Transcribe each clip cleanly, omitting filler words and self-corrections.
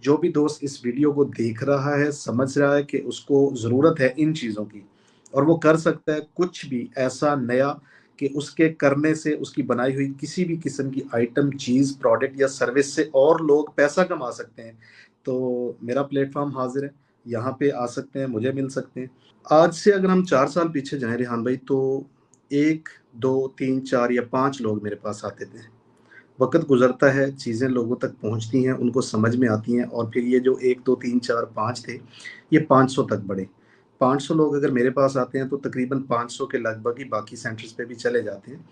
जो भी दोस्त इस वीडियो को देख रहा है, समझ रहा है कि उसको ज़रूरत है इन चीज़ों की और वो कर सकता है कुछ भी ऐसा नया कि उसके करने से उसकी बनाई हुई किसी भी किस्म की आइटम, चीज़, प्रोडक्ट या सर्विस से और लोग पैसा कमा सकते हैं। तो मेरा प्लेटफ़ॉर्म हाज़िर है, यहाँ पे आ सकते हैं, मुझे मिल सकते हैं। आज से अगर हम 4 साल पीछे जाएँ रेहान भाई, तो 1, 2, 3, 4 या 5 लोग मेरे पास आते थे। वक़्त गुज़रता है, चीज़ें लोगों तक पहुँचती हैं, उनको समझ में आती हैं और फिर ये जो 1, 2, 3, 4, 5 थे, ये 500 तक बढ़े। 500 लोग अगर मेरे पास आते हैं तो तकरीबन 500 के लगभग ही बाकी सेंटर्स पे भी चले जाते हैं।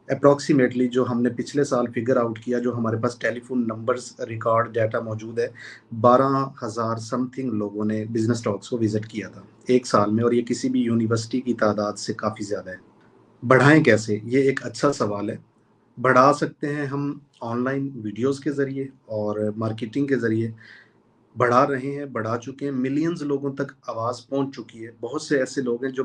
एप्रोक्सिमेटली जो हमने पिछले साल फिगर आउट किया, जो हमारे पास टेलीफ़ोन नंबर्स रिकॉर्ड डाटा मौजूद है, 12,000 समथिंग लोगों ने बिज़नेस टॉक्स को विज़िट किया था, 1 साल में, और ये किसी भी यूनिवर्सिटी की तादाद से काफ़ी ज़्यादा है। बढ़ाएँ कैसे? ये एक अच्छा सवाल है। बढ़ा सकते हैं हम ऑनलाइन वीडियोज़ के ज़रिए और मार्केटिंग के ज़रिए। बढ़ा रहे हैं, बढ़ा चुके हैं, मिलियंस लोगों तक आवाज़ पहुँच चुकी है। बहुत से ऐसे लोग हैं जो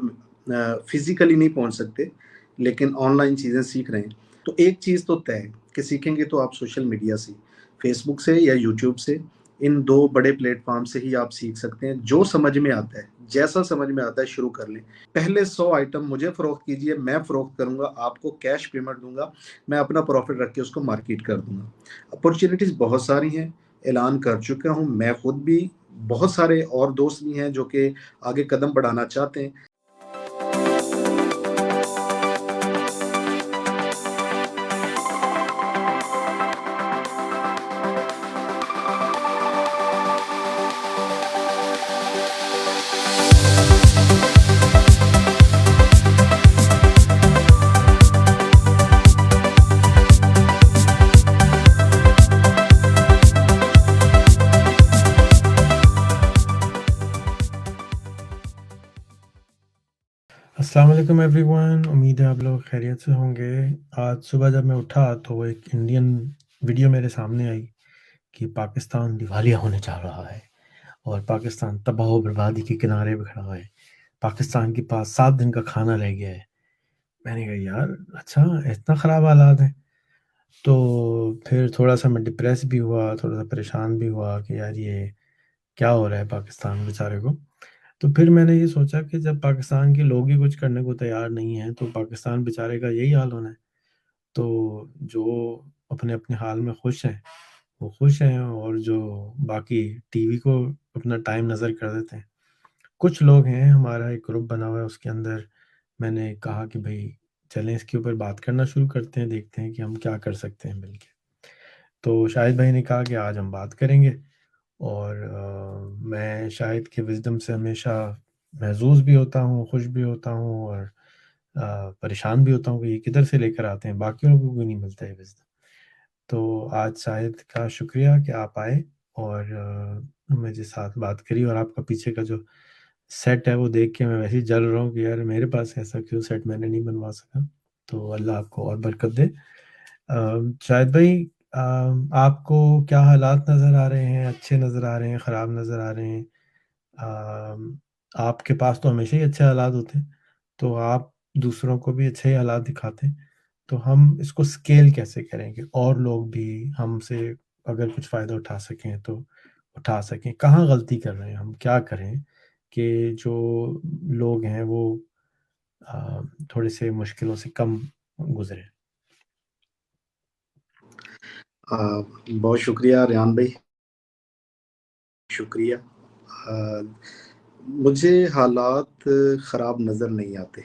फ़िज़िकली नहीं पहुँच सकते, लेकिन ऑनलाइन चीज़ें सीख रहे हैं। तो एक चीज़ तो तय है कि सीखेंगे तो आप सोशल मीडिया से, फ़ेसबुक से या यूट्यूब से, इन 2 बड़े प्लेटफ़ॉर्म से ही आप सीख सकते हैं। जो समझ में आता है, जैसा समझ में आता है शुरू कर लें। पहले 100 आइटम मुझे फ़रोख्त कीजिए, मैं फ़रोख्त करूँगा, आपको कैश पेमेंट दूँगा, मैं अपना प्रॉफ़िट रख के उसको मार्केट कर दूँगा। अपॉर्च्युनिटीज़ बहुत सारी हैं, ऐलान कर चुका हूँ, मैं खुद भी, बहुत सारे और दोस्त भी हैं जो कि आगे कदम बढ़ाना चाहते हैं। अस्सलाम वालेकुम एवरीवन, उम्मीद है आप लोग खैरियत से होंगे। आज सुबह जब मैं उठा तो एक इंडियन वीडियो मेरे सामने आई कि पाकिस्तान दिवालिया होने जा रहा है और पाकिस्तान तबाह व बर्बादी के किनारे पे खड़ा है। पाकिस्तान के पास 7 दिन का खाना रह गया है। मैंने कहा यार अच्छा इतना ख़राब हालात हैं। तो फिर थोड़ा-सा मैं डिप्रेस भी हुआ, थोड़ा-सा परेशान भी हुआ कि यार ये क्या हो रहा है पाकिस्तान बेचारे को। तो फिर मैंने ये सोचा कि जब पाकिस्तान के लोग ही कुछ करने को तैयार नहीं हैं, तो पाकिस्तान बेचारे का यही हाल होना है। तो जो अपने-अपने हाल में खुश हैं, वो खुश हैं और जो बाकी टीवी को अपना टाइम नज़र कर देते हैं। कुछ लोग हैं, हमारा एक ग्रुप बना हुआ है, उसके अंदर मैंने कहा कि भई चलें इसके ऊपर बात करना शुरू करते हैं, देखते हैं कि हम क्या कर सकते हैं मिलके। तो शाहिद भाई ने कहा कि आज हम बात करेंगे और मैं शाहिद के विज़डम से हमेशा महज़ूज़ भी होता हूँ, खुश भी होता हूँ और परेशान भी होता हूँ कि ये किधर से लेकर आते हैं, बाकी लोगों को नहीं मिलता है विज़डम। तो आज शाहिद का शुक्रिया कि आप आए और मेरे साथ बात करी और आपका पीछे का जो सेट है वो देख के मैं वैसे ही जल रहा हूँ कि यार मेरे पास ऐसा क्यों सेट मैंने नहीं बनवा सका। तो अल्लाह आपको और बरकत दे। शाहिद भाई आपको क्या हालात नज़र आ रहे हैं? अच्छे नज़र आ रहे हैं, ख़राब नज़र आ रहे हैं? आपके पास तो हमेशा ही अच्छे हालात होते हैं, तो आप दूसरों को भी अच्छे ही हालात दिखाते हैं। तो हम इसको स्केल कैसे करेंगे और लोग भी हमसे अगर कुछ फ़ायदा उठा सकें तो उठा सकें? कहाँ गलती कर रहे हैं हम? क्या करें कि जो लोग हैं वो अ, थोड़े से मुश्किलों से कम गुज़रें? बहुत शुक्रिया रेहान भाई, शुक्रिया। मुझे हालात ख़राब नज़र नहीं आते।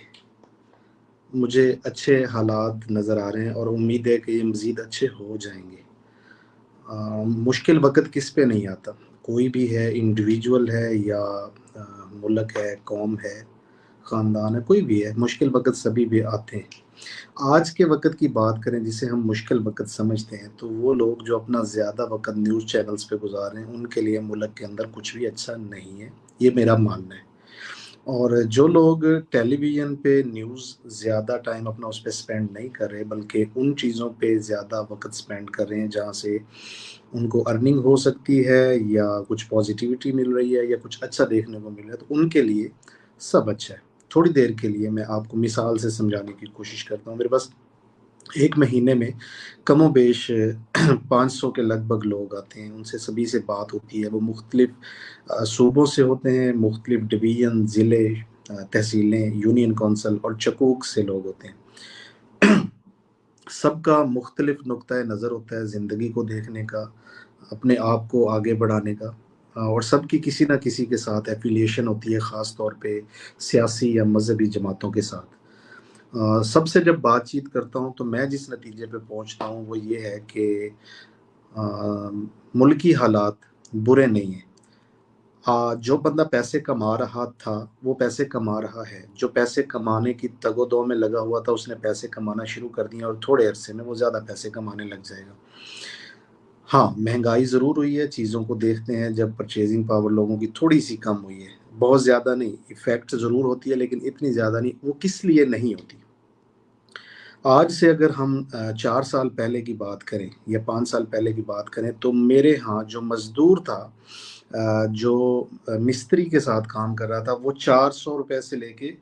मुझे अच्छे हालात नज़र आ रहे हैं और उम्मीद है कि ये मज़ीद अच्छे हो जाएँगे। मुश्किल वक़्त किस पे नहीं आता, कोई भी है, इंडिविजुअल है या मुल्क है, कौम है, ख़ानदान है, कोई भी है, मुश्किल वक़्त सभी पे आते हैं। आज के वक़्त की बात करें जिसे हम मुश्किल वक़्त समझते हैं, तो वो लोग जो अपना ज़्यादा वक़्त न्यूज़ चैनल्स पे गुज़ार रहे हैं, उनके लिए मुल्क के अंदर कुछ भी अच्छा नहीं है, ये मेरा मानना है। और जो लोग टेलीविज़न पे न्यूज़ ज़्यादा टाइम अपना उस पे स्पेंड नहीं कर रहे, बल्कि उन चीज़ों पे ज़्यादा वक़्त स्पेंड कर रहे हैं, जहाँ से उनको अर्निंग हो सकती है या कुछ पॉज़िटिविटी मिल रही है या कुछ अच्छा देखने को मिल रहा है, तो उनके लिए सब अच्छा है। थोड़ी देर के लिए मैं आपको मिसाल से समझाने की कोशिश करता हूँ। मेरे पास एक महीने में कमोबेश 500 के लगभग लोग आते हैं, उनसे सभी से बात होती है। वो मुख्तलिफ सूबों से होते हैं, मुख्तलिफ डिवीज़न, ज़िले, तहसीलें, यूनियन कौंसल और चकूक से लोग होते हैं। सबका मुख्तलिफ नुक्ता नज़र होता है ज़िंदगी को देखने का, अपने आप को आगे बढ़ाने का, और सबकी किसी न किसी के साथ एफ़िलिएशन होती है, ख़ास तौर पे सियासी या मज़हबी जमातों के साथ। सबसे जब बातचीत करता हूँ तो मैं जिस नतीजे पे पहुँचता हूँ वो ये है कि अ, मुल्की हालात बुरे नहीं हैं। जो बंदा पैसे कमा रहा था, वो पैसे कमा रहा है। जो पैसे कमाने की तगो-दो में लगा हुआ था, उसने पैसे कमाना शुरू कर दिए और थोड़े अरसे में वो ज़्यादा पैसे कमाने लग जाएगा। हाँ, महँगाई ज़रूर हुई है, चीज़ों को देखते हैं जब परचेज़िंग पावर लोगों की थोड़ी-सी कम हुई है। बहुत ज़्यादा नहीं, इफ़ेक्ट ज़रूर होती है लेकिन इतनी ज़्यादा नहीं। वो किस लिए नहीं होती? आज से अगर हम 4 साल पहले की बात करें या 5 साल पहले की बात करें तो मेरे यहाँ जो मज़दूर था, जो मिस्त्री के साथ काम कर रहा था, वो ₹400 से लेके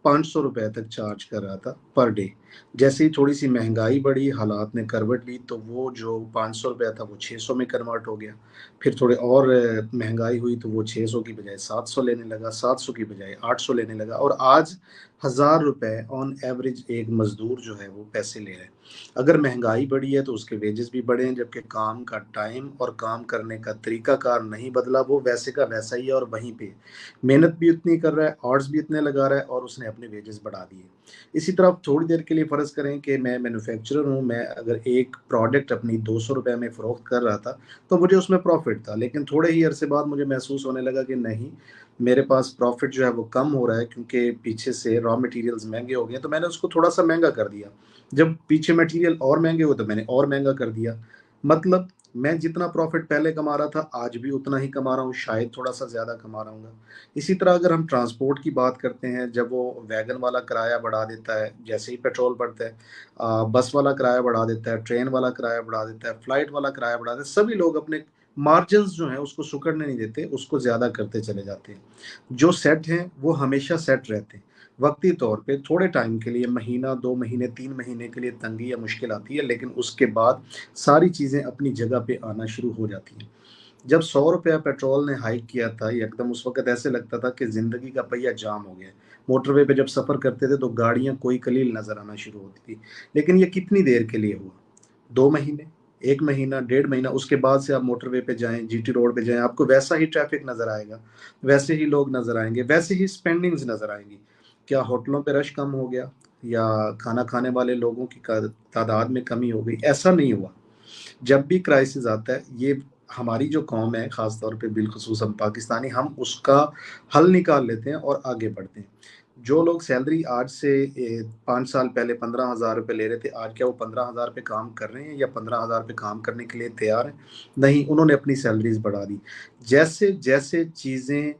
₹500 तक चार्ज कर रहा था पर डे। जैसे ही थोड़ी-सी महँगाई बढ़ी, हालात ने करवट ली तो वो जो ₹500 था वो 600 में कन्वर्ट हो गया। फिर थोड़े और महँगाई हुई तो वो 600 की बजाय 700 लेने लगा, 700 की बजाय 800 लेने लगा और आज ₹1000 ऑन एवरेज एक मज़दूर जो है वो पैसे ले रहा है। अगर महँगाई बढ़ी है तो उसके वेजेस भी बढ़े हैं, जबकि काम का टाइम और काम करने का तरीक़ाकार नहीं बदला, वो वैसे का वैसा ही है और वहीं पे मेहनत भी उतनी कर रहा है, हॉर्स भी इतने लगा रहा है और उसने अपने वेजेस बढ़ा दिए। इसी तरह आप थोड़ी देर के लिए फ़र्ज़ करें कि मैं मैन्युफैक्चरर हूँ, मैं अगर एक प्रोडक्ट अपनी ₹200 में फ़रोख्त कर रहा था, तो मुझे उसमें प्रॉफ़िट था। लेकिन थोड़े ही अरसे बाद मुझे महसूस होने लगा कि नहीं, मेरे पास प्रॉफ़िट जो है वो कम हो रहा है क्योंकि पीछे से रॉ मटेरियल्स महँगे हो गए हैं, तो मैंने उसको थोड़ा-सा महँगा कर दिया। जब पीछे मटेरियल और महँगे हुए तो मैंने और महँगा कर दिया। मतलब मैं जितना प्रॉफ़िट पहले कमा रहा था, आज भी उतना ही कमा रहा हूँ, शायद थोड़ा-सा ज़्यादा कमा रहा हूँगा। इसी तरह अगर हम ट्रांसपोर्ट की बात करते हैं, जब वो वैगन वाला किराया बढ़ा देता है, जैसे ही पेट्रोल बढ़ता है, बस वाला किराया बढ़ा देता है, ट्रेन वाला किराया बढ़ा देता है, फ्लाइट वाला किराया बढ़ा देता है, सभी लोग अपने मार्जिन्स जो हैं उसको सिकुड़ने नहीं देते, उसको ज़्यादा करते चले जाते हैं। जो सेट हैं, वो हमेशा सेट रहते हैं। वक़्ती तौर पे थोड़े टाइम के लिए महीना, 2 महीने, 3 महीने के लिए तंगी या मुश्किल आती है, लेकिन उसके बाद सारी चीज़ें अपनी जगह पे आना शुरू हो जाती हैं। जब ₹100 पेट्रोल ने हाइक किया था, एकदम उस वक़्त ऐसे लगता था कि ज़िंदगी का पहिया जाम हो गया है। मोटरवे पे जब सफ़र करते थे तो गाड़ियाँ कोई कलील नज़र आना शुरू होती थी। लेकिन ये कितनी देर के लिए हुआ? 2 महीने, 1 महीना, डेढ़ महीना, उसके बाद से आप मोटरवे पे जाएँ, जीटी रोड पे जाएँ, आपको वैसा ही ट्रैफ़िक नज़र आएगा, वैसे ही लोग नज़र आएँगे, वैसे ही स्पेंडिंग्स नज़र आएँगी। क्या होटलों पे रश कम हो गया या खाना खाने वाले लोगों की तादाद में कमी हो गई? ऐसा नहीं हुआ। जब भी क्राइसिस आता है, ये हमारी जो कौम है, ख़ास तौर पे बिलख़ुसूस हम पाकिस्तानी, हम उसका हल निकाल लेते हैं और आगे बढ़ते हैं। जो लोग सैलरी आज से 5 साल पहले ₹15,000 ले रहे थे, आज क्या वो 15,000 पे काम कर रहे हैं या 15,000 पे काम करने के लिए तैयार हैं? नहीं, उन्होंने अपनी सैलरीज़ बढ़ा दी। जैसे-जैसे चीज़ें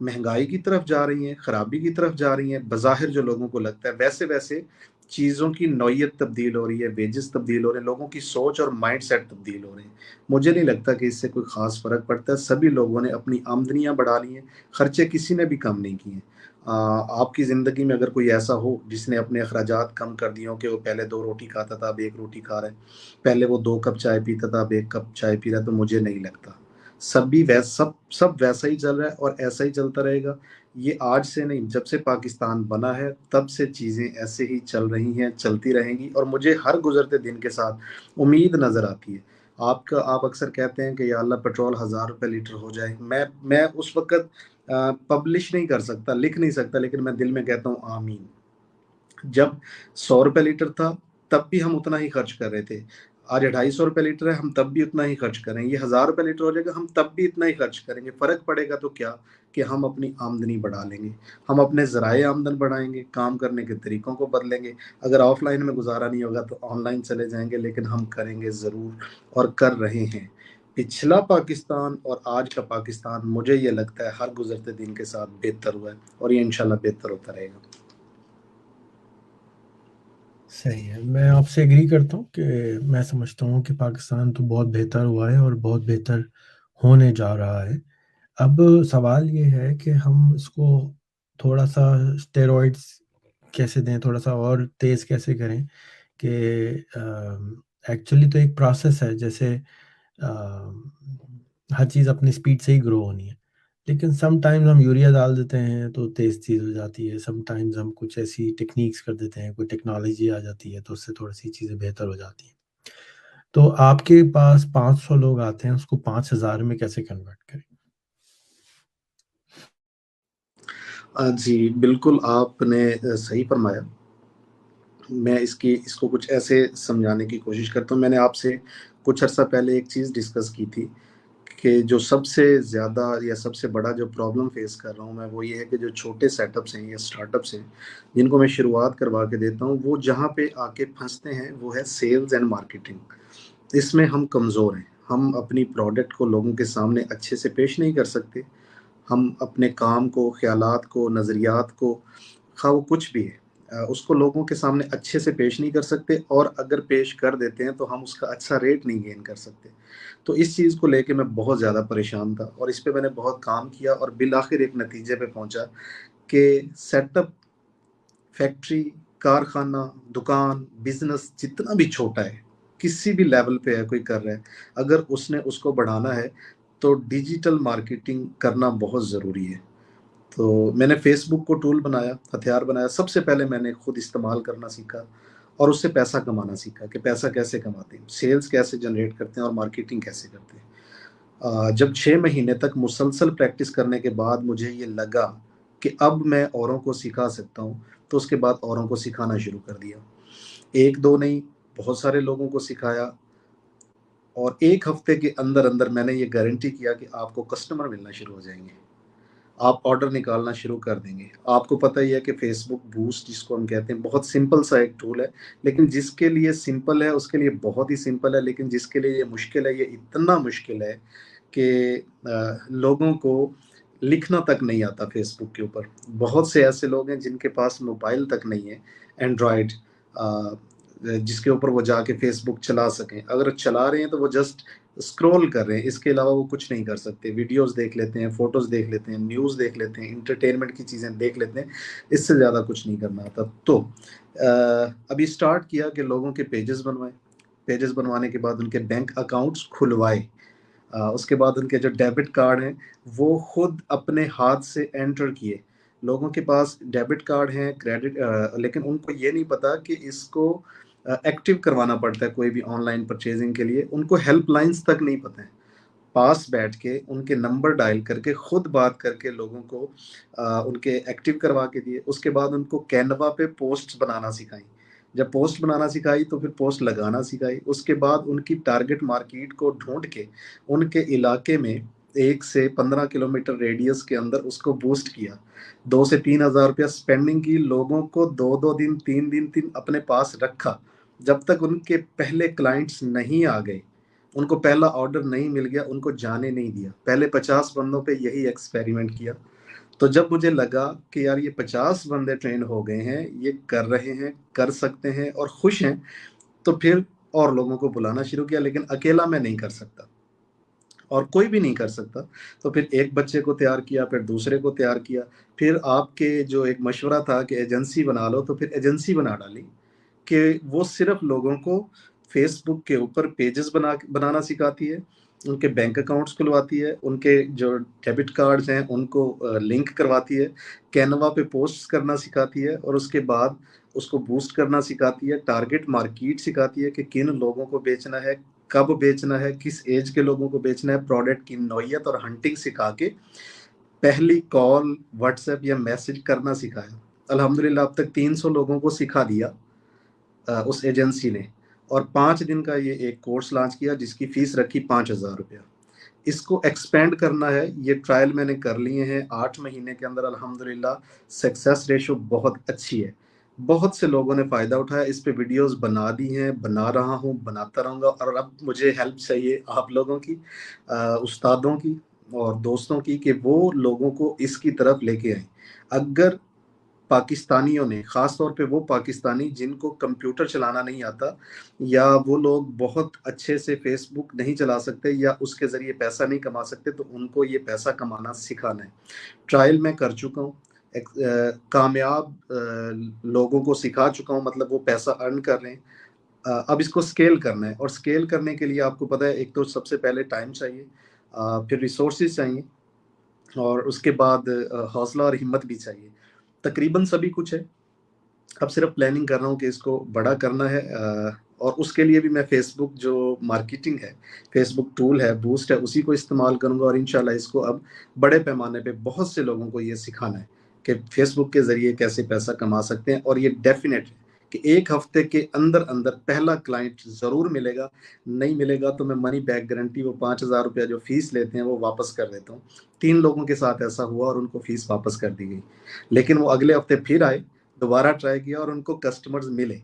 महँगाई की तरफ जा रही हैं, खराबी की तरफ जा रही हैं, बज़ाहिर जो लोगों को लगता है, वैसे-वैसे चीज़ों की नौइयत तब्दील हो रही है, वेजेस तब्दील हो रहे हैं, लोगों की सोच और माइंडसेट तब्दील हो रहे हैं। मुझे नहीं लगता कि इससे कोई ख़ास फ़र्क पड़ता है, सभी लोगों ने अपनी आमदनियाँ बढ़ा ली हैं, खर्चे किसी ने भी कम नहीं किए हैं। आपकी ज़िंदगी में अगर कोई ऐसा हो, जिसने अपने अखराजात कम कर दिए हों कि वो पहले 2 रोटी खाता था, अब 1 रोटी खा रहा है, पहले वो 2 कप चाय पीता था, अब 1 कप चाय पी रहा है, तो मुझे नहीं लगता। सभी सब वैसा ही चल रहा है और ऐसा ही चलता रहेगा। ये आज से नहीं, जब से पाकिस्तान बना है, तब से चीज़ें ऐसे ही चल रही हैं, चलती रहेंगी और मुझे हर गुज़रते दिन के साथ उम्मीद नज़र आती है। आप अक्सर कहते हैं कि या अल्लाह पेट्रोल ₹1000 लीटर हो जाए। मैं उस वक़्त पब्लिश नहीं कर सकता, लिख नहीं सकता, लेकिन मैं दिल में कहता हूँ आमीन। जब ₹100 लीटर था, तब भी हम उतना ही खर्च कर रहे थे। आज ₹250 लीटर है, हम तब भी उतना ही खर्च कर रहे हैं। ये ₹1000 लीटर हो जाएगा, हम तब भी इतना ही खर्च करेंगे। फ़र्क पड़ेगा तो क्या? कि हम अपनी आमदनी बढ़ा लेंगे। हम अपने ज़राए आमदन बढ़ाएँगे, काम करने के तरीकों को बदलेंगे। अगर ऑफ़लाइन में गुज़ारा नहीं होगा तो ऑनलाइन चले जाएँगे, लेकिन हम करेंगे ज़रूर और कर रहे हैं। पिछला पाकिस्तान और आज का पाकिस्तान, मुझे ये लगता है हर गुज़रते दिन के साथ बेहतर हुआ है और ये इंशाल्लाह बेहतर होता रहेगा। सही है। मैं आपसे एग्री करता हूँ कि मैं समझता हूँ कि पाकिस्तान तो बहुत बेहतर हुआ है और बहुत बेहतर होने जा रहा है। अब सवाल ये है कि हम इसको थोड़ा-सा स्टेरॉइड्स कैसे दें, थोड़ा-सा और तेज़ कैसे करें कि एक्चुअली तो एक प्रोसेस है, जैसे हर चीज़ अपनी स्पीड से ही ग्रो होनी है, लेकिन समटाइम्स हम यूरिया डाल देते हैं तो तेज़ चीज़ हो जाती है, समटाइम्स हम कुछ ऐसी टेक्निक्स कर देते हैं, कोई टेक्नोलॉजी आ जाती है तो उससे थोड़ी-सी चीज़ें बेहतर हो जाती हैं। तो आपके पास 500 लोग आते हैं, उसको 5000 में कैसे कन्वर्ट करें? जी, बिल्कुल आपने सही फरमाया। मैं इसको कुछ ऐसे समझाने की कोशिश करता हूँ। मैंने आपसे कुछ अर्सा पहले एक चीज़ डिस्कस की थी कि जो सबसे ज़्यादा या सबसे बड़ा जो प्रॉब्लम फेस कर रहा हूँ मैं, वो ये है कि जो छोटे सेटअप्स हैं या स्टार्टअप्स हैं, जिनको मैं शुरुआत करवा के देता हूँ, वो जहाँ पे आके फँसते हैं, वो है सेल्स एंड मार्केटिंग। इसमें हम कमज़ोर हैं। हम अपनी प्रोडक्ट को लोगों के सामने अच्छे से पेश नहीं कर सकते। हम अपने काम को, ख़्यालात को, नज़रियात को, ख़्वाह वो कुछ भी है, उसको लोगों के सामने अच्छे से पेश नहीं कर सकते, और अगर पेश कर देते हैं तो हम उसका अच्छा रेट नहीं गेन कर सकते। तो इस चीज़ को लेके मैं बहुत ज़्यादा परेशान था, और इस पे मैंने बहुत काम किया और बिल आखिर एक नतीजे पे पहुंचा कि सेटअप, फैक्ट्री, कारखाना, दुकान, बिजनेस जितना भी छोटा है, किसी भी लेवल पे है कोई कर रहा है, अगर उसने उसको बढ़ाना है तो डिजिटल मार्केटिंग करना बहुत ज़रूरी है। तो मैंने फ़ेसबुक को टूल बनाया, हथियार बनाया। सबसे पहले मैंने खुद इस्तेमाल करना सीखा और उससे पैसा कमाना सीखा कि पैसा कैसे कमाते हैं, सेल्स कैसे जनरेट करते हैं और मार्केटिंग कैसे करते हैं। जब 6 महीने तक मुसलसल प्रैक्टिस करने के बाद मुझे ये लगा कि अब मैं औरों को सिखा सकता हूँ, तो उसके बाद औरों को सिखाना शुरू कर दिया। 1-2 नहीं, बहुत सारे लोगों को सिखाया, और 1 हफ्ते के अंदर-अंदर मैंने ये गारंटी किया कि आपको कस्टमर मिलना शुरू हो जाएँगे। आप ऑर्डर निकालना शुरू कर देंगे। आपको पता ही है कि फ़ेसबुक बूस्ट जिसको हम कहते हैं, बहुत सिंपल सा एक टूल है, लेकिन जिसके लिए सिंपल है उसके लिए बहुत ही सिंपल है, लेकिन जिसके लिए ये मुश्किल है, ये इतना मुश्किल है कि लोगों को लिखना तक नहीं आता फ़ेसबुक के ऊपर। बहुत से ऐसे लोग हैं जिनके पास मोबाइल तक नहीं है, एंड्रॉयड, जिसके ऊपर वो जाके फ़ेसबुक चला सकें। अगर चला रहे हैं तो वो जस्ट स्क्रॉल कर रहे हैं, इसके अलावा वो कुछ नहीं कर सकते। वीडियोज़ देख लेते हैं, फ़ोटोज़ देख लेते हैं, न्यूज़ देख लेते हैं, एंटरटेनमेंट की चीज़ें देख लेते हैं, इससे ज़्यादा कुछ नहीं करना आता। तो अभी स्टार्ट किया कि लोगों के पेजेज़ बनवाएँ, पेजेज़ बनवाने के बाद उनके बैंक अकाउंट्स खुलवाए। उसके बाद उनके जो डेबिट कार्ड हैं, वो खुद अपने हाथ से एंटर किए। लोगों के पास डेबिट कार्ड हैं, लेकिन उनको ये नहीं पता कि इसको एक्टिव करवाना पड़ता है कोई भी ऑनलाइन परचेज़िंग के लिए। उनको हेल्पलाइन्स तक नहीं पता है। पास बैठ के उनके नंबर डायल करके खुद बात करके लोगों को उनके एक्टिव करवा के दिए। उसके बाद उनको कैनवा पे पोस्ट्स बनाना सिखाई। जब पोस्ट बनाना सिखाई तो फिर पोस्ट लगाना सिखाई। उसके बाद उनकी टारगेट मार्केट को ढूँढ के उनके इलाके में 1 से 15 किलोमीटर रेडियस के अंदर उसको बूस्ट किया। 2 से 3,000 रुपया स्पेंडिंग की, लोगों को 2-2 दिन, 3 दिन अपने पास रखा। जब तक उनके पहले क्लाइंट्स नहीं आ गए, उनको पहला ऑर्डर नहीं मिल गया, उनको जाने नहीं दिया। पहले 50 बंदों पे यही एक्सपेरिमेंट किया। तो जब मुझे लगा कि यार ये 50 बंदे ट्रेन हो गए हैं, ये कर रहे हैं, कर सकते हैं और खुश हैं, तो फिर और लोगों को बुलाना शुरू किया, लेकिन अकेला मैं नहीं कर सकता और कोई भी नहीं कर सकता। तो फिर एक बच्चे को तैयार किया, फिर दूसरे को तैयार किया, फिर आपके जो एक मशवरा था कि एजेंसी बना लो, तो फिर एजेंसी बना डाली कि वो सिर्फ लोगों को फेसबुक के ऊपर पेजेस बनाना सिखाती है, उनके बैंक अकाउंट्स खुलवाती है, उनके जो डेबिट कार्ड्स हैं उनको लिंक करवाती है, कैनवा पे पोस्ट्स करना सिखाती है, और उसके बाद उसको बूस्ट करना सिखाती है, टारगेट मार्केट सिखाती है कि किन लोगों को बेचना है, कब बेचना है, किस एज के लोगों को बेचना है, प्रोडक्ट की नौइयत और हंटिंग सिखा के पहली कॉल, व्हाट्सएप या मैसेज करना सिखाया। अल्हम्दुलिल्लाह अब तक 300 लोगों को सिखा दिया उस एजेंसी ने, और 5 दिन का ये एक कोर्स लॉन्च किया जिसकी फीस रखी 5,000 रुपया। इसको एक्सपेंड करना है, ये ट्रायल मैंने कर लिए हैं 8 महीने के अंदर, अल्हम्दुलिल्लाह सक्सेस रेशो बहुत अच्छी है। बहुत से लोगों ने फ़ायदा उठाया, इस पे वीडियोज़ बना दी हैं, बना रहा हूँ, बनाता रहूँगा, और अब मुझे हेल्प चाहिए आप लोगों की, उस्तादों की और दोस्तों की, कि वो लोगों को इसकी तरफ लेके आएँ। अगर पाकिस्तानियों ने, ख़ास तौर पे वो पाकिस्तानी जिनको कंप्यूटर चलाना नहीं आता, या वो लोग बहुत अच्छे से फ़ेसबुक नहीं चला सकते या उसके ज़रिए पैसा नहीं कमा सकते, तो उनको ये पैसा कमाना सिखाना है। ट्रायल मैं कर चुका हूँ, कामयाब लोगों को सिखा चुका हूँ, मतलब वो पैसा अर्न कर रहे हैं। अब इसको स्केल करना है, और स्केल करने के लिए आपको पता है, एक तो सबसे पहले टाइम चाहिए, फिर रिसोर्सेज चाहिए, और उसके बाद हौसला और हिम्मत भी चाहिए। तकरीबन सभी कुछ है। अब सिर्फ प्लानिंग कर रहा हूँ कि इसको बड़ा करना है, और उसके लिए भी मैं फेसबुक जो मार्केटिंग है, फेसबुक टूल है, बूस्ट है, उसी को इस्तेमाल करूँगा, और इंशाल्लाह इसको अब बड़े पैमाने पे बहुत से लोगों को ये सिखाना है कि फेसबुक के ज़रिए कैसे पैसा कमा सकते हैं। और ये डेफ़िनेट है कि 1 हफ़्ते के अंदर-अंदर पहला क्लाइंट ज़रूर मिलेगा। नहीं मिलेगा तो मैं मनी बैक गारंटी, वो ₹5000 जो फ़ीस लेते हैं वो वापस कर देता हूँ। 3 लोगों के साथ ऐसा हुआ और उनको फ़ीस वापस कर दी गई। लेकिन वो अगले हफ़्ते फिर आए, दोबारा ट्राई किया और उनको कस्टमर्स मिले।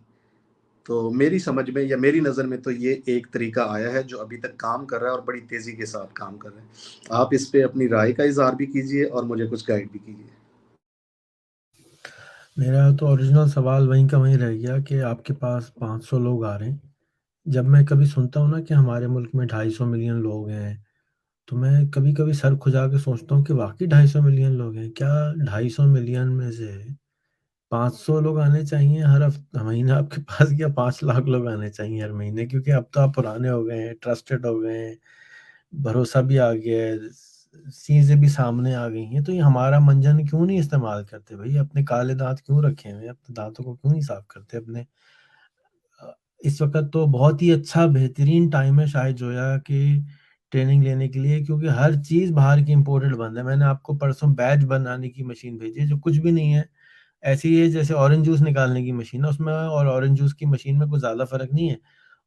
तो मेरी समझ में या मेरी नज़र में तो ये एक तरीका आया है जो अभी तक काम कर रहा है, और बड़ी तेज़ी के साथ काम कर रहा है। आप इस पे अपनी राय का इज़हार भी कीजिए और मुझे कुछ गाइड भी कीजिए। मेरा तो ओरिजिनल सवाल वहीं का वहीं रह गया कि आपके पास 500 लोग आ रहे हैं। जब मैं कभी सुनता हूँ ना कि हमारे मुल्क में 250 मिलियन लोग हैं, तो मैं कभी-कभी सर खुजा के सोचता हूँ कि वाक़ई 250 मिलियन लोग हैं। क्या 250 मिलियन में से 500 लोग आने चाहिए हर महीने आपके पास, या 5 लाख लोग आने चाहिए हर महीने? क्योंकि अब तो आप पुराने हो गए हैं, ट्रस्टेड हो गए हैं, भरोसा भी आ गया है, चीज़ें भी सामने आ गई हैं, तो ये हमारा मंजन क्यों नहीं इस्तेमाल करते भई? अपने काले दाँत क्यों रखे हुए हैं? अपने दाँतों को क्यों नहीं साफ करते अपने? इस वक़्त तो बहुत ही अच्छा बेहतरीन टाइम है शायद जोया कि ट्रेनिंग लेने के लिए, क्योंकि हर चीज़ बाहर की इम्पोर्टेड बंद है। मैंने आपको परसों बैच बनाने की मशीन भेजी है, जो कुछ भी नहीं है। ऐसे ही है जैसे ऑरेंज जूस निकालने की मशीन है, उसमें और ऑरेंज जूस की मशीन में कुछ ज़्यादा फ़र्क नहीं है।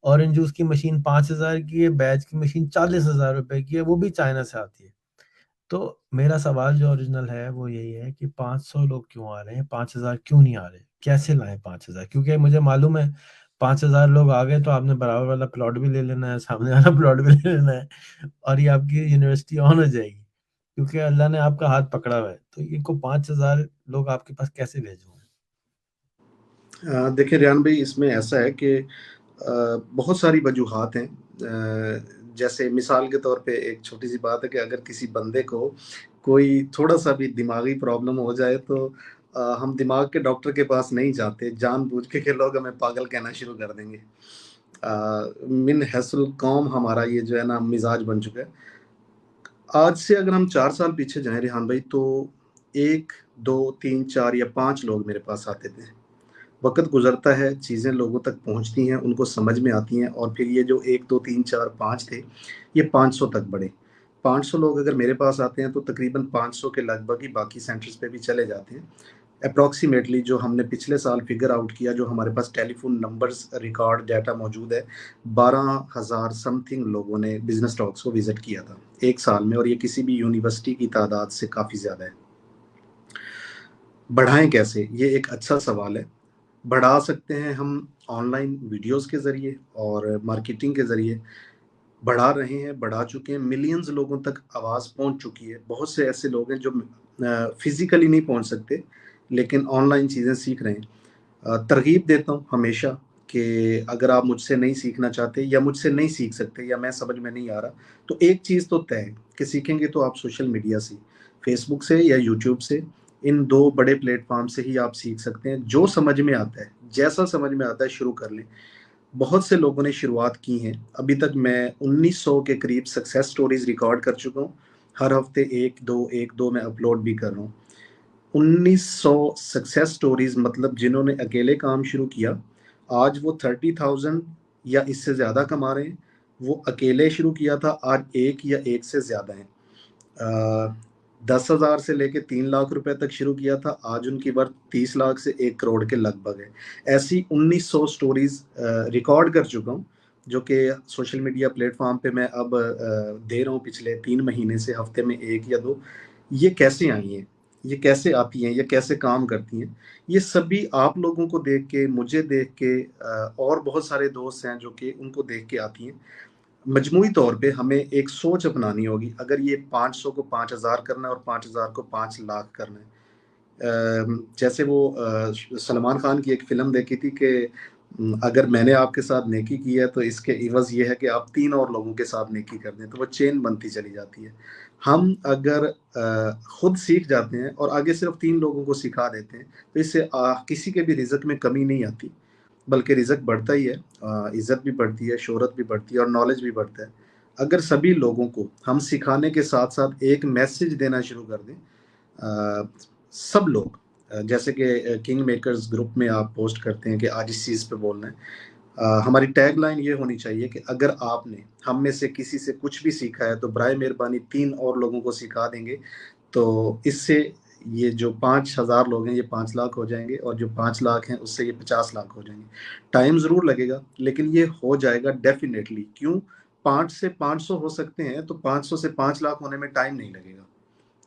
ऑरेंज जूस की मशीन 5000 की है, बैच की मशीन 40,000 रुपए की है, वो भी चाइना से आती है। तो मेरा सवाल जो ओरिजिनल है वो यही है कि 500 लोग क्यों आ रहे हैं? 5000 क्यों नहीं आ रहे? कैसे लाएँ 5000? क्योंकि मुझे मालूम है 5000 लोग आ गए तो आपने बराबर वाला प्लॉट भी ले लेना है, सामने वाला प्लॉट भी ले लेना है, और ये आपकी यूनिवर्सिटी ऑन हो जाएगी। क्योंकि अल्लाह ने आपका हाथ पकड़ा हुआ है। तो इनको 5000 लोग आपके पास कैसे भेजूँ मैं? देखिए रेहान भाई, इसमें ऐसा है कि बहुत सारी वजूहात हैं। जैसे मिसाल के तौर पे एक छोटी-सी बात है कि अगर किसी बंदे को कोई थोड़ा-सा भी दिमागी प्रॉब्लम हो जाए तो हम दिमाग के डॉक्टर के पास नहीं जाते, जानबूझ के लोग हमें पागल कहना शुरू कर देंगे। मिन हैसुल कौम हमारा ये जो है ना मिज़ाज बन चुका है। आज से अगर हम 4 साल पीछे जाएँ रेहान भाई, तो 1, 2, 3, 4 या 5 लोग मेरे पास आते थे। वक़्त गुज़रता है, चीज़ें लोगों तक पहुँचती हैं, उनको समझ में आती हैं, और फिर ये जो 1, 2, 3, 4, 5 थे, ये 500 तक बढ़े। 500 लोग अगर मेरे पास आते हैं तो तकरीबन 500 के लगभग ही बाकी सेंटर्स पे भी चले जाते हैं। एप्रोक्सिमेटली जो हमने पिछले साल फिगर आउट किया, जो हमारे पास टेलीफ़ोन नंबर्स रिकॉर्ड डाटा मौजूद है, 12,000 समथिंग लोगों ने बिज़नेस टॉक्स को विज़िट किया था, 1 साल में, और ये किसी भी यूनिवर्सिटी की तादाद से काफ़ी ज़्यादा है। बढ़ाएँ कैसे? ये एक अच्छा सवाल है। बढ़ा सकते हैं हम ऑनलाइन वीडियोज़ के ज़रिए और मार्केटिंग के ज़रिए। बढ़ा रहे हैं, बढ़ा चुके हैं, मिलियंस लोगों तक आवाज़ पहुँच चुकी है। बहुत से ऐसे लोग हैं जो फ़िज़िकली नहीं पहुँच सकते, लेकिन ऑनलाइन चीज़ें सीख रहे हैं। तरग़ीब देता हूँ हमेशा कि अगर आप मुझसे नहीं सीखना चाहते या मुझसे नहीं सीख सकते या मैं समझ में नहीं आ रहा, तो एक चीज़ तो तय है कि सीखेंगे तो आप सोशल मीडिया से, फ़ेसबुक से या यूट्यूब से, इन 2 बड़े प्लेटफ़ॉर्म से ही आप सीख सकते हैं। जो समझ में आता है, जैसा समझ में आता है शुरू कर लें। बहुत से लोगों ने शुरुआत की हैं। अभी तक मैं 1900 के करीब सक्सेस स्टोरीज़ रिकॉर्ड कर चुका हूँ। हर हफ़्ते 1-2 मैं अपलोड भी कर रहा हूँ। 1900 सक्सेस स्टोरीज़, मतलब जिन्होंने अकेले काम शुरू किया, आज वो 30,000 या इससे ज़्यादा कमा रहे हैं। वो अकेले शुरू किया था, आज 1 या 1 से ज़्यादा हैं। 10,000 से लेके 3 लाख रुपए तक शुरू किया था, आज उनकी वर्थ 30 लाख से 1 करोड़ के लगभग है। ऐसी 1900 स्टोरीज़ रिकॉर्ड कर चुका हूँ, जो कि सोशल मीडिया प्लेटफ़ॉर्म पे मैं अब दे रहा हूँ पिछले 3 महीने से, हफ़्ते में 1 या 2। ये कैसे आई हैं? ये कैसे आती हैं? ये कैसे काम करती हैं? ये सभी आप लोगों को देख के, मुझे देख के, और बहुत सारे दोस्त हैं जो कि उनको देख के आती हैं। मजमूई तौर पे हमें एक सोच अपनानी होगी। अगर ये 500 को 5000 करना है और 5000 को 5 लाख करना है। जैसे वो सलमान खान की एक फ़िल्म देखी थी कि अगर मैंने आपके साथ नेकी की है तो इसके इवज़ ये है कि आप 3 और लोगों के साथ नेकी कर दें, तो वो चेन बनती चली जाती है। हम अगर खुद सीख जाते हैं और आगे सिर्फ़ 3 लोगों को सिखा देते हैं, तो इससे किसी के भी रिज़्क में कमी नहीं आती। बल्कि रिज़्क बढ़ता ही है, इज़्ज़त भी बढ़ती है, शोहरत भी बढ़ती है और नॉलेज भी बढ़ता है। अगर सभी लोगों को हम सिखाने के साथ-साथ एक मैसेज देना शुरू कर दें, सब लोग, जैसे कि किंग मेकर्स ग्रुप में आप पोस्ट करते हैं कि आज इस चीज़ पे बोलना है। हमारी टैगलाइन ये होनी चाहिए कि अगर आपने हम में से किसी से कुछ भी सीखा है तो बराए मेहरबानी 3 और लोगों को सिखा देंगे। तो इससे ये जो 5,000 लोग हैं ये 5 लाख हो जाएँगे और जो 5 लाख हैं उससे ये 50 लाख हो जाएँगे। टाइम ज़रूर लगेगा लेकिन ये हो जाएगा डेफ़िनेटली। क्यों? 5 से 500 हो सकते हैं तो 500 से 5 लाख होने में टाइम नहीं लगेगा।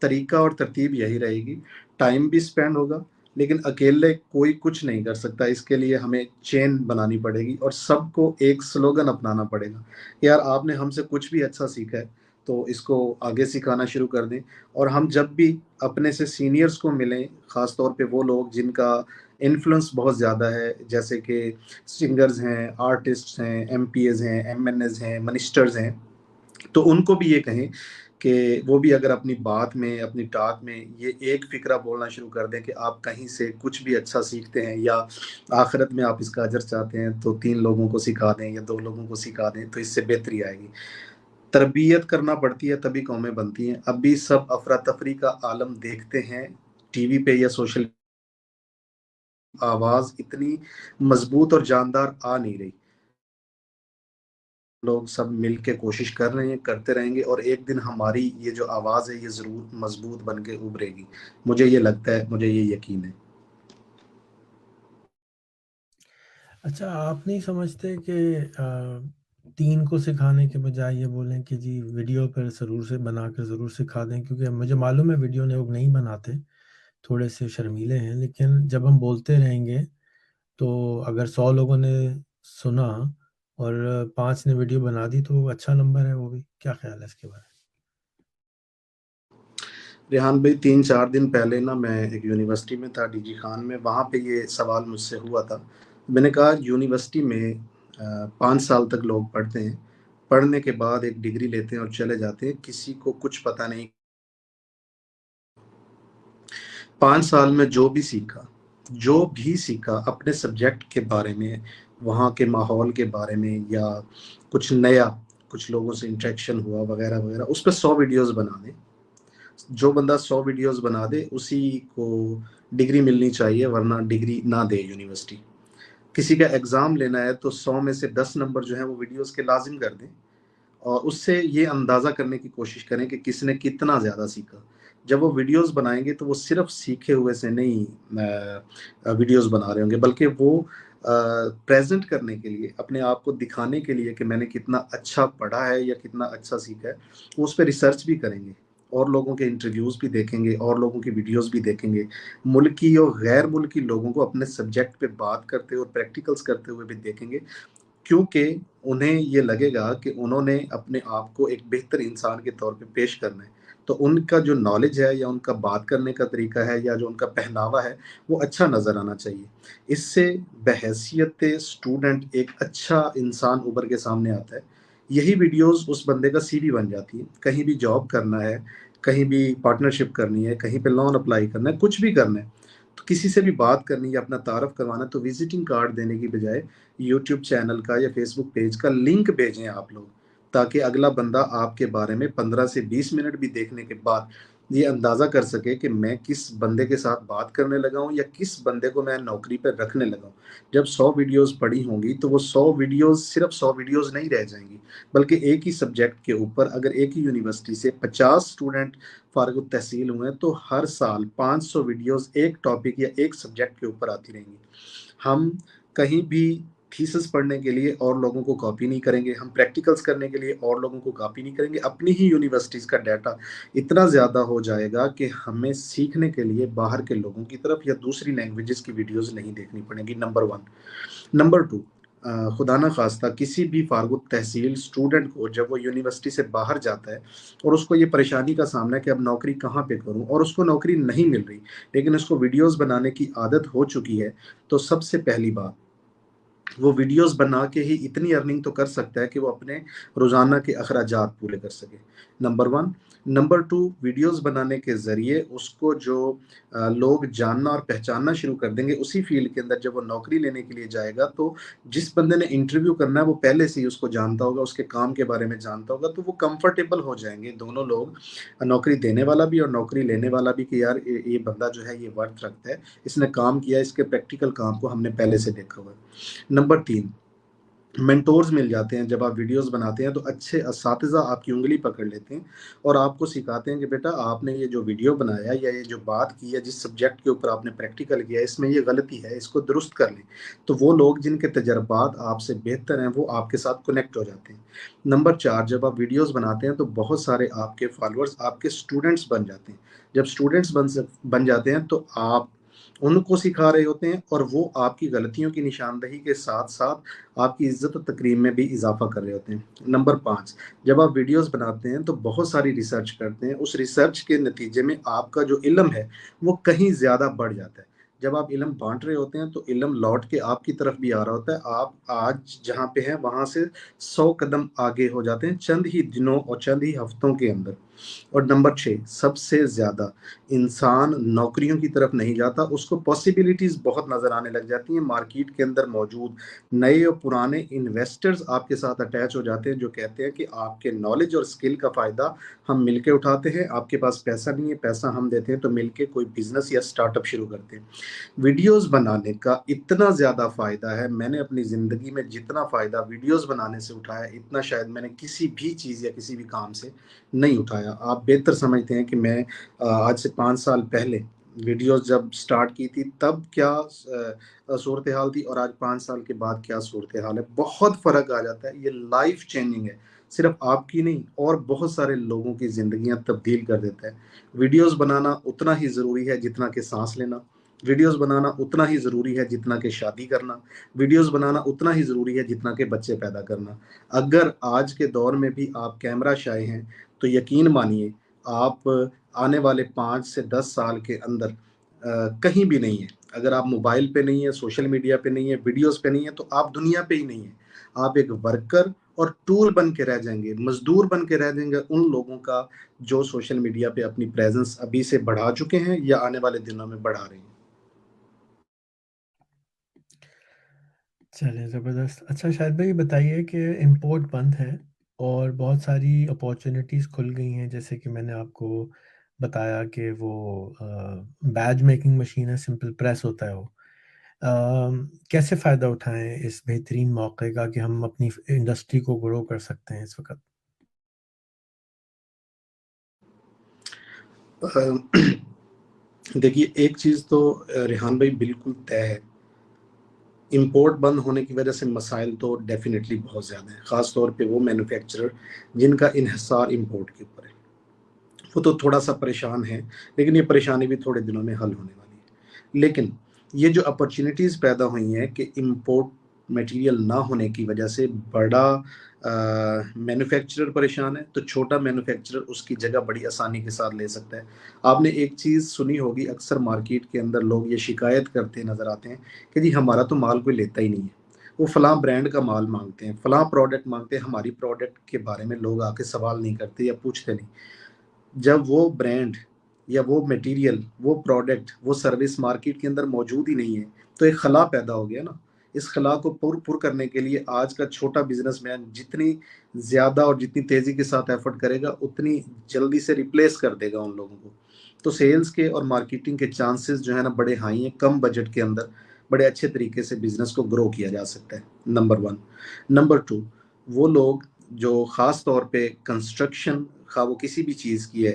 तरीका और तरतीब यही रहेगी। टाइम भी स्पेंड होगा, लेकिन अकेले कोई कुछ नहीं कर सकता। इसके लिए हमें चेन बनानी पड़ेगी और सबको एक स्लोगन अपनाना पड़ेगा। यार आपने हमसे कुछ भी अच्छा सीखा है, तो इसको आगे सिखाना शुरू कर दें। और हम जब भी अपने से सीनियर्स को मिलें, ख़ास तौर पे वो लोग जिनका इन्फ्लुएंस बहुत ज़्यादा है, जैसे कि सिंगर्स हैं, आर्टिस्ट्स हैं, एमपीएज़ हैं, एमएनएज़ हैं, मिनिस्टर्स हैं, तो उनको भी ये कहें कि वो भी अगर अपनी बात में, अपनी टॉक में ये एक फ़िक्रा बोलना शुरू कर दें कि आप कहीं से कुछ भी अच्छा सीखते हैं या आखिरत में आप इसका अजर चाहते हैं, तो 3 लोगों को सिखा दें या 2 लोगों को सिखा दें, तो इससे बेहतरी आएगी। तरबियत करना पड़ती है तभी कौमें बनती हैं। अभी सब अफ़रा-तफ़री का आलम देखते हैं, टीवी पे या सोशल, आवाज़ इतनी मज़बूत और जानदार आ नहीं रही। लोग सब मिल के कोशिश कर रहे हैं, करते रहेंगे और एक दिन हमारी ये जो आवाज़ है ये ज़रूर मज़बूत बन के उभरेगी। मुझे ये लगता है, मुझे ये यकीन है। अच्छा, आप नहीं समझते कि 3 को सिखाने के बजाय ये बोलें कि जी वीडियो पर ज़रूर से बनाकर ज़रूर सिखा दें, क्योंकि मुझे मालूम है वीडियो लोग नहीं बनाते, थोड़े से शर्मीले हैं, लेकिन जब हम बोलते रहेंगे तो अगर 100 लोगों ने सुना और 5 ने वीडियो बना दी तो अच्छा नंबर है वो भी। क्या ख़्याल है इसके बारे में? रेहान भाई 3-4 दिन पहले ना मैं एक यूनिवर्सिटी में था, डीजी खान में, वहाँ पे ये सवाल मुझसे हुआ था। मैंने कहा यूनिवर्सिटी में 5 साल तक लोग पढ़ते हैं, पढ़ने के बाद एक डिग्री लेते हैं और चले जाते हैं, किसी को कुछ पता नहीं। 5 साल में जो भी सीखा अपने सब्जेक्ट के बारे में, वहाँ के माहौल के बारे में या कुछ नया, कुछ लोगों से इंटरेक्शन हुआ वगैरह-वगैरह, उस पे 100 वीडियोज़ बना दें। जो बंदा 100 वीडियोज़ बना दे, उसी को डिग्री मिलनी चाहिए, वरना डिग्री ना दे यूनिवर्सिटी। किसी का एग्ज़ाम लेना है तो 100 में से 10 नंबर जो हैं वो वीडियोज़ के लाज़िम कर दें। और उससे ये अंदाज़ा करने की कोशिश करें कि किसने कितना ज़्यादा सीखा। जब वो वीडियोज़ बनाएँगे तो वो सिर्फ़ सीखे हुए से नहीं वीडियोज़ बना रहे होंगे, बल्कि वो प्रेज़ेंट करने के लिए, अपने आप को दिखाने के लिए कि मैंने कितना अच्छा पढ़ा है या कितना अच्छा सीखा है, वो उस पे रिसर्च भी करेंगे। और लोगों के इंटरव्यूज़ भी देखेंगे और लोगों की वीडियोज़ भी देखेंगे। मुल्की और गैर मुल्की लोगों को अपने सब्जेक्ट पे बात करते हुए और प्रैक्टिकल्स करते हुए भी देखेंगे। क्योंकि उन्हें ये लगेगा कि उन्होंने अपने आप को एक बेहतर इंसान के तौर पे पेश करना है। तो उनका जो नॉलेज है या उनका बात करने का तरीका है या जो उनका पहनावा है, वो अच्छा नज़र आना चाहिए। इससे बहैसियत स्टूडेंट एक अच्छा इंसान उभर के सामने आता है। यही वीडियोज़ उस बंदे का सीवी बन जाती है। कहीं भी जॉब करना है, कहीं भी पार्टनरशिप करनी है, कहीं पे लोन अप्लाई करना है, कुछ भी करना है, तो किसी से भी बात करनी है या अपना तारफ़ करवाना है, तो विज़िटिंग कार्ड देने की बजाय यूट्यूब चैनल का या फेसबुक पेज का लिंक भेजें आप लोग, ताकि अगला बंदा आपके बारे में 15 से 20 मिनट भी देखने के बाद ये अंदाज़ा कर सके कि मैं किस बंदे के साथ बात करने लगा हूँ या किस बंदे को मैं नौकरी पर रखने लगा हूँ। जब 100 वीडियोज़ पड़ी होंगी तो वो 100 वीडियोज़ सिर्फ़ 100 वीडियोज़ नहीं रह जाएँगी, बल्कि एक ही सब्जेक्ट के ऊपर अगर एक ही यूनिवर्सिटी से 50 स्टूडेंट फ़ारिग तहसील हुए हैं, तो हर साल 500 वीडियोज़ एक टॉपिक या एक सब्जेक्ट के ऊपर आती रहेंगी। हम कहीं भी थीसिस पढ़ने के लिए और लोगों को कॉपी नहीं करेंगे, हम प्रैक्टिकल्स करने के लिए और लोगों को कॉपी नहीं करेंगे, अपनी ही यूनिवर्सिटीज़ का डाटा इतना ज़्यादा हो जाएगा कि हमें सीखने के लिए बाहर के लोगों की तरफ या दूसरी लैंग्वेजेज़ की वीडियोज़ नहीं देखनी पड़ेंगी, नंबर 1। नंबर 2, खुदा ना ख़ास्ता किसी भी फ़ारिग तहसील स्टूडेंट को जब वो यूनिवर्सिटी से बाहर जाता है और उसको ये परेशानी का सामना है कि अब नौकरी कहाँ पे करूँ और उसको नौकरी नहीं मिल रही, लेकिन उसको वीडियोज़ बनाने की आदत हो चुकी है, तो सबसे पहली बात, वो वीडियोज़ बना के ही इतनी अर्निंग तो कर सकता है कि वो अपने रोज़ाना के अखराजात पूरे कर सके, नंबर 1। नंबर 2, वीडियोस बनाने के ज़रिए उसको जो लोग जानना और पहचानना शुरू कर देंगे उसी फ़ील्ड के अंदर। जब वो नौकरी लेने के लिए जाएगा तो जिस बंदे ने इंटरव्यू करना है वो पहले से ही उसको जानता होगा, उसके काम के बारे में जानता होगा, तो वो कंफर्टेबल हो जाएँगे दोनों लोग, नौकरी देने वाला भी और नौकरी लेने वाला भी, कि यार ये बंदा जो है ये वर्थ रखता है, इसने काम किया, इसके प्रैक्टिकल काम को हमने पहले से देखा हुआ है। नंबर 3, मेंटोर्स मिल जाते हैं। जब आप वीडियोस बनाते हैं तो अच्छे असातिज़ा आपकी उँगली पकड़ लेते हैं और आपको सिखाते हैं कि बेटा आपने ये जो वीडियो बनाया या ये जो बात की है, जिस सब्जेक्ट के ऊपर आपने प्रैक्टिकल किया है, इसमें ये गलती है, इसको दुरुस्त कर लें। तो वो लोग जिनके तजर्बात आपसे बेहतर हैं वो आपके साथ कनेक्ट हो जाते हैं। नंबर 4, जब आप वीडियोस बनाते हैं तो बहुत सारे आपके फॉलोअर्स आपके स्टूडेंट्स बन जाते हैं। जब स्टूडेंट्स बन जाते हैं तो आप उनको सिखा रहे होते हैं और वो आपकी गलतियों की निशानदही के साथ-साथ आपकी इज़्ज़त और तकरीम में भी इज़ाफ़ा कर रहे होते हैं। नंबर 5, जब आप वीडियोज़ बनाते हैं तो बहुत सारी रिसर्च करते हैं, उस रिसर्च के नतीजे में आपका जो इल्म है, वो कहीं ज़्यादा बढ़ जाता है। जब आप इल्म बाँट रहे होते हैं तो इल्म लौट के आपकी तरफ भी आ रहा होता है। आप आज जहाँ पे हैं वहाँ से 100 कदम आगे हो जाते हैं चंद ही दिनों और चंद ही हफ्तों के अंदर। और नंबर 6, सबसे ज़्यादा इंसान नौकरियों की तरफ नहीं जाता, उसको पॉसिबिलिटीज़ बहुत नज़र आने लग जाती हैं। मार्केट के अंदर मौजूद नए और पुराने इन्वेस्टर्स आपके साथ अटैच हो जाते हैं, जो कहते हैं कि आपके नॉलेज और स्किल का फ़ायदा हम मिलके उठाते हैं। आपके पास पैसा नहीं है, पैसा हम देते हैं, तो मिलके कोई बिज़नेस या स्टार्टअप शुरू करते हैं। वीडियोज़ बनाने का इतना ज़्यादा फ़ायदा है, मैंने अपनी ज़िंदगी में जितना फ़ायदा वीडियोज़ बनाने से उठाया, इतना शायद मैंने किसी भी चीज़ या किसी भी काम से नहीं उठाया। आप बेहतर समझते हैं कि मैं आज से 5 साल पहले वीडियोज़ जब स्टार्ट की थी तब क्या सूरत-ए-हाल थी और आज 5 साल के बाद क्या सूरत-ए-हाल है। बहुत फ़र्क आ जाता है, ये लाइफ़ चेंजिंग है। सिर्फ़ आपकी नहीं और बहुत सारे लोगों की ज़िंदगियाँ तब्दील कर देता है। वीडियोज़ बनाना उतना ही ज़रूरी है जितना कि साँस लेना। वीडियोज़ बनाना उतना ही ज़रूरी है जितना कि शादी करना। वीडियोज़ बनाना उतना ही ज़रूरी है जितना कि बच्चे पैदा करना। अगर आज के दौर में भी आप कैमरा शाय हैं, तो यकीन मानिए आप आने वाले 5 से 10 साल के अंदर कहीं भी नहीं हैं। अगर आप मोबाइल पे नहीं हैं, सोशल मीडिया पे नहीं हैं, वीडियोज़ पे नहीं हैं, तो आप दुनिया पे ही नहीं हैं। आप एक वर्कर और टूल बन के रह जाएँगे, मज़दूर बन के रह जाएँगे उन लोगों का जो सोशल मीडिया पे अपनी प्रेज़ेंस अभी से बढ़ा चुके हैं या आने वाले दिनों में बढ़ा रहे हैं। चलिए ज़बरदस्त। अच्छा शाहिद भाई बताइए कि इम्पोर्ट बंद है और बहुत सारी अपॉर्च्युनिटीज़ खुल गई हैं, जैसे कि मैंने आपको बताया कि वो बैज मेकिंग मशीन है, सिंपल प्रेस होता है वो। कैसे फ़ायदा उठाएँ इस बेहतरीन मौके का कि हम अपनी इंडस्ट्री को ग्रो कर सकते हैं इस वक़्त? देखिए एक चीज़ तो रेहान भाई बिल्कुल तय है, इम्पोर्ट बंद होने की वजह से मसाइल तो डेफ़िनेटली बहुत ज़्यादा हैं, ख़ास तौर पे वो मैन्युफैक्चरर जिनका इन्हिसार इम्पोर्ट के ऊपर है। वो तो थोड़ा-सा परेशान हैं, लेकिन ये परेशानी भी थोड़े दिनों में हल होने वाली है। लेकिन ये जो अपॉर्च्युनिटीज़ पैदा हुई हैं कि इम्पोर्ट मटीरियल ना होने की वजह से बड़ा मैन्युफैक्चरर परेशान है, तो छोटा मैन्युफैक्चरर उसकी जगह बड़ी आसानी के साथ ले सकता है। आपने एक चीज़ सुनी होगी, अक्सर मार्केट के अंदर लोग ये शिकायत करते नज़र आते हैं कि जी हमारा तो माल कोई लेता ही नहीं है। वो फलाँ ब्रांड का माल माँगते हैं, फलाँ प्रोडक्ट माँगते हैं, हमारी प्रोडक्ट के बारे में लोग आके सवाल नहीं करते या पूछते नहीं। जब वो ब्रांड या वो मटेरियल, वो प्रोडक्ट, वो सर्विस मार्केट के अंदर मौजूद ही नहीं है, तो एक खला पैदा हो गया ना। इस खला को पुर करने के लिए आज का छोटा बिज़नेसमैन जितनी ज़्यादा और जितनी तेज़ी के साथ एफर्ट करेगा, उतनी जल्दी से रिप्लेस कर देगा उन लोगों को। तो सेल्स के और मार्केटिंग के चांसेस जो है ना बड़े हाई हैं, कम बजट के अंदर बड़े अच्छे तरीके से बिज़नेस को ग्रो किया जा सकता है, नंबर 1। नंबर 2, वो लोग जो ख़ास तौर पे कंस्ट्रक्शन ख़ा वो किसी भी चीज़ की है,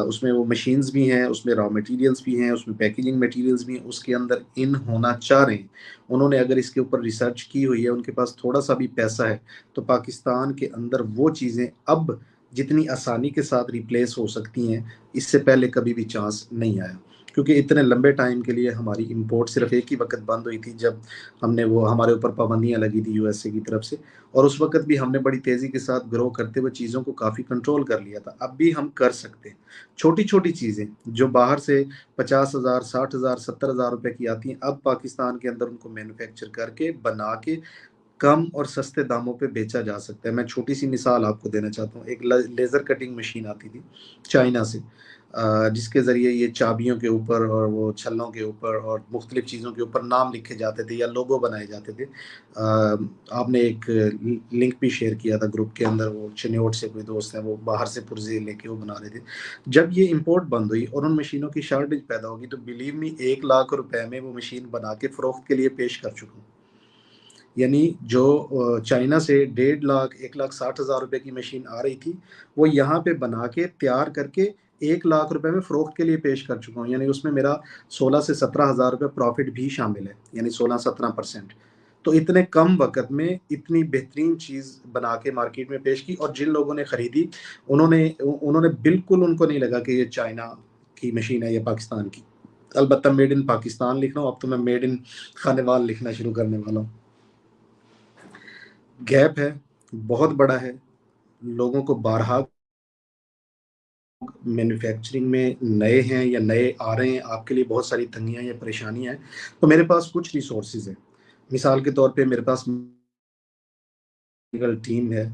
उसमें वो मशीन्स भी हैं, उसमें रॉ मटेरियल्स भी हैं, उसमें पैकेजिंग मटेरियल्स भी हैं, उसके अंदर इन होना चाह रहे हैं। उन्होंने अगर इसके ऊपर रिसर्च की हुई है, उनके पास थोड़ा-सा भी पैसा है, तो पाकिस्तान के अंदर वो चीज़ें अब जितनी आसानी के साथ रिप्लेस हो सकती हैं, इससे पहले कभी भी चांस नहीं आया। क्योंकि इतने लंबे टाइम के लिए हमारी इम्पोर्ट सिर्फ़ एक ही वक़्त बंद हुई थी, जब हमने वो हमारे ऊपर पाबंदियाँ लगी थी यूएसए की तरफ से। और उस वक़्त भी हमने बड़ी तेज़ी के साथ ग्रो करते हुए चीज़ों को काफ़ी कंट्रोल कर लिया था। अब भी हम कर सकते हैं। छोटी-छोटी चीज़ें जो बाहर से 50,000, 60,000, 70,000 रुपए की आती हैं, अब पाकिस्तान के अंदर उनको मैन्युफैक्चर करके, बना के कम और सस्ते दामों पे बेचा जा सकता है। मैं छोटी सी मिसाल आपको देना चाहता हूँ। एक लेज़र कटिंग मशीन आती थी चाइना से, जिसके ज़रिए ये चाबियों के ऊपर और वो छल्लों के ऊपर और मुख्तलिफ़ चीज़ों के ऊपर नाम लिखे जाते थे या लोगो बनाए जाते थे। आपने एक लिंक भी शेयर किया था ग्रुप के अंदर, वो चिन्योट से कोई दोस्त हैं, वो बाहर से पुर्जे लेके वो बना रहे थे। जब ये इम्पोर्ट बंद हुई और उन मशीनों की शॉर्टेज पैदा होगी, तो बिलीव मी 1 लाख रुपए में वो मशीन बना के फ़रोख्त के लिए पेश कर चुका हूँ। यानी जो चाइना से 1.5 लाख 1,60,000 रुपए की मशीन आ रही थी, वो यहाँ पे बना के तैयार करके 1 लाख रुपए में फ़रोख्त के लिए पेश कर चुका हूँ। यानी उसमें मेरा 16 से 17,000 रुपए प्रॉफ़िट भी शामिल है, यानी 16-17%। तो इतने कम वक़्त में इतनी बेहतरीन चीज़ बना के मार्केट में पेश की, और जिन लोगों ने खरीदी, उन्होंने बिल्कुल, उनको नहीं लगा कि ये चाइना की मशीन है या पाकिस्तान की। अलबत्ता मेड इन पाकिस्तान लिख रहा हूँ, अब तो मैं मेड इन खानेवाल लिखना शुरू करने वाला हूँ। गैप है, बहुत बड़ा है। लोगों को बारहा मैन्युफैक्चरिंग में नए हैं या नए आ रहे हैं, आपके लिए बहुत सारी तंगियाँ या परेशानियाँ हैं। तो मेरे पास कुछ रिसोर्सेज़ हैं। मिसाल के तौर पे मेरे पास टेक्निकल टीम है,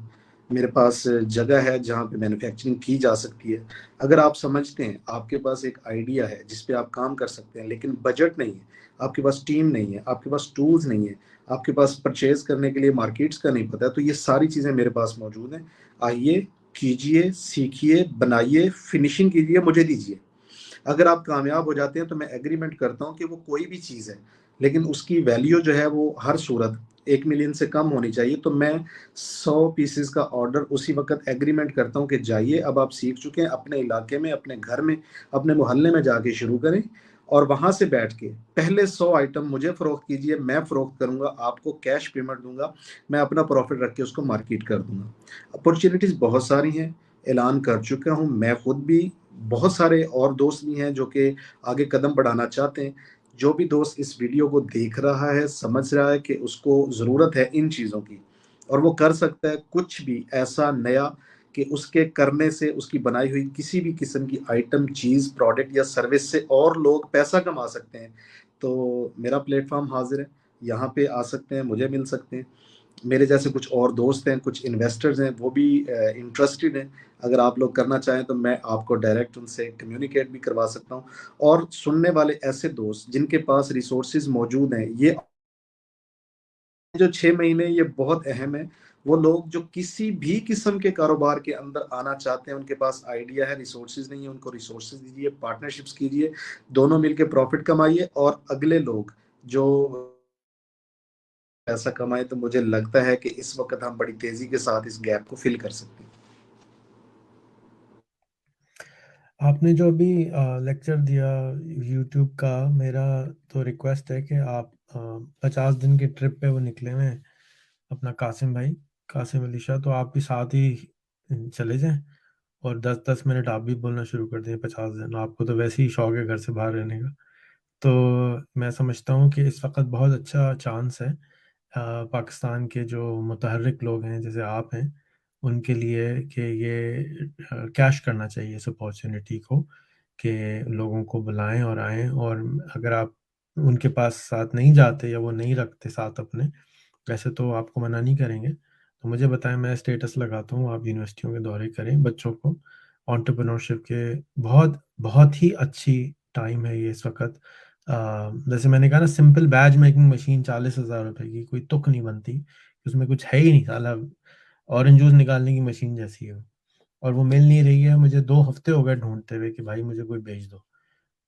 मेरे पास जगह है जहाँ पे मैन्युफैक्चरिंग की जा सकती है। अगर आप समझते हैं, आपके पास एक आइडिया है जिस पे आप काम कर सकते हैं, लेकिन बजट नहीं है, आपके पास टीम नहीं है, आपके पास टूल्स नहीं है, आपके पास परचेज़ करने के लिए मार्केट्स का नहीं पता है, तो ये सारी चीज़ें मेरे पास मौजूद हैं। आइए, कीजिए, सीखिए, बनाइए, फिनिशिंग कीजिए, मुझे दीजिए। अगर आप कामयाब हो जाते हैं, तो मैं एग्रीमेंट करता हूँ कि वो कोई भी चीज़ है, लेकिन उसकी वैल्यू जो है वो हर सूरत 1 मिलियन से कम होनी चाहिए। तो मैं 100 पीसेज़ का ऑर्डर उसी वक़्त एग्रीमेंट करता हूँ कि जाइए, अब आप सीख चुके हैं, अपने इलाके में, अपने घर में, अपने मोहल्ले में जाके शुरू करें, और वहाँ से बैठ के पहले 100 आइटम मुझे फ़रोख्त कीजिए, मैं फ़रोख्त करूँगा, आपको कैश पेमेंट दूँगा, मैं अपना प्रॉफ़िट रख के उसको मार्केट कर दूँगा। अपॉर्च्युनिटीज़ बहुत सारी हैं, ऐलान कर चुका हूँ, मैं खुद भी, बहुत सारे और दोस्त भी हैं जो कि आगे कदम बढ़ाना चाहते हैं। जो भी दोस्त इस वीडियो को देख रहा है, समझ रहा है कि उसको ज़रूरत है इन चीज़ों की, और वो कर सकता है कुछ भी ऐसा नया कि उसके करने से, उसकी बनाई हुई किसी भी किस्म की आइटम, चीज़, प्रोडक्ट या सर्विस से और लोग पैसा कमा सकते हैं। तो मेरा प्लेटफ़ॉर्म हाज़िर है, यहाँ पे आ सकते हैं, मुझे मिल सकते हैं। मेरे जैसे कुछ और दोस्त हैं, कुछ इन्वेस्टर्स हैं, वो भी इंटरेस्टेड हैं। अगर आप लोग करना चाहें, तो मैं आपको डायरेक्ट उनसे कम्युनिकेट भी करवा सकता हूँ। और सुनने वाले ऐसे दोस्त जिनके पास रिसोर्सेज़ मौजूद हैं, ये जो 6 महीने ये बहुत अहम है। वो लोग जो किसी भी किस्म के कारोबार के अंदर आना चाहते हैं, उनके पास आइडिया है, रिसोर्सेज़ नहीं है, उनको रिसोर्सेज़ दीजिए, पार्टनरशिप्स कीजिए, दोनों मिलके प्रॉफ़िट कमाइए, और अगले लोग जो पैसा कमाएँ, तो मुझे लगता है कि इस वक़्त हम बड़ी तेज़ी के साथ इस गैप को फ़िल कर सकते हैं। आपने जो अभी लेक्चर दिया यूट्यूब का, मेरा तो रिक्वेस्ट है कि आप 50 दिन की ट्रिप पे वो निकले हुए हैं अपना कासिम अली शाह, तो आप भी साथ ही चले जाएं और 10-10 मिनट आप भी बोलना शुरू कर दें। 50 दिन, आपको तो वैसे ही शौक है घर से बाहर रहने का। तो मैं समझता हूँ कि इस वक्त बहुत अच्छा चांस है पाकिस्तान के जो मुतहर्रिक लोग हैं जैसे आप हैं, उनके लिए कि ये कैश करना चाहिए इस अपॉर्चुनिटी को, कि लोगों को बुलाएं और आएँ। और अगर आप उनके पास साथ नहीं जाते या वो नहीं रखते साथ अपने, वैसे तो आपको मना नहीं करेंगे, तो मुझे बताएं, मैं स्टेटस लगाता हूँ, आप यूनिवर्सिटियों के दौरे करें बच्चों को। एंटरप्रेन्योरशिप के बहुत बहुत ही अच्छी टाइम है ये इस वक्त। जैसे मैंने कहा ना, सिंपल बैज मेकिंग मशीन 40,000 रुपए की कोई तुक नहीं बनती, उसमें कुछ है ही नहीं, साला ऑरेंज जूस निकालने की मशीन जैसी है। और वो मिल नहीं रही है, मुझे 2 हफ्ते हो गए ढूंढते हुए कि भाई मुझे कोई बेच दो।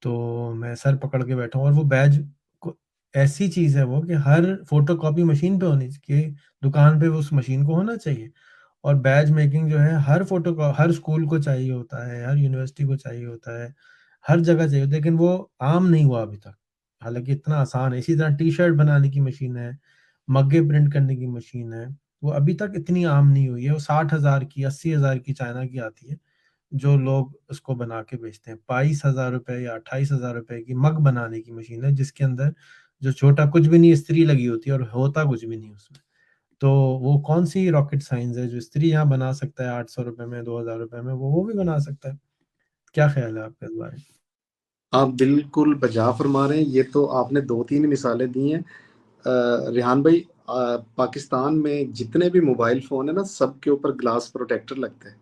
तो मैं सर पकड़ के बैठा हूँ, और वो बैज को, ऐसी चीज़ है वो कि हर फोटोकॉपी मशीन पे होनी चाहिए, दुकान पे उस मशीन को होना चाहिए। और बैज मेकिंग जो है हर स्कूल को चाहिए होता है, हर यूनिवर्सिटी को चाहिए होता है, हर जगह चाहिए होता है, लेकिन वो आम नहीं हुआ अभी तक। हालांकि इतना आसान है। इसी तरह टी शर्ट बनाने की मशीन है, मग्गे प्रिंट करने की मशीन है, वो अभी तक इतनी आम नहीं हुई है। वो 60,000 की, 80,000 की चाइना की आती है, जो लोग उसको बना के बेचते हैं। 22,000 रुपए या 28,000 रुपए की मग बनाने की मशीन है, जिसके अंदर जो छोटा कुछ भी नहीं, इस्त्री लगी होती है और होता कुछ भी नहीं उसमें। तो वो कौन सी रॉकेट साइंस है, जो स्त्री यहाँ बना सकता है 800 रुपए में, 2000 रुपए में, वो भी बना सकता है। क्या ख्याल है आपका इस बारे में? आप बिल्कुल बजा फरमा रहे हैं। ये तो आपने 2-3 मिसालें दी हैं। रेहान भाई, पाकिस्तान में जितने भी मोबाइल फ़ोन है ना, सबके ऊपर ग्लास प्रोटेक्टर लगते हैं।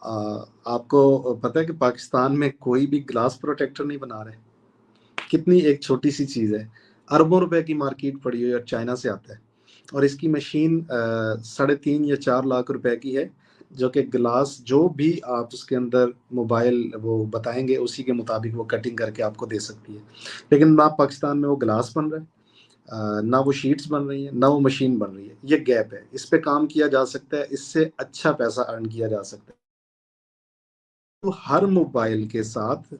आपको पता है कि पाकिस्तान में कोई भी ग्लास प्रोटेक्टर नहीं बना रहे। कितनी एक छोटी सी चीज़ है, अरबों रुपए की मार्केट पड़ी हुई है और चाइना से आता है। और इसकी मशीन 3.5 या 4 लाख रुपए की है, जो कि ग्लास जो भी आप उसके अंदर मोबाइल वो बताएंगे उसी के मुताबिक वो कटिंग करके आपको दे सकती है। लेकिन ना पाकिस्तान में वो ग्लास बन रहा है, ना वो शीट्स बन रही हैं, ना वो मशीन बन रही है। ये गैप है, इस पे काम किया जा सकता है, इससे अच्छा पैसा अर्न किया जा सकता है। तो हर मोबाइल के साथ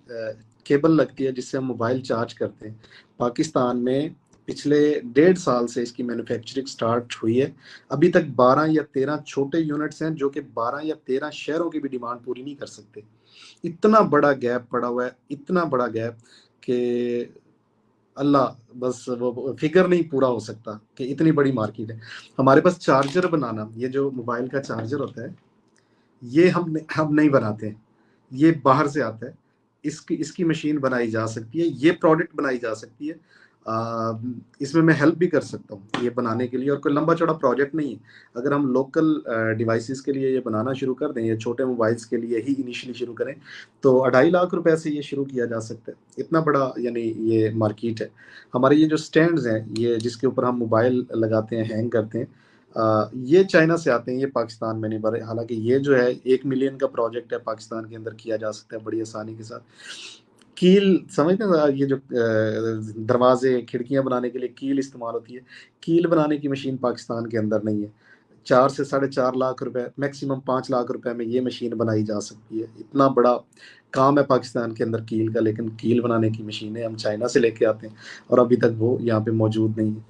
केबल लगती है जिससे हम मोबाइल चार्ज करते हैं। पाकिस्तान में पिछले 1.5 साल से इसकी मैन्युफैक्चरिंग स्टार्ट हुई है। अभी तक 12 या 13 छोटे यूनिट्स हैं जो कि 12 या 13 शहरों की भी डिमांड पूरी नहीं कर सकते। इतना बड़ा गैप पड़ा हुआ है, इतना बड़ा गैप कि अल्लाह, बस वो फिगर नहीं पूरा हो सकता कि इतनी बड़ी मार्केट है। हमारे पास चार्जर बनाना, ये जो मोबाइल का चार्जर होता है, ये हम नहीं बनाते हैं, ये बाहर से आता है। इसकी इसकी मशीन बनाई जा सकती है, ये प्रोडक्ट बनाई जा सकती है। इसमें मैं हेल्प भी कर सकता हूँ ये बनाने के लिए, और कोई लंबा चौड़ा प्रोजेक्ट नहीं है। अगर हम लोकल डिवाइसेस के लिए ये बनाना शुरू कर दें, ये छोटे मोबाइल्स के लिए ही इनिशियली शुरू करें, तो 2.5 लाख रुपए से ये शुरू किया जा सकता है। इतना बड़ा यानी ये मार्केट है। हमारे ये जो स्टैंड्स हैं, ये जिसके ऊपर हम मोबाइल लगाते हैं, हैंग करते हैं, ये चाइना से आते हैं, ये पाकिस्तान में नहीं बने। हालांकि ये जो है 1 मिलियन का प्रोजेक्ट है, पाकिस्तान के अंदर किया जा सकता है बड़ी आसानी के साथ। कील समझते हैं, ये जो दरवाजे खिड़कियां बनाने के लिए कील इस्तेमाल होती है, कील बनाने की मशीन पाकिस्तान के अंदर नहीं है। 4 से 4.5 लाख रुपए, मैक्सिमम 5 लाख रुपए में ये मशीन बनाई जा सकती है। इतना बड़ा काम है पाकिस्तान के अंदर कील का, लेकिन कील बनाने की मशीनें हम चाइना से लेके आते हैं और अभी तक वो यहाँ पे मौजूद नहीं है।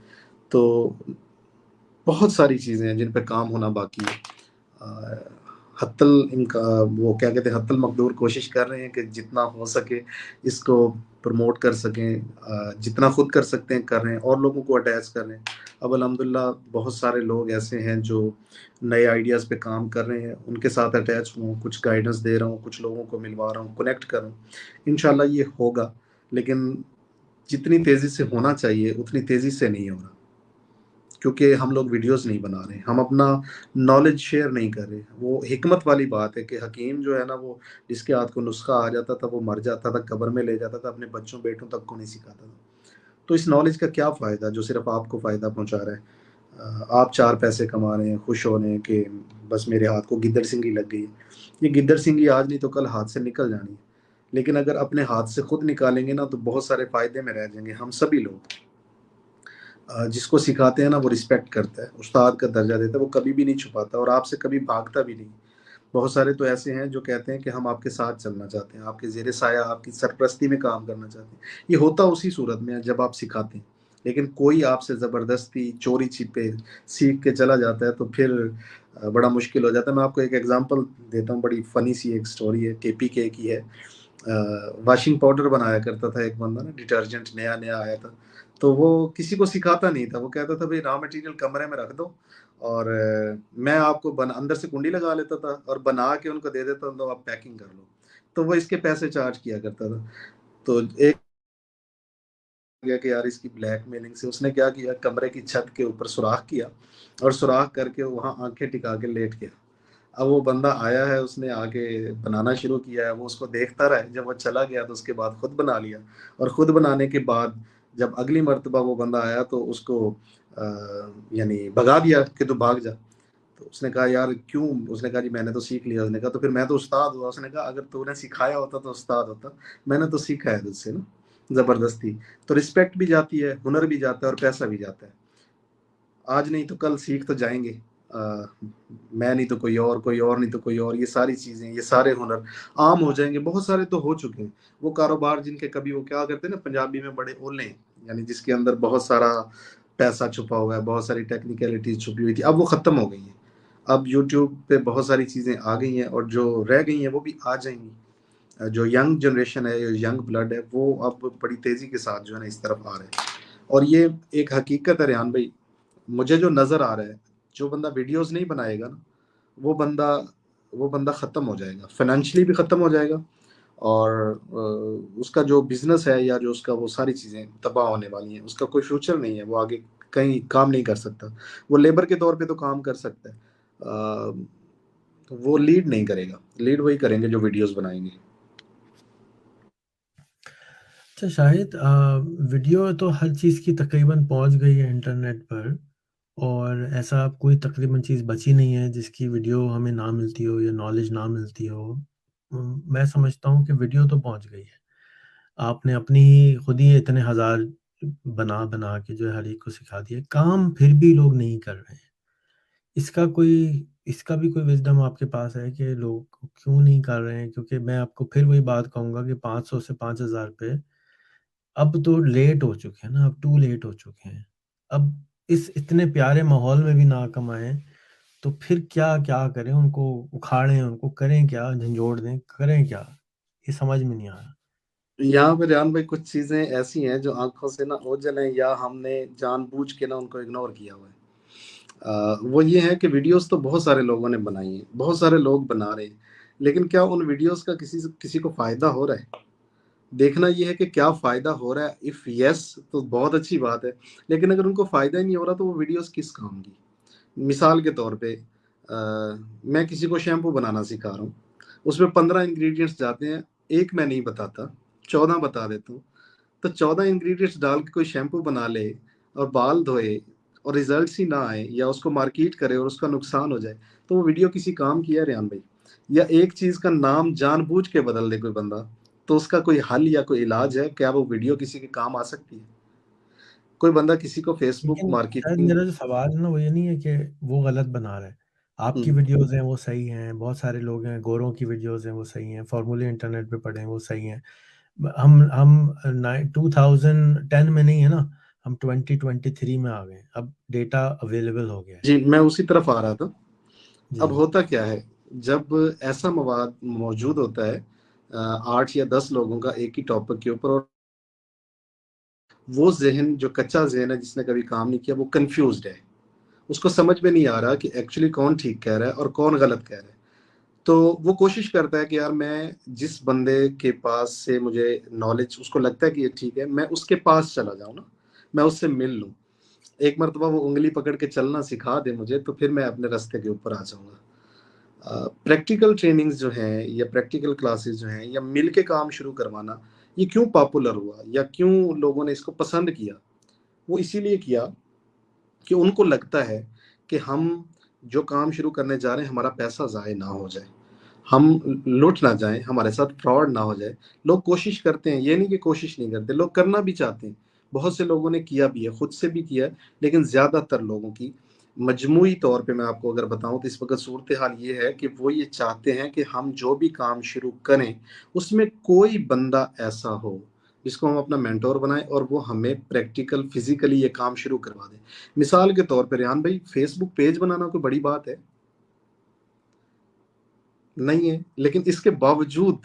तो बहुत सारी चीज़ें हैं जिन पे काम होना बाकी है। हत्तल इनका वो क्या कहते हैं, हत्तल मकदूर कोशिश कर रहे हैं कि जितना हो सके इसको प्रमोट कर सकें। जितना खुद कर सकते हैं कर रहे हैं, और लोगों को अटैच कर रहे हैं। अब अल्हम्दुलिल्लाह बहुत सारे लोग ऐसे हैं जो नए आइडियाज़ पे काम कर रहे हैं, उनके साथ अटैच हूँ, कुछ गाइडेंस दे रहा हूँ, कुछ लोगों को मिलवा रहा हूँ, कनेक्ट कर रहा हूँ। इंशाल्लाह ये होगा, लेकिन जितनी तेज़ी से होना चाहिए उतनी तेज़ी से नहीं हो रहा, क्योंकि हम लोग वीडियोस नहीं बना रहे, हम अपना नॉलेज शेयर नहीं कर रहे। वो हिकमत वाली बात है कि हकीम जो है ना, वो जिसके हाथ को नुस्खा आ जाता था वो मर जाता था, कब्र में ले जाता था, अपने बच्चों बेटों तक को नहीं सिखाता था। तो इस नॉलेज का क्या फ़ायदा जो सिर्फ आपको फ़ायदा पहुंचा रहा है। आप 4 पैसे कमा रहे हैं, खुश हो रहे हैं कि बस मेरे हाथ को गिद्दड़ सिंगी लग गई है। ये गिद्दड़ सिंगी आज नहीं तो कल हाथ से निकल जानी है, लेकिन अगर अपने हाथ से खुद निकालेंगे ना तो बहुत सारे फ़ायदे में रह जाएंगे हम सभी लोग। जिसको सिखाते हैं ना वो रिस्पेक्ट करता है, उस्ताद का दर्जा देता है, वो कभी भी नहीं छुपाता और आपसे कभी भागता भी नहीं। बहुत सारे तो ऐसे हैं जो कहते हैं कि हम आपके साथ चलना चाहते हैं, आपके ज़ेरे साया, आपकी सरपरस्ती में काम करना चाहते हैं। ये होता उसी सूरत में है जब आप सिखाते हैं। लेकिन कोई आपसे ज़बरदस्ती चोरी छिपे सीख के चला जाता है तो फिर बड़ा मुश्किल हो जाता है। मैं आपको एक एग्जांपल देता हूँ, बड़ी फ़नी सी एक स्टोरी है, केपीके की है। वॉशिंग पाउडर बनाया करता था एक बंदा ना, डिटर्जेंट नया नया आया था। तो वो किसी को सिखाता नहीं था, वो कहता था भाई रॉ मटेरियल कमरे में रख दो और मैं आपको अंदर से कुंडी लगा लेता था और बना के उनको दे देता था, तो आप पैकिंग कर लो। तो वो इसके पैसे चार्ज किया करता था। तो एक गया कि यार इसकी ब्लैकमेलिंग से, उसने क्या किया, कमरे की छत के ऊपर सुराख किया और सुराख करके वहां आंखें टिका के लेट गया। अब वो बंदा आया है, उसने आके बनाना शुरू किया है, वो उसको देखता रहा है। जब वो चला गया तो उसके बाद खुद बना लिया, और खुद बनाने के बाद जब अगली मर्तबा वो बंदा आया तो उसको यानी भगा दिया कि तू भाग जा। तो उसने कहा यार क्यों? उसने कहा जी मैंने तो सीख लिया। उसने कहा तो फिर मैं तो उस्ताद हुआ। उसने कहा अगर तूने सिखाया होता तो उस्ताद होता, मैंने तो सीखा है तुझसे ना, जबरदस्ती। तो रिस्पेक्ट भी जाती है, हुनर भी जाता है और पैसा भी जाता है। आज नहीं तो कल सीख तो जाएंगे। मैं नहीं तो कोई और, कोई और नहीं तो कोई और, ये सारी चीजें, ये सारे हुनर आम हो जाएंगे। बहुत सारे तो हो चुके हैं वो कारोबार जिनके कभी वो क्या करते हैं ना, पंजाबी में बड़े ओले, यानी जिसके अंदर बहुत सारा पैसा छुपा हुआ है, बहुत सारी टेक्निकलिटीज छुपी हुई थी, अब वो खत्म हो गई है। अब यूट्यूब पे बहुत सारी चीजें आ गई हैं और जो रह गई हैं वो भी आ जाएंगी। जो यंग जनरेशन है, यंग ब्लड है, वो अब बड़ी तेजी के साथ जो है ना इस तरफ आ रहे हैं। और ये एक हकीकत है रेहान भाई, मुझे जो नज़र आ रहा है, जो बंदा वीडियोस नहीं बनाएगा ना, वो बंदा वो बंदा ख़त्म हो जाएगा, फाइनेंशियली भी ख़त्म हो जाएगा, और उसका जो बिज़नेस है या जो उसका वो सारी चीज़ें तबाह होने वाली हैं, उसका कोई फ्यूचर नहीं है, वो आगे कहीं काम नहीं कर सकता। वो लेबर के तौर पे तो काम कर सकता है, तो वो लीड नहीं करेगा, लीड वही करेंगे जो वीडियोस बनाएंगे। अच्छा शाहिद, वीडियो तो हर चीज़ की तकरीबन पहुंच गई है इंटरनेट पर, और ऐसा कोई तकरीबन चीज़ बची नहीं है जिसकी वीडियो हमें ना मिलती हो या नॉलेज ना मिलती हो। मैं समझता हूँ कि वीडियो तो पहुंच गई है। आपने अपनी ही खुद ही इतने हज़ार बना बना के जो है हर एक को सिखा दिया, काम फिर भी लोग नहीं कर रहे हैं। इसका कोई इसका भी कोई विज़डम आपके पास है कि लोग क्यों नहीं कर रहे हैं? क्योंकि मैं आपको फिर वही बात कहूँगा कि 500 से 5000 पे अब तो लेट हो चुके हैं ना, अब टू लेट हो चुके हैं। अब इस इतने प्यारे माहौल में भी ना कमाएँ, तो फिर क्या करें? उनको उखाड़ें, उनको करें क्या? झंझोड़ दें, करें क्या? ये समझ में नहीं आ रहा। यहाँ पे रेहान भाई कुछ चीजें ऐसी हैं जो आंखों से ना ओझल हैं, या हमने जानबूझ के ना उनको इग्नोर किया हुआ है। वो ये है कि वीडियोस तो बहुत सारे लोगों ने बनाई हैं, बहुत सारे लोग बना रहे हैं, लेकिन क्या उन वीडियोस का किसी को फायदा हो रहा है? देखना ये है कि क्या फायदा हो रहा है। इफ यस तो बहुत अच्छी बात है, लेकिन अगर उनको फायदा ही नहीं हो रहा तो वो वीडियोस किस काम की? मिसाल के तौर पे मैं किसी को शैम्पू बनाना सिखा रहा हूँ, उसमें 15 इंग्रेडिएंट्स जाते हैं, एक मैं नहीं बताता, 14 बता देता हूँ। तो 14 इंग्रेडिएंट्स डाल के कोई शैम्पू बना ले और बाल धोए और रिजल्ट्स ही ना आए, या उसको मार्केट करे और उसका नुकसान हो जाए, तो वो वीडियो किसी काम की है रेहान भाई? या एक चीज का नाम जानबूझ के बदल दे कोई बंदा, तो उसका कोई हल या कोई इलाज है? क्या वो वीडियो किसी के काम आ सकती है? कोई बंदा किसी को फेसबुक लेकिन शायद मार्केटिंग। मेरा जो सवाल है ना वो ये नहीं है कि वो गलत बना रहा है। आपकी हम्म, वीडियोज़ हैं वो सही हैं, बहुत सारे लोग हैं, गोरों की वीडियोज़ हैं वो सही हैं, फ़ॉर्मूले इंटरनेट पे पड़े हैं वो सही हैं। हम 2010 में नहीं है ना, हम 2023 में आ गए हैं। अब डेटा अवेलेबल हो गया है। जी, मैं उसी तरफ आ रहा था। जी। अब होता क्या है, जब ऐसा मवाद मौजूद होता है 8 या 10 लोगों का एक ही टॉपिक के ऊपर, और वो जहन जो कच्चा जहन है जिसने कभी काम नहीं किया वो कंफ्यूज्ड है, उसको समझ में नहीं आ रहा कि एक्चुअली कौन ठीक कह रहा है और कौन गलत कह रहा है। तो वो कोशिश करता है कि यार मैं जिस बंदे के पास से मुझे नॉलेज उसको लगता है कि ये ठीक है, मैं उसके पास चला जाऊं ना, मैं उससे मिल लूं, एक मरतबा वो उंगली पकड़ के चलना सिखा दे मुझे, तो फिर मैं अपने रास्ते के ऊपर आ जाऊंगा। प्रैक्टिकल ट्रेनिंग्स जो हैं या प्रैक्टिकल क्लासेस जो हैं या मिल के काम शुरू करवाना, ये क्यों पॉपुलर हुआ या क्यों लोगों ने इसको पसंद किया? वो इसीलिए किया कि उनको लगता है कि हम जो काम शुरू करने जा रहे हैं हमारा पैसा ज़ाय ना हो जाए, हम लुट ना जाएं, हमारे साथ फ्रॉड ना हो जाए। लोग कोशिश करते हैं, ये नहीं कि कोशिश नहीं करते, लोग करना भी चाहते हैं। बहुत से लोगों ने किया भी है, खुद से भी किया है, लेकिन ज़्यादातर लोगों की मजमूई तौर पे मैं आपको अगर बताऊं तो इस वक्त सूरत हाल ये है कि वो ये चाहते हैं कि हम जो भी काम शुरू करें उसमें कोई बंदा ऐसा हो जिसको हम अपना मेंटोर बनाएं और वो हमें प्रैक्टिकल फिजिकली ये काम शुरू करवा दे। मिसाल के तौर पर रेहान भाई, फेसबुक पेज बनाना कोई बड़ी बात है नहीं है, लेकिन इसके बावजूद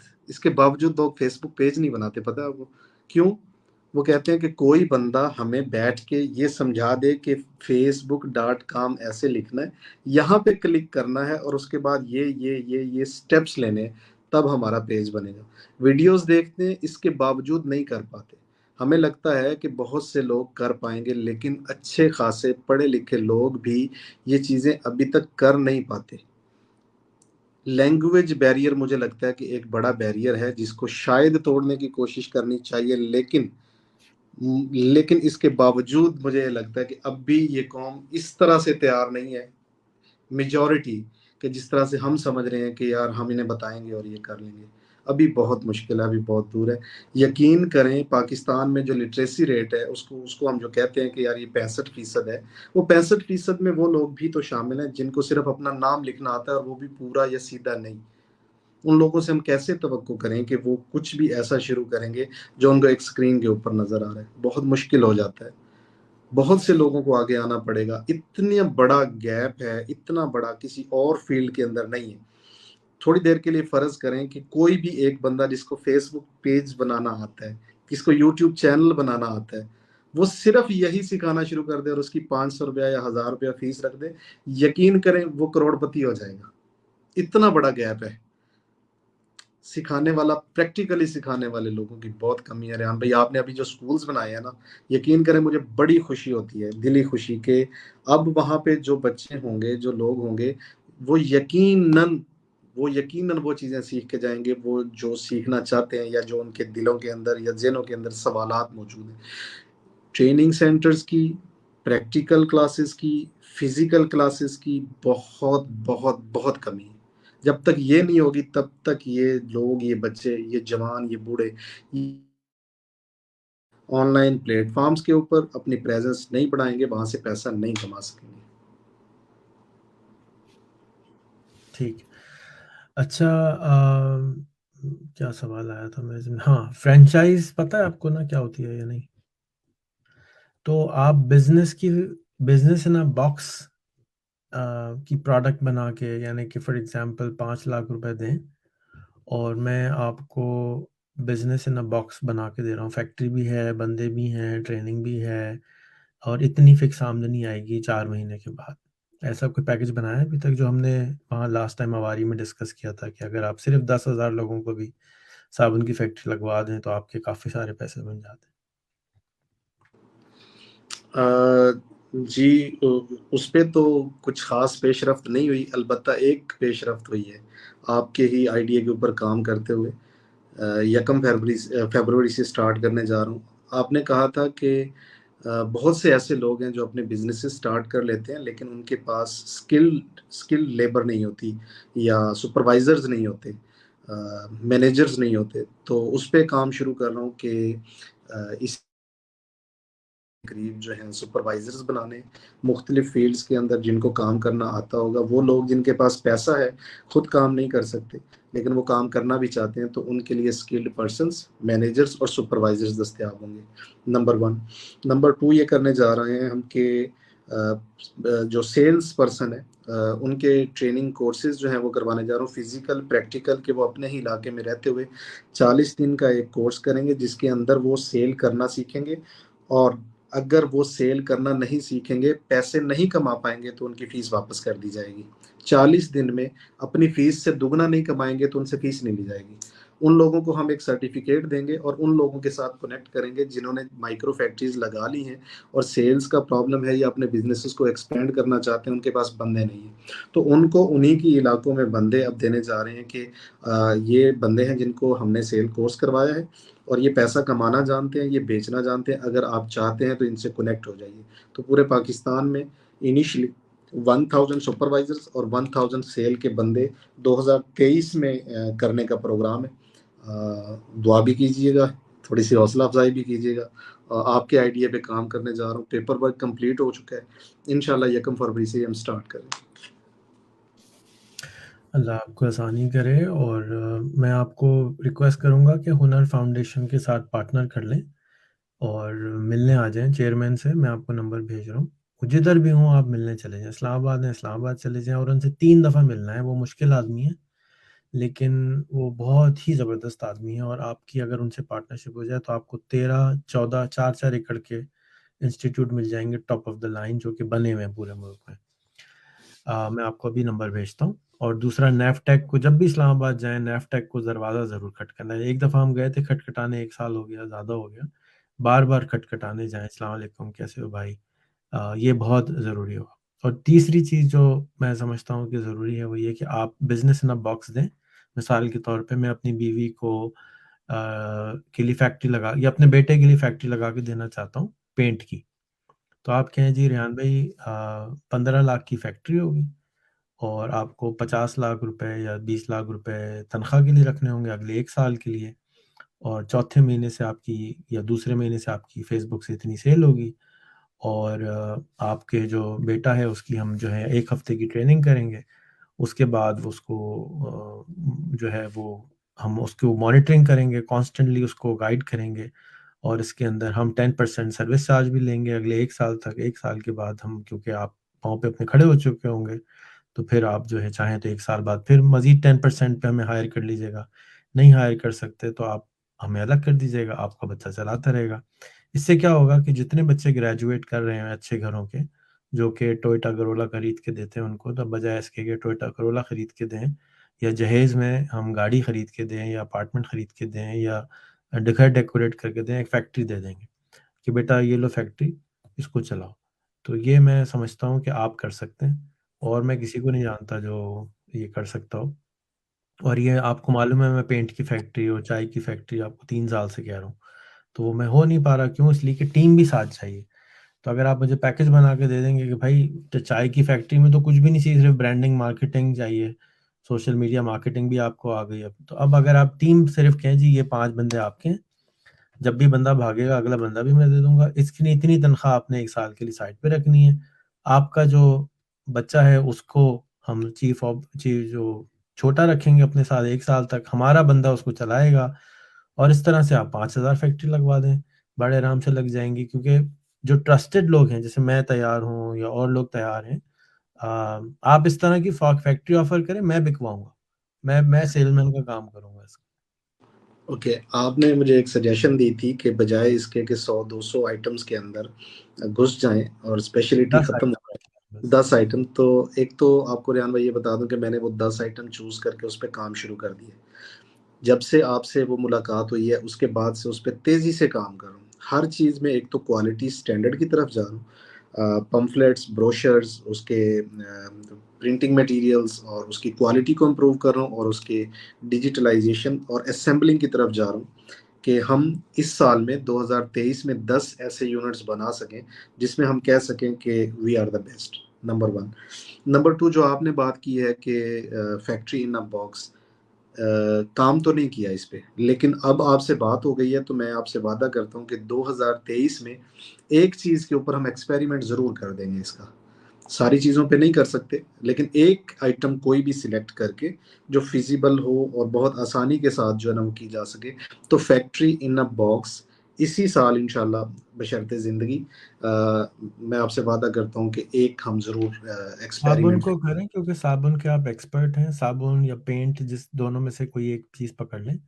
लोग फेसबुक पेज नहीं बनाते, पता है आपको क्यों? वो कहते हैं कि कोई बंदा हमें बैठ के ये समझा दे कि facebook.com ऐसे लिखना है, यहाँ पे क्लिक करना है और उसके बाद ये स्टेप्स लेने हैं, तब हमारा पेज बनेगा। वीडियोस देखते हैं, इसके बावजूद नहीं कर पाते। हमें लगता है कि बहुत से लोग कर पाएंगे, लेकिन अच्छे खासे पढ़े लिखे लोग भी ये चीज़ें अभी तक कर नहीं पाते। लैंग्वेज बैरियर मुझे लगता है कि एक बड़ा बैरियर है जिसको शायद तोड़ने की कोशिश करनी चाहिए, लेकिन इसके बावजूद मुझे लगता है कि अब भी ये कौम इस तरह से तैयार नहीं है, मेजॉरिटी, कि जिस तरह से हम समझ रहे हैं कि यार हम इन्हें बताएंगे और ये कर लेंगे। अभी बहुत मुश्किल है, अभी बहुत दूर है। यकीन करें, पाकिस्तान में जो लिटरेसी रेट है उसको उसको हम जो कहते हैं कि यार ये 65% है, वो 65% में वो लोग भी तो शामिल हैं जिनको सिर्फ अपना नाम लिखना आता है, और वो भी पूरा या सीधा नहीं। उन लोगों से हम कैसे तवक्को करें कि वो कुछ भी ऐसा शुरू करेंगे जो उनको एक स्क्रीन के ऊपर नजर आ रहा है? बहुत मुश्किल हो जाता है। बहुत से लोगों को आगे आना पड़ेगा, इतना बड़ा गैप है, इतना बड़ा किसी और फील्ड के अंदर नहीं है। थोड़ी देर के लिए फर्ज करें कि कोई भी एक बंदा जिसको फेसबुक पेज बनाना आता है, किसको यूट्यूब चैनल बनाना आता है, वो सिर्फ यही सिखाना शुरू कर दे और उसकी 500 रुपया या 1000 रुपया फीस रख दे, यकीन करें वो करोड़पति हो जाएगा। इतना बड़ा गैप है। सिखाने वाला, प्रैक्टिकली सिखाने वाले लोगों की बहुत कमी है। रेहान भाई, आपने अभी जो स्कूल्स बनाए हैं ना, यकीन करें मुझे बड़ी खुशी होती है, दिली खुशी के अब वहाँ पे जो बच्चे होंगे, जो लोग होंगे, वो यकीनन वो चीज़ें सीख के जाएँगे, वो जो सीखना चाहते हैं या जो उनके दिलों के अंदर या ज़हनों के अंदर सवालात मौजूद हैं। ट्रेनिंग सेंटर्स की, प्रैक्टिकल क्लासेस की, फिज़िकल क्लासेस की बहुत, बहुत, बहुत कमी है। जब तक ये नहीं होगी तब तक ये लोग, ये बच्चे, ये जवान, ये बूढ़े ऑनलाइन प्लेटफ़ॉर्म्स के ऊपर अपनी प्रेज़ेंस नहीं बढ़ाएँगे, वहाँ से पैसा नहीं कमा सकेंगे। ठीक। अच्छा, क्या सवाल आया था मेरे ज़हन, हाँ, फ्रैंचाइज़ पता है आपको ना क्या होती है या नहीं? तो आप बिज़नेस इन अ बॉक्स की प्रोडक्ट बना के, यानी कि फॉर एग्ज़ाम्पल 5 लाख रुपए दें और मैं आपको बिज़नेस इन अ बॉक्स बना के दे रहा हूँ। फैक्ट्री भी है, बंदे भी हैं, ट्रेनिंग भी है और इतनी फ़िक्स आमदनी आएगी 4 महीने के बाद। ऐसा कोई पैकेज बनाया है अभी तक, जो हमने वहाँ लास्ट टाइम अवारी में डिस्कस किया था कि अगर आप सिर्फ़ 10,000 लोगों को भी साबुन की फैक्ट्री लगवा दें तो आपके काफ़ी सारे पैसे बन जाते हैं। जी, उस पे तो कुछ ख़ास पेशरफ़्त नहीं हुई, अलबत्ता एक पेशरफ़्त हुई है, आपके ही आइडिया के ऊपर काम करते हुए। 1 फ़रवरी से स्टार्ट करने जा रहा हूँ। आपने कहा था कि बहुत से ऐसे लोग हैं जो अपने बिज़नेसेस स्टार्ट कर लेते हैं, लेकिन उनके पास स्किल्ड लेबर नहीं होती या सुपरवाइज़र्स नहीं होते, मैनेजर्स नहीं होते। तो उस पे काम शुरू कर रहा हूँ कि इस करीब जो हैं सुपरवाइज़र्स बनाने, मुख्तलिफ़ फ़ील्ड्स के अंदर जिनको काम करना आता होगा, वो लोग जिनके पास पैसा है, खुद काम नहीं कर सकते, लेकिन वो काम करना भी चाहते हैं, तो उनके लिए स्किल्ड पर्सन्स, मैनेजर्स और सुपरवाइज़र्स दस्तयाब होंगे, नंबर 1। नंबर 2 ये करने जा रहे हैं हम कि जो सेल्स पर्सन है, उनके ट्रेनिंग कोर्सेज़ जो हैं वो करवाने जा रहा हूँ, फ़िज़िकल, प्रैक्टिकल, कि वो अपने ही इलाके में रहते हुए 40 दिन का एक कोर्स करेंगे, जिसके अंदर वो सेल करना सीखेंगे। और अगर वो सेल करना नहीं सीखेंगे, पैसे नहीं कमा पाएँगे, तो उनकी फ़ीस वापस कर दी जाएगी। 40 दिन में अपनी फ़ीस से दुगना नहीं कमाएँगे तो उनसे फ़ीस नहीं ली जाएगी। उन लोगों को हम एक सर्टिफ़िकेट देंगे और उन लोगों के साथ कनेक्ट करेंगे जिन्होंने माइक्रो फैक्ट्रीज़ लगा ली हैं और सेल्स का प्रॉब्लम है या अपने बिज़नेसेस को एक्सपेंड करना चाहते हैं, उनके पास बंदे नहीं हैं। तो उनको उन्हीं की इलाकों में बंदे अब देने जा रहे हैं कि ये बंदे हैं जिनको हमने सेल कोर्स करवाया है और ये पैसा कमाना जानते हैं, ये बेचना जानते हैं, अगर आप चाहते हैं तो इनसे कनेक्ट हो जाइए। तो पूरे पाकिस्तान में इनिशियली 1000 सुपरवाइज़र्स और 1000 सेल के बंदे 2023 में करने का प्रोग्राम है। दुआ भी कीजिएगा, थोड़ी-सी हौसला अफ़ज़ाई भी कीजिएगा। आपके आइडिया पे काम करने जा रहा हूँ, पेपर वर्क कंप्लीट हो चुका है। इंशाल्लाह 1 फरवरी से ही हम स्टार्ट करेंगे। अल्लाह आपको आसानी करे और मैं आपको रिक्वेस्ट करूँगा कि हुनर फाउंडेशन के साथ पार्टनर कर लें और मिलने आ जाएँ चेयरमैन से। मैं आपको नंबर भेज रहा हूँ। वो जिधर भी हों आप मिलने चले जाएँ। इस्लामाबाद है, इस्लामाबाद चले जाएँ और उनसे 3 दफ़ा मिलना है। वो मुश्किल आदमी है, लेकिन वो बहुत ही ज़बरदस्त आदमी है और आपकी अगर उनसे पार्टनरशिप हो जाए तो आपको 13, 14, 4-4 एकड़ के इंस्टीट्यूट मिल जाएँगे टॉप ऑफ द लाइन, जो कि बने हुए हैं पूरे मुल्क में। मैं आपको अभी नंबर भेजता हूँ। और दूसरा, नैफटेक को जब भी इस्लामाबाद जाएँ, नैफटेक को दरवाज़ा ज़रूर खटखटाना है। एक दफ़ा हम गए थे खटखटाने, 1 साल हो गया, ज़्यादा हो गया। बार-बार खटखटाने जाएँ, अस्सलाम वालेकुम, कैसे हो भाई? ये बहुत ज़रूरी होगा। और तीसरी चीज़ जो मैं समझता हूँ कि ज़रूरी है, वो ये कि आप बिज़नेस इन अ बॉक्स दें। मिसाल के तौर पे मैं अपनी बीवी को के लिए फैक्ट्री लगा, या अपने बेटे के लिए फैक्ट्री लगा के देना चाहता हूँ, पेंट की। तो आप कहें जी रेहान भाई, 15 लाख की फैक्ट्री होगी और आपको 50 लाख रुपए या 20 लाख रुपए तनख्वाह के लिए रखने होंगे अगले 1 साल के लिए, और चौथे महीने से आपकी या दूसरे महीने से आपकी फेसबुक से इतनी सेल होगी, और आपके जो बेटा है उसकी हम जो है 1 हफ्ते की ट्रेनिंग करेंगे। उसके बाद वो उसको जो है वो हम उसको मॉनिटरिंग करेंगे, कॉन्स्टेंटली उसको गाइड करेंगे, और इसके अंदर हम 10% सर्विस चार्ज भी लेंगे अगले 1 साल तक। 1 साल के बाद हम, क्योंकि आप पाँव पे अपने खड़े हो चुके होंगे, तो फिर आप जो है चाहें तो 1 साल बाद फिर मज़ीद 10% पे हमें हायर कर लीजिएगा। नहीं हायर कर सकते तो आप हमें अलग कर दीजिएगा, आपका बच्चा चलाता रहेगा। इससे क्या होगा कि जितने बच्चे ग्रेजुएट कर रहे हैं अच्छे घरों के, जो कि टोयोटा करोला खरीद के देते हैं उनको, तो बजाय इसके कि टोयोटा करोला खरीद के दें या जहेज़ में हम गाड़ी खरीद के दें या अपार्टमेंट खरीद के दें या घर डेकोरेट करके दें, एक फैक्ट्री दे देंगे कि बेटा ये लो फैक्ट्री, इसको चलाओ। तो ये मैं समझता हूँ कि आप कर सकते हैं और मैं किसी को नहीं जानता जो ये कर सकता हो। और ये आपको मालूम है, मैं पेंट की फैक्ट्री और चाय की फैक्ट्री आपको 3 साल से कह रहा हूँ, तो वो मैं हो नहीं पा रहा, क्यों? इसलिए कि टीम भी साथ चाहिए। तो अगर आप मुझे पैकेज बना के दे देंगे कि भाई चाय की फैक्ट्री में तो कुछ भी नहीं चाहिए, सिर्फ ब्रांडिंग मार्केटिंग चाहिए, सोशल मीडिया मार्केटिंग भी आपको आ गई अब। तो अब अगर आप टीम सिर्फ कहें जी ये 5 बंदे आपके हैं, जब भी बंदा भागेगा अगला बंदा भी मैं दे दूंगा, इसकी नहीं इतनी तनख्वाह आपने 1 साल के लिए साइड पे रखनी है, आपका जो बच्चा है उसको हम चीफ जो छोटा रखेंगे अपने साथ 1 साल तक, हमारा बंदा उसको चलाएगा। और इस तरह से आप 5,000 फैक्ट्री लगवा दें, बड़े आराम से लग जाएंगी, क्योंकि जो ट्रस्टेड लोग हैं, जैसे मैं तैयार हूँ या और लोग तैयार हैं, आप इस तरह की फैक्ट्री ऑफर करें, मैं बिकवाऊंगा, मैं सेल्समैन का काम करूंगा इसका। ओके, आपने मुझे एक सजेशन दी थी कि बजाय इसके कि 100-200 आइटम्स के अंदर घुस जाएं और स्पेशलिटी 10 खत्म, आइटम रखें बस। 10 आइटम। तो एक तो आपको रेहान भाई ये बता दूं कि मैंने वो 10 आइटम चूज करके उस पर काम शुरू कर दिया। जब से आपसे वो मुलाकात हुई है उसके बाद से उस पर तेजी से काम कर रहा हूँ। हर चीज़ में एक तो क्वालिटी स्टैंडर्ड की तरफ जा रहा हूँ, पम्फलेट्स, ब्रोशर्स, उसके प्रिंटिंग मटेरियल्स और उसकी क्वालिटी को इम्प्रूव कर रहा हूँ, और उसके डिजिटलाइजेशन और असेंबलिंग की तरफ जा रहा हूँ कि हम इस साल में 2023 में 10 ऐसे यूनिट्स बना सकें जिसमें हम कह सकें कि we are the best. Number one. Number two, जो आपने बात की है कि फैक्ट्री इन अ बॉक्स, काम तो नहीं किया इस पे, लेकिन अब आपसे बात हो गई है तो मैं आपसे वादा करता हूँ कि 2023 में एक चीज़ के ऊपर हम एक्सपेरिमेंट ज़रूर कर देंगे इसका। सारी चीज़ों पे नहीं कर सकते, लेकिन एक आइटम कोई भी सिलेक्ट करके जो फिजिबल हो और बहुत आसानी के साथ जो है ना वो की जा सके। तो फैक्ट्री इन अ बॉक्स इसी साल इंशाल्लाह, बशर्ते ज़िंदगी, मैं आपसे वादा करता हूँ कि एक हम ज़रूर साबुन एक्सपेरिमेंट। को करें, क्योंकि साबुन के आप एक्सपर्ट हैं, साबुन या पेंट जिस दोनों में से कोई एक चीज पकड़ लें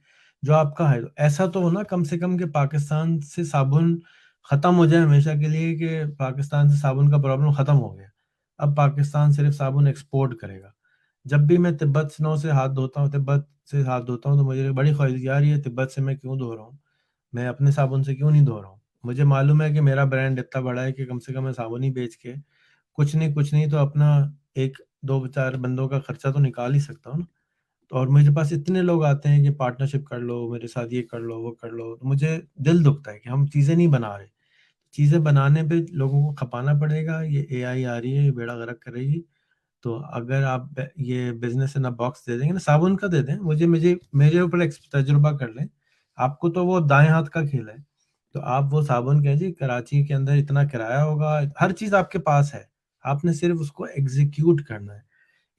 जो आपका है। ऐसा तो हो ना कम से कम कि पाकिस्तान से साबुन खत्म हो जाए हमेशा के लिए, कि पाकिस्तान से साबुन का प्रॉब्लम खत्म हो गया, अब पाकिस्तान सिर्फ साबुन एक्सपोर्ट करेगा। जब भी मैं तिब्बत स्नो से हाथ धोता हूँ, तिब्बत से हाथ धोता हूँ, तो मुझे बड़ी ख्वाहिश यार ये तिब्बत से मैं क्यों धो रहा हूँ, मैं अपने साबुन से क्यों नहीं धो रहा हूँ। मुझे मालूम है कि मेरा ब्रांड इतना बड़ा है कि कम से कम मैं साबुन ही बेच के कुछ नहीं तो अपना एक दो चार बंदों का खर्चा तो निकाल ही सकता हूँ ना। तो और मेरे पास इतने लोग आते हैं कि पार्टनरशिप कर लो मेरे साथ, ये कर लो वो कर लो, तो मुझे दिल दुखता है कि हम चीज़ें नहीं बना रहे। चीज़ें बनाने पे लोगों को खपाना पड़ेगा, ये एआई आ रही है, ये बेड़ा गर्क करेगी। तो अगर आप ये बिजनेस इन अ बॉक्स दे देंगे ना, साबुन का दे दें, मुझे मुझे मेरे ऊपर तजुर्बा कर लें। आपको तो वो दाएं हाथ का खेल है, तो आप वो साबुन कह जी, कराची के अंदर इतना किराया होगा, हर चीज आपके पास है, आपने सिर्फ उसको एग्जीक्यूट करना है।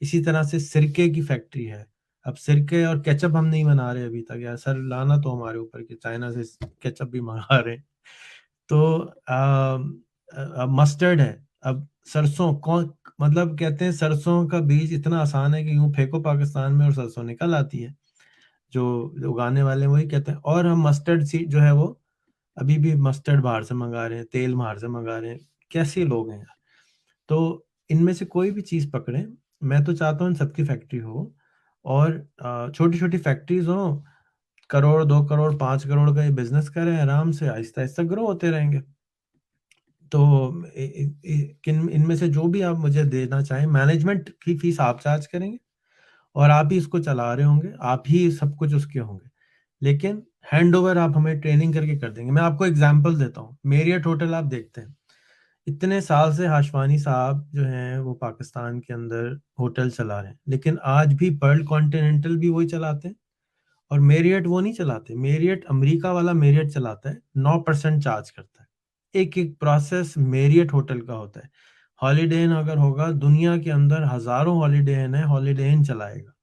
इसी तरह से सिरके की फैक्ट्री है। अब सिरके और केचप हम नहीं बना रहे अभी तक, यार सर लाना तो हमारे ऊपर कि चाइना से केचप भी मंगा रहे हैं। तो अब मस्टर्ड है। अब सरसों कौन, मतलब कहते हैं सरसों का बीज इतना आसान है कि यूं फेंको पाकिस्तान में और सरसों निकल आती है। जो उगाने वाले हैं वही कहते हैं। और हम मस्टर्ड सीड जो है वो अभी भी मस्टर्ड बाहर से मंगा रहे हैं, तेल बाहर से मंगा रहे हैं। कैसे लोग हैं यार। तो इनमें से कोई भी चीज पकड़े, मैं तो चाहता हूँ इन सबकी फैक्ट्री हो, और छोटी छोटी फैक्ट्रीज हो, करोड़ 2 करोड़ 5 करोड़ का ये बिजनेस करें, आराम से आहिस्ता आहिस्ता ग्रो होते रहेंगे। तो किन इनमें से जो भी आप मुझे देना चाहें, मैनेजमेंट की फीस आप चार्ज करेंगे और आप ही इसको चला रहे होंगे, आप ही सब कुछ उसके होंगे, लेकिन हैंड ओवर आप हमें ट्रेनिंग करके कर देंगे। मैं आपको एग्जांपल देता हूँ, मेरियट होटल आप देखते हैं, इतने साल से हाशवानी साहब जो हैं वो पाकिस्तान के अंदर होटल चला रहे हैं, लेकिन आज भी पर्ल कॉन्टिनेंटल भी वही चलाते हैं, और मेरियट वो नहीं चलाते। मेरियट अमेरिका वाला मेरियट चलाता है, 9% चार्ज करता है। एक एक प्रोसेस मेरियट होटल का होता है। हॉलीडे इन अगर होगा, दुनिया के अंदर हजारों हॉलीडे इन है, हॉलीडे इन चलाएगा,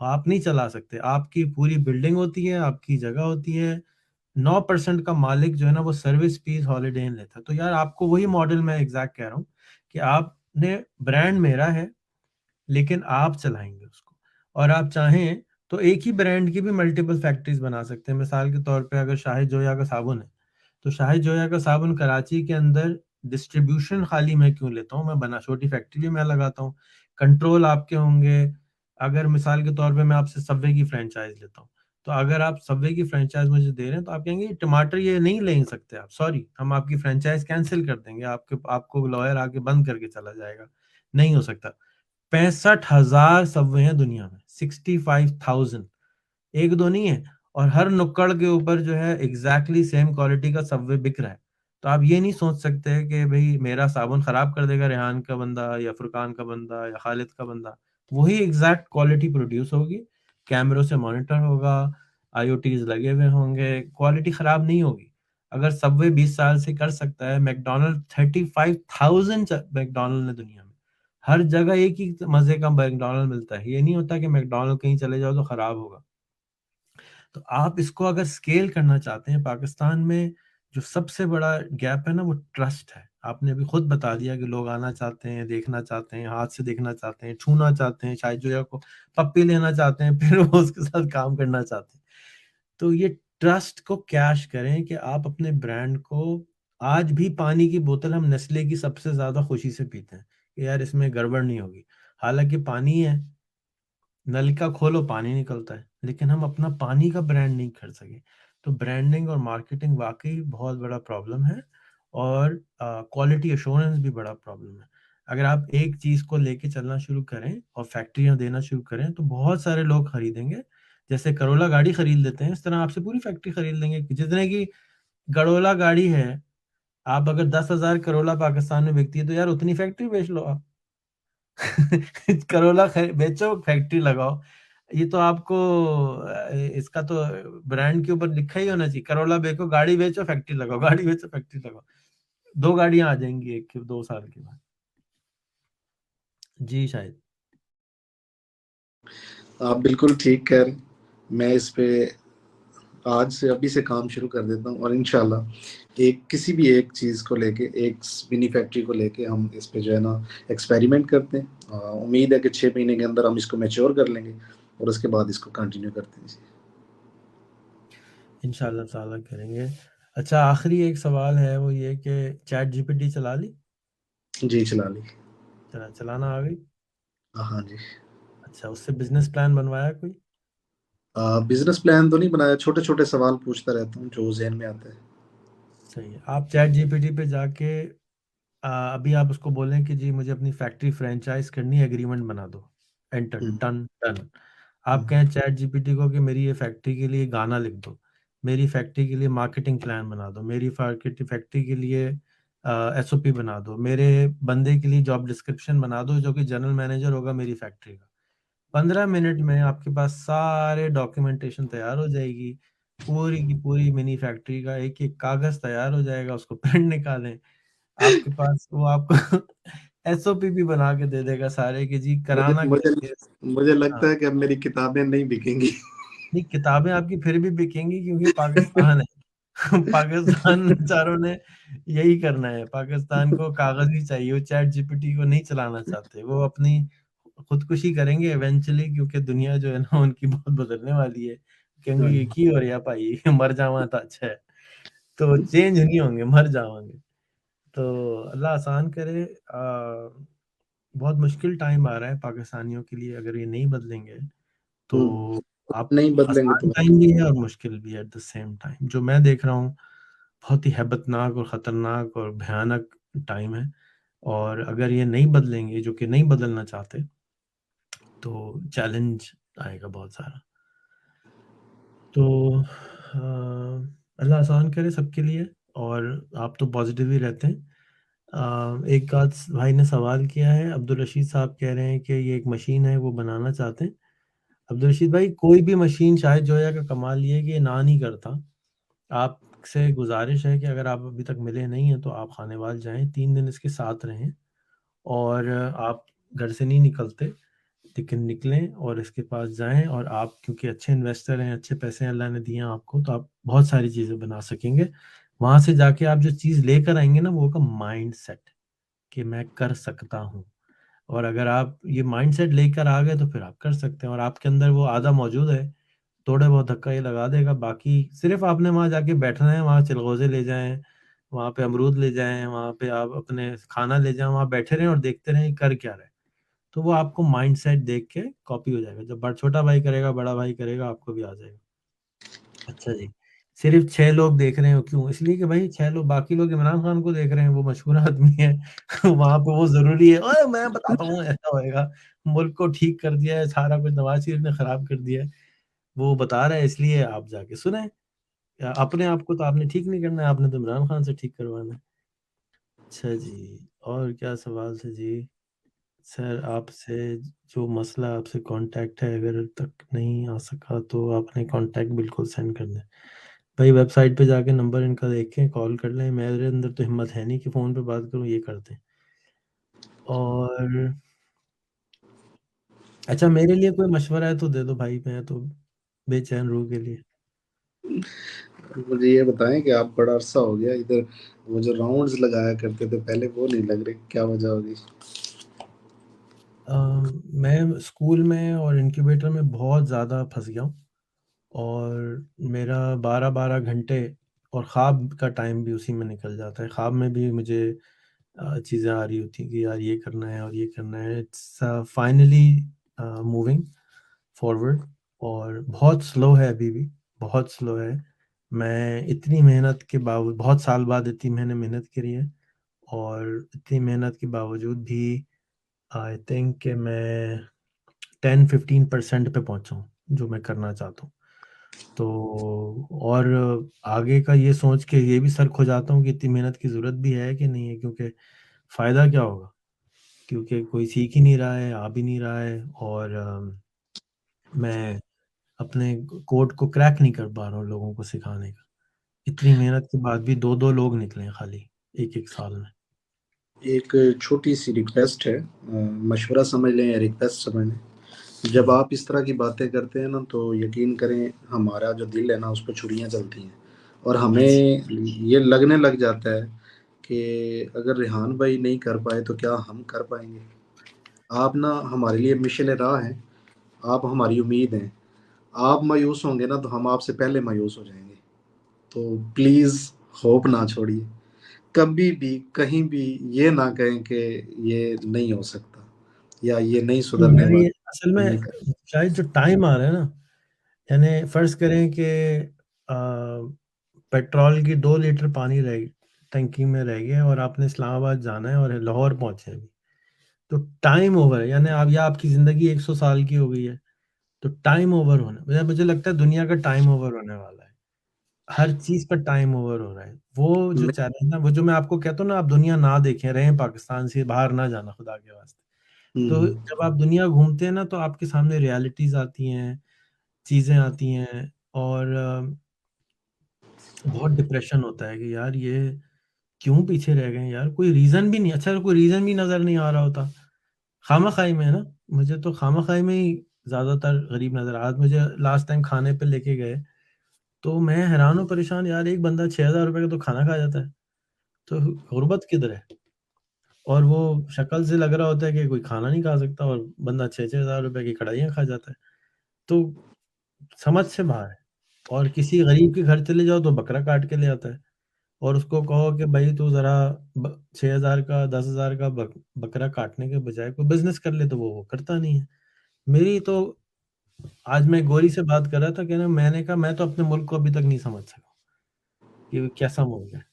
आप नहीं चला सकते। आपकी पूरी बिल्डिंग होती है, आपकी जगह होती है, 9% का मालिक जो है ना वो सर्विस फीस हॉलीडे इन लेता है। तो यार आपको वही मॉडल मैं एग्जैक्ट कह रहा हूँ कि आपने ब्रांड मेरा है, लेकिन आप चलाएंगे उसको। और आप चाहें तो एक ही ब्रांड की भी मल्टीपल फैक्ट्रीज बना सकते हैं। मिसाल के तौर पे अगर शाहिद जोया का साबुन है, तो शाहिद जोया का साबुन कराची के अंदर डिस्ट्रीब्यूशन खाली मैं क्यों लेता हूँ, मैं बना छोटी फैक्ट्री भी मैं लगाता हूँ, कंट्रोल आपके होंगे, अगर मिसाल के तौर पे मैं आपसे सबवे की फ्रेंचाइज लेता हूँ, तो अगर आप सबवे की फ्रेंचाइज मुझे दे रहे हैं तो आप कहेंगे टमाटर ये नहीं ले सकते आप, सॉरी हम आपकी फ्रेंचाइज कैंसिल कर देंगे, आपको लॉयर आके बंद करके चला जाएगा। नहीं हो सकता। 65,000 सबवे हैं दुनिया में, 65,000, एक दो नहीं है। और हर नुक्कड़ के ऊपर जो है एग्जैक्टली सेम क्वालिटी का सबवे बिक रहा है। तो आप ये नहीं सोच सकते कि भाई मेरा साबुन खराब कर देगा रेहान का बंदा या फुरकान का बंदा या खालिद का बंदा। वही एग्जैक्ट क्वालिटी प्रोड्यूस होगी, कैमरों से मॉनिटर होगा, आईओटीज लगे हुए होंगे, क्वालिटी खराब नहीं होगी। अगर सबवे 20 साल से कर सकता है, मैकडोनल्ड 35,000 मैकडोनल्ड ने दुनिया में, हर जगह एक ही मजे का मैकडोनल्ड मिलता है। ये नहीं होता कि मैकडोनल्ड कहीं चले जाओ तो खराब होगा। तो आप इसको अगर स्केल करना चाहते हैं, पाकिस्तान में जो सबसे बड़ा गैप है ना वो ट्रस्ट है। आपने अभी खुद बता दिया कि लोग आना चाहते हैं, देखना चाहते हैं, हाथ से देखना चाहते हैं, छूना चाहते हैं, शायद जो को पप्पी लेना चाहते हैं, फिर वो उसके साथ काम करना चाहते हैं। तो ये ट्रस्ट को कैश करें कि आप अपने ब्रांड को, आज भी पानी की बोतल हम नेस्ले की सबसे ज्यादा खुशी से पीते हैं कि यार इसमें गड़बड़ नहीं होगी, हालांकि पानी है, नल का खोलो पानी निकलता है, लेकिन हम अपना पानी का ब्रांड नहीं कर सके। तो ब्रांडिंग और मार्केटिंग वाकई बहुत बड़ा प्रॉब्लम है, और क्वालिटी एश्योरेंस भी बड़ा प्रॉब्लम है। अगर आप एक चीज को लेके चलना शुरू करें और फैक्ट्रियां देना शुरू करें तो बहुत सारे लोग खरीदेंगे। जैसे करोला गाड़ी खरीद लेते हैं, इस तरह आपसे पूरी फैक्ट्री खरीद लेंगे कि जितने की करोला गाड़ी है। आप अगर 10,000 करोला पाकिस्तान में बिकती है तो यार उतनी फैक्ट्री बेच लो आप। करोला बेचो, फैक्ट्री लगाओ। ये तो आपको इसका तो ब्रांड के ऊपर लिखा ही होना चाहिए, करोला बेचो, गाड़ी बेचो, फैक्ट्री लगाओ, गाड़ी बेचो, फैक्ट्री लगाओ। 2 गाड़ियां आ जाएंगी एक के 2 साल के बाद। जी शायद। आप बिल्कुल ठीक कह रहे हैं। मैं इस पे आज से अभी से काम शुरू कर देता हूँ, और इंशाल्लाह एक किसी भी एक चीज़ को लेके, एक मिनी फैक्ट्री को लेके हम इस पे जो है ना एक्सपेरिमेंट करते हैं। उम्मीद है कि 6 महीने के अंदर हम इसको मैच्योर कर लेंगे और उसके बाद इसको कंटिन्यू करते हैं। इंशाल्लाह ताला करेंगे। अच्छा, आखिरी एक सवाल है, वो ये कि चैट जीपीटी चला ली? जी चला ली। चलाना आ गई? हाँ जी। अच्छा, उससे बिजनेस प्लान बनवाया कोई? बिजनेस प्लान तो नहीं बनाया, छोटे छोटे सवाल पूछता रहता हूँ जो जहन में आता है। सही है। आप चैट जीपीटी पे जाके अभी आप उसको बोलें कि जी मुझे अपनी फैक्ट्री फ्रेंचाइज करनी है, एग्रीमेंट बना दो, एंटर, हम्म, डन डन। आप हम्म, कहें चैट जीपीटी को कि मेरी ये फैक्ट्री के लिए गाना लिख दो, मेरी फैक्ट्री के लिए मार्केटिंग प्लान बना दो, मेरी फैक्ट्री के लिए एसओपी बना दो, मेरे बंदे के लिए जॉब डिस्क्रिप्शन बना दो जो कि जनरल मैनेजर होगा मेरी फैक्ट्री का। 15 मिनट में आपके पास सारे डॉक्यूमेंटेशन तैयार हो जाएगी, पूरी की पूरी मिनी फैक्ट्री का एक एक कागज तैयार हो जाएगा, उसको प्रिंट निकालें आपके पास, वो आपको एसओपी भी बना के दे देगा सारे कि जी मुझे कराना क्या मुझे है। मुझे लगता हाँ, है कि अब मेरी किताबें नहीं बिकेंगी। नहीं किताबें आपकी फिर भी बिकेंगी क्योंकि पाकिस्तान है। पाकिस्तान में चारों ने यही करना है, पाकिस्तान को कागज ही चाहिए, वो चैट जीपीटी को नहीं चलाना चाहते, वो अपनी खुदकुशी करेंगे इवेंचुअली, क्योंकि दुनिया जो है ना उनकी बहुत बदलने वाली है। कहेंगे ये की हो रहा भाई, मर जावा तो अच्छा है। तो चेंज नहीं होंगे, मर जावांगे। तो अल्लाह आसान करे। बहुत मुश्किल टाइम आ रहा है पाकिस्तानियों के लिए, अगर ये नहीं बदलेंगे तो आप, नहीं बदलेंगे आसान तो टाइम भी है और मुश्किल भी है एट द सेम टाइम। जो मैं देख रहा हूँ बहुत ही हैबतनाक और ख़तरनाक और भयानक टाइम है, और अगर ये नहीं बदलेंगे, जो कि नहीं बदलना चाहते, तो चैलेंज आएगा बहुत सारा। तो अल्लाह आसान करे सबके लिए, और आप तो पॉजिटिव ही रहते हैं। एक आध भाई ने सवाल किया है, अब्दुल रशीद साहब कह रहे हैं कि ये एक मशीन है वो बनाना चाहते हैं। अब्दुल रशीद भाई, कोई भी मशीन, शायद जोया का कमाल ये है कि ये ना नहीं करता। आपसे गुजारिश है कि अगर आप अभी तक मिले नहीं हैं तो आप खानेवाल जाएं, 3 दिन इसके साथ रहें, और आप घर से नहीं निकलते लेकिन निकलें और इसके पास जाएं, और आप क्योंकि अच्छे इन्वेस्टर हैं, अच्छे पैसे अल्लाह ने दिए हैं आपको, तो आप बहुत सारी चीज़ें बना सकेंगे। वहां से जाके आप जो चीज़ लेकर आएंगे ना, वो होगा माइंड सेट कि मैं कर सकता हूँ। और अगर आप ये माइंडसेट लेकर आ गए तो फिर आप कर सकते हैं, और आपके अंदर वो आधा मौजूद है, थोड़े बहुत धक्का ये लगा देगा, बाकी सिर्फ आपने वहां जाके बैठना है, वहां चिलगोजे ले जाएं, वहां पे अमरूद ले जाएं, वहां पे आप अपने खाना ले जाएं, वहां बैठे रहें और देखते रहें कर क्या रहे। तो वो आपको माइंडसेट देख के कॉपी हो जाएगा। जब छोटा भाई करेगा, बड़ा भाई करेगा, आपको भी आ जाएगा। अच्छा जी। सिर्फ 6 लोग देख रहे हो, क्यों? इसलिए कि भाई 6 लोग, बाकी लोग इमरान खान को देख रहे हैं, वो मशहूर आदमी है। वहां पे वो जरूरी है, ओए मैं बताता हूँ ऐसा होएगा, मुल्क को ठीक कर दिया है, सारा कुछ नवाज शरीफ ने खराब कर दिया है, वो बता रहा है, इसलिए आप जाके सुने। अपने आप को तो आपने ठीक नहीं करना है, आपने तो इमरान खान से ठीक करवाना है। अच्छा जी, और क्या सवाल थे जी? सर आपसे जो मसला, आपसे कांटेक्ट है, अगर तक नहीं आ सका तो आपने कांटेक्ट बिल्कुल सेंड कर दें। भाई वेबसाइट पे जाके नंबर इनका देखें, कॉल कर लें। मेरे अंदर तो हिम्मत है नहीं कि फ़ोन पे बात करूं, ये करते हैं। और अच्छा, मेरे लिए कोई मशवरा है तो दे दो भाई, मैं तो बेचैन रूह के लिए। मुझे ये बताएं कि आप बड़ा अरसा हो गया इधर, वो जो राउंड्स लगाया करते थे पहले वो नहीं लग रहे, क्या वजह होगी? मैं स्कूल में और इंक्यूबेटर में बहुत ज़्यादा फंस गया हूँ, और मेरा 12-12 घंटे और ख्वाब का टाइम भी उसी में निकल जाता है। ख्वाब में भी मुझे चीज़ें आ रही होती हैं कि यार ये करना है और ये करना है। इट्स फाइनली मूविंग फॉरवर्ड, और बहुत स्लो है अभी भी, बहुत स्लो है। मैं इतनी मेहनत के बावजूद, बहुत साल बाद इतनी मैंने मेहनत करी है, और इतनी मेहनत के बावजूद भी आई थिंक कि मैं 10-15% पे पहुंचा हूँ जो मैं करना चाहता हूँ। तो और आगे का ये सोच के ये भी सर खो जाता हूँ कि इतनी मेहनत की ज़रूरत भी है कि नहीं है, क्योंकि फ़ायदा क्या होगा, क्योंकि कोई सीख ही नहीं रहा है, आ भी नहीं रहा है, और मैं अपने कोड को क्रैक नहीं कर पा रहा हूँ लोगों को सिखाने का। इतनी मेहनत के बाद भी 2-2 लोग निकले हैं खाली 1-1 साल में। एक छोटी सी रिक्वेस्ट है, मशवरा समझ लें या रिक्वेस्ट समझ लें। जब जी, आप इस तरह की बातें करते हैं ना, तो यकीन करें हमारा जो दिल है ना उस पर छुरियाँ चलती हैं, और हमें अच्छा, ये लगने लग जाता है कि अगर रेहान भाई नहीं कर पाए तो क्या हम कर पाएंगे। आप ना हमारे लिए मिशन राह हैं, आप हमारी उम्मीद हैं। आप मायूस होंगे ना तो हम आपसे पहले मायूस हो जाएंगे। तो प्लीज़ होप ना छोड़िए, कभी भी कहीं भी ये ना कहें कि ये नहीं हो सकता या ये नहीं नहीं सुधरने यार, ये वाला, असल हम में नहीं कर। शायद जो टाइम आ रहा है ना, यानी फ़र्ज़ करें कि पेट्रोल की 2 लीटर पानी रह टंकी में रह गया, और आपने इस्लामाबाद जाना है और लाहौर पहुँचे हैं अभी। तो टाइम ओवर है, यानी अब या आपकी ज़िंदगी 100 साल की हो गई है, तो टाइम ओवर होना, मुझे लगता है दुनिया का टाइम ओवर होने वाला है। हर चीज़ का टाइम ओवर हो रहा है। वो जो मैं चैलेंज ना, वो जो मैं आपको कहता हूँ ना, आप दुनिया ना देखें, रहें पाकिस्तान से बाहर ना जाना खुदा के वास्ते। तो हम्म, जब आप दुनिया घूमते हैं ना, तो आपके सामने रियलिटीज़ आती हैं, चीज़ें आती हैं, और बहुत डिप्रेशन होता है कि यार ये क्यों पीछे रह गए हैं यार, कोई रीज़न भी नहीं, अच्छा कोई रीज़न भी नज़र नहीं आ रहा होता। खामा-खाई में है ना, मुझे तो खामा-खाई में ही ज़्यादातर गरीब नज़र आया। आज मुझे लास्ट टाइम खाने पे लेके गए, तो मैं हैरान और परेशान, यार एक बंदा ₹6000 का तो खाना खा जाता है, तो गुर्बत किधर है? और वो शक्ल से लग रहा होता है कि कोई खाना नहीं खा सकता, और बंदा 6-6 हज़ार रुपए की कढ़ाइयाँ खा जाता है। तो समझ से बाहर है। और किसी गरीब के घर चले जाओ तो बकरा काट के ले आता है, और उसको कहो कि भाई तू ज़रा 6,000 का 10,000 का बकरा काटने के बजाय कोई बिजनेस कर ले, तो वो करता नहीं है। मेरी तो आज मैं गोरी से बात कर रहा था कि ना, मैंने कहा मैं तो अपने मुल्क को अभी तक नहीं समझ सका कि वो कैसा मुल्क है।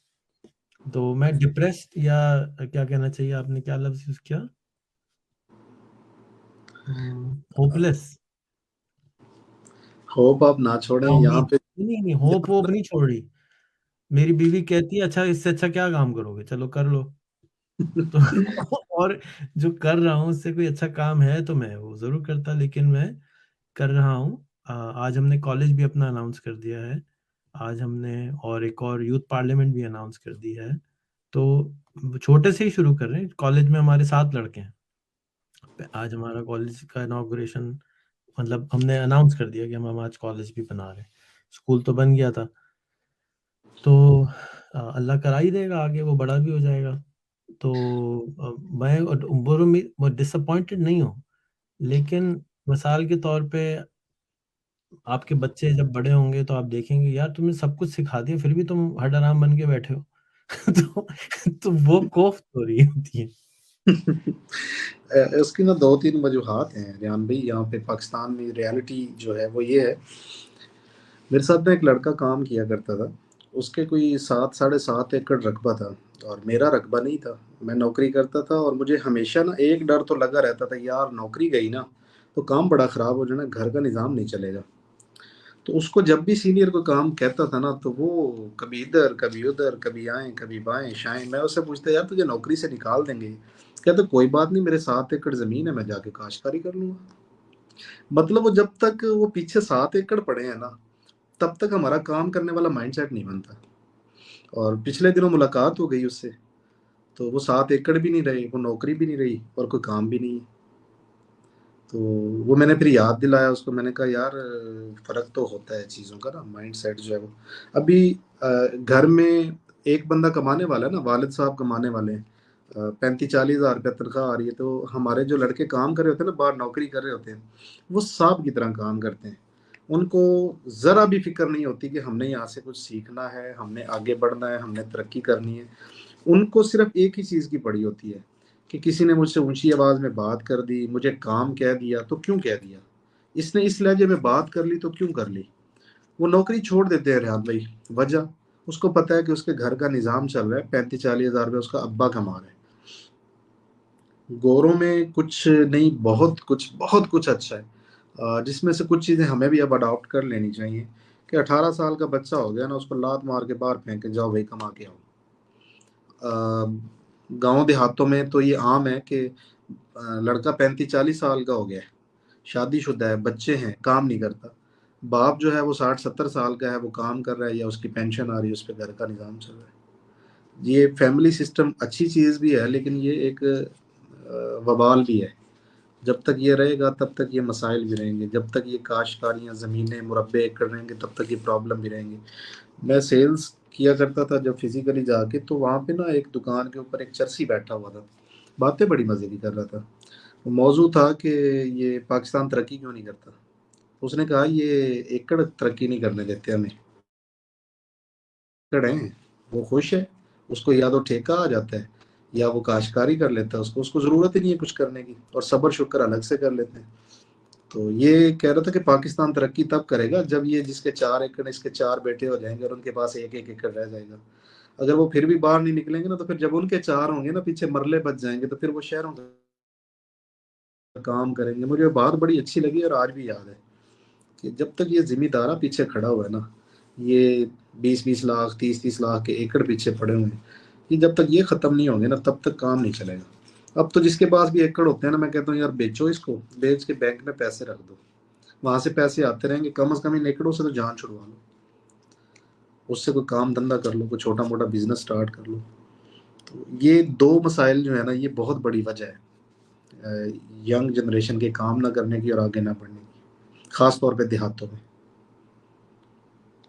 तो मैं डिप्रेस्ड, या क्या कहना चाहिए, आपने क्या लफ्ज़ यूज़ किया? होपलेस होप आप ना छोड़ें या यहाँ उम्मीद। पे। नहीं, नहीं, होप वोप नहीं छोड़ रही। मेरी बीवी कहती है, अच्छा इससे अच्छा क्या काम करोगे? चलो कर लो। तो और जो कर रहा हूँ उससे कोई अच्छा काम है तो मैं वो ज़रूर करता, लेकिन मैं कर रहा हूँ। आज हमने कॉलेज भी अपना अनाउंस कर दिया है। आज हमने और एक और यूथ पार्लियामेंट भी अनाउंस कर दी है। तो छोटे से ही शुरू कर रहे हैं। कॉलेज में हमारे 7 लड़के हैं। आज हमारा कॉलेज का इनॉग्रेशन, मतलब हमने अनाउंस कर दिया कि हम आज कॉलेज भी बना रहे हैं। स्कूल तो बन गया था, तो अल्लाह करा ही देगा, आगे वो बड़ा भी हो जाएगा। तो मैं बुरा मैं डिसअपॉइंटेड नहीं हूँ, लेकिन मिसाल के तौर पे आपके बच्चे जब बड़े होंगे तो आप देखेंगे यार तुमने सब कुछ सिखा दिया फिर भी तुम हरडराम बन के बैठे हो। तो वो कोफ्त हो रही होती है। इसकी ना 2-3 वजूहात हैं रेहान भाई, यहाँ पे पाकिस्तान में रियलिटी जो है वो ये है। मेरे साथ ना एक लड़का काम किया करता था, उसके कोई 7 साढ़े 7 एकड़ रकबा था और मेरा रकबा नहीं था। मैं नौकरी करता था और मुझे हमेशा ना एक डर तो लगा रहता था, यार नौकरी गई ना तो काम बड़ा ख़राब हो जाना, घर का निज़ाम नहीं चलेगा। तो उसको जब भी सीनियर कोई काम कहता था ना, तो वो कभी इधर, कभी उधर, कभी आएँ, कभी बाएँ-शाएँ। मैं उससे पूछता, यार तुझे नौकरी से निकाल देंगे। कहता कोई बात नहीं, मेरे 7 एकड़ ज़मीन है, मैं जाके काश्तकारी कर लूँगा। मतलब वो जब तक वो पीछे 7 एकड़ पड़े हैं ना, तब तक हमारा काम करने वाला माइंडसेट नहीं बनता। और पिछले दिनों मुलाकात हो गई उससे, तो वो 7 एकड़ भी नहीं रहे, वो नौकरी भी नहीं रही और कोई काम भी नहीं है। तो वो मैंने फिर याद दिलाया उसको, मैंने कहा यार फ़र्क तो होता है चीज़ों का ना, माइंडसेट जो है वो। अभी घर में एक बंदा कमाने वाला है ना, वालिद साहब कमाने वाले हैं। 35-40 हज़ार रुपया तनख्वाह आ रही है, तो हमारे जो लड़के काम कर रहे होते हैं ना, बाहर नौकरी कर रहे होते हैं, वो सांप की तरह काम करते हैं। उनको ज़रा भी फ़िक्र नहीं होती कि हमने यहाँ से कुछ सीखना है, हमने आगे बढ़ना है, हमने तरक्की करनी है। उनको सिर्फ़ एक ही चीज़ की पड़ी होती है कि किसी ने मुझसे ऊँची आवाज़ में बात कर दी, मुझे काम कह दिया तो क्यों कह दिया? इसने इस लहज़े में बात कर ली तो क्यों कर ली? वो नौकरी छोड़ देते हैं रेहान भाई, वजह? उसको पता है कि उसके घर का निज़ाम चल रहा है, 35-40 हज़ार रुपए उसका अब्बा कमा रहे हैं। गोरों में कुछ नहीं, बहुत कुछ अच्छा है। जिसमें से कुछ चीज़ें हमें भी अब अडॉप्ट कर लेनी चाहिए कि 18 साल का बच्चा हो गया ना, उसको लात मार के बाहर फेंक के जाओ भई कमा के आओ। गाँव देहातों में तो ये आम है कि लड़का 35-40 साल का हो गया है, शादीशुदा है, बच्चे हैं, काम नहीं करता। बाप जो है वो 60-70 साल का है, वो काम कर रहा है या उसकी पेंशन आ रही है, उस पे घर का निज़ाम चल रहा है। ये फैमिली सिस्टम अच्छी चीज़ भी है, लेकिन ये एक वबाल भी है। जब तक ये रहेगा तब तक ये मसाइल भी रहेंगे, जब तक ये काश्तकारियाँ, ज़मीनें, मुरब्बे एकड़ रहेंगे तब तक ये प्रॉब्लम भी रहेंगी। मैं सेल्स किया करता था जब फिज़िकली जाके, तो वहाँ पे ना एक दुकान के ऊपर एक चरसी बैठा हुआ था। बातें बड़ी मज़े की कर रहा था। मौज़ू था कि ये पाकिस्तान तरक्की क्यों नहीं करता? उसने कहा ये एकड़ तरक्की नहीं करने देते हमें। एकड़ हैं, वो खुश है, उसको या तो ठेका आ जाता है या वो काश्तकारी कर लेता है, उसको उसको ज़रूरत ही नहीं है कुछ करने की, और सब्र-शुक्र अलग से कर लेते हैं। तो ये कह रहा था कि पाकिस्तान तरक्की तब करेगा जब ये जिसके 4 एकड़, इसके 4 बेटे हो जाएँगे और उनके पास 1-1 एकड़ रह जाएगा। अगर वो फिर भी बाहर नहीं निकलेंगे ना, तो फिर जब उनके 4 होंगे ना, पीछे मरले बच जाएँगे, तो फिर वो शहरों का काम करेंगे। मुझे बात बड़ी अच्छी लगी और आज भी याद है कि जब तक ये ज़िम्मेदारा पीछे खड़ा हुआ है ना, ये 20-20 लाख, 30-30 लाख के एकड़ पीछे पड़े हुए हैं, ये जब तक ये ख़त्म नहीं होंगे ना, तब तक काम नहीं चलेगा। अब तो जिसके पास भी एकड़ होते हैं ना, मैं कहता हूँ यार बेचो इसको, बेच के बैंक में पैसे रख दो। वहाँ से पैसे आते रहेंगे, कम से कम इन एकड़ों से तो जान छुड़वा लो। उससे कोई काम धंधा कर लो, कोई छोटा-मोटा बिज़नेस स्टार्ट कर लो। तो ये 2 मसाइल जो है ना, ये बहुत बड़ी वजह है यंग जनरेशन के काम ना करने की और आगे ना बढ़ने की, ख़ास तौर पे देहातों में।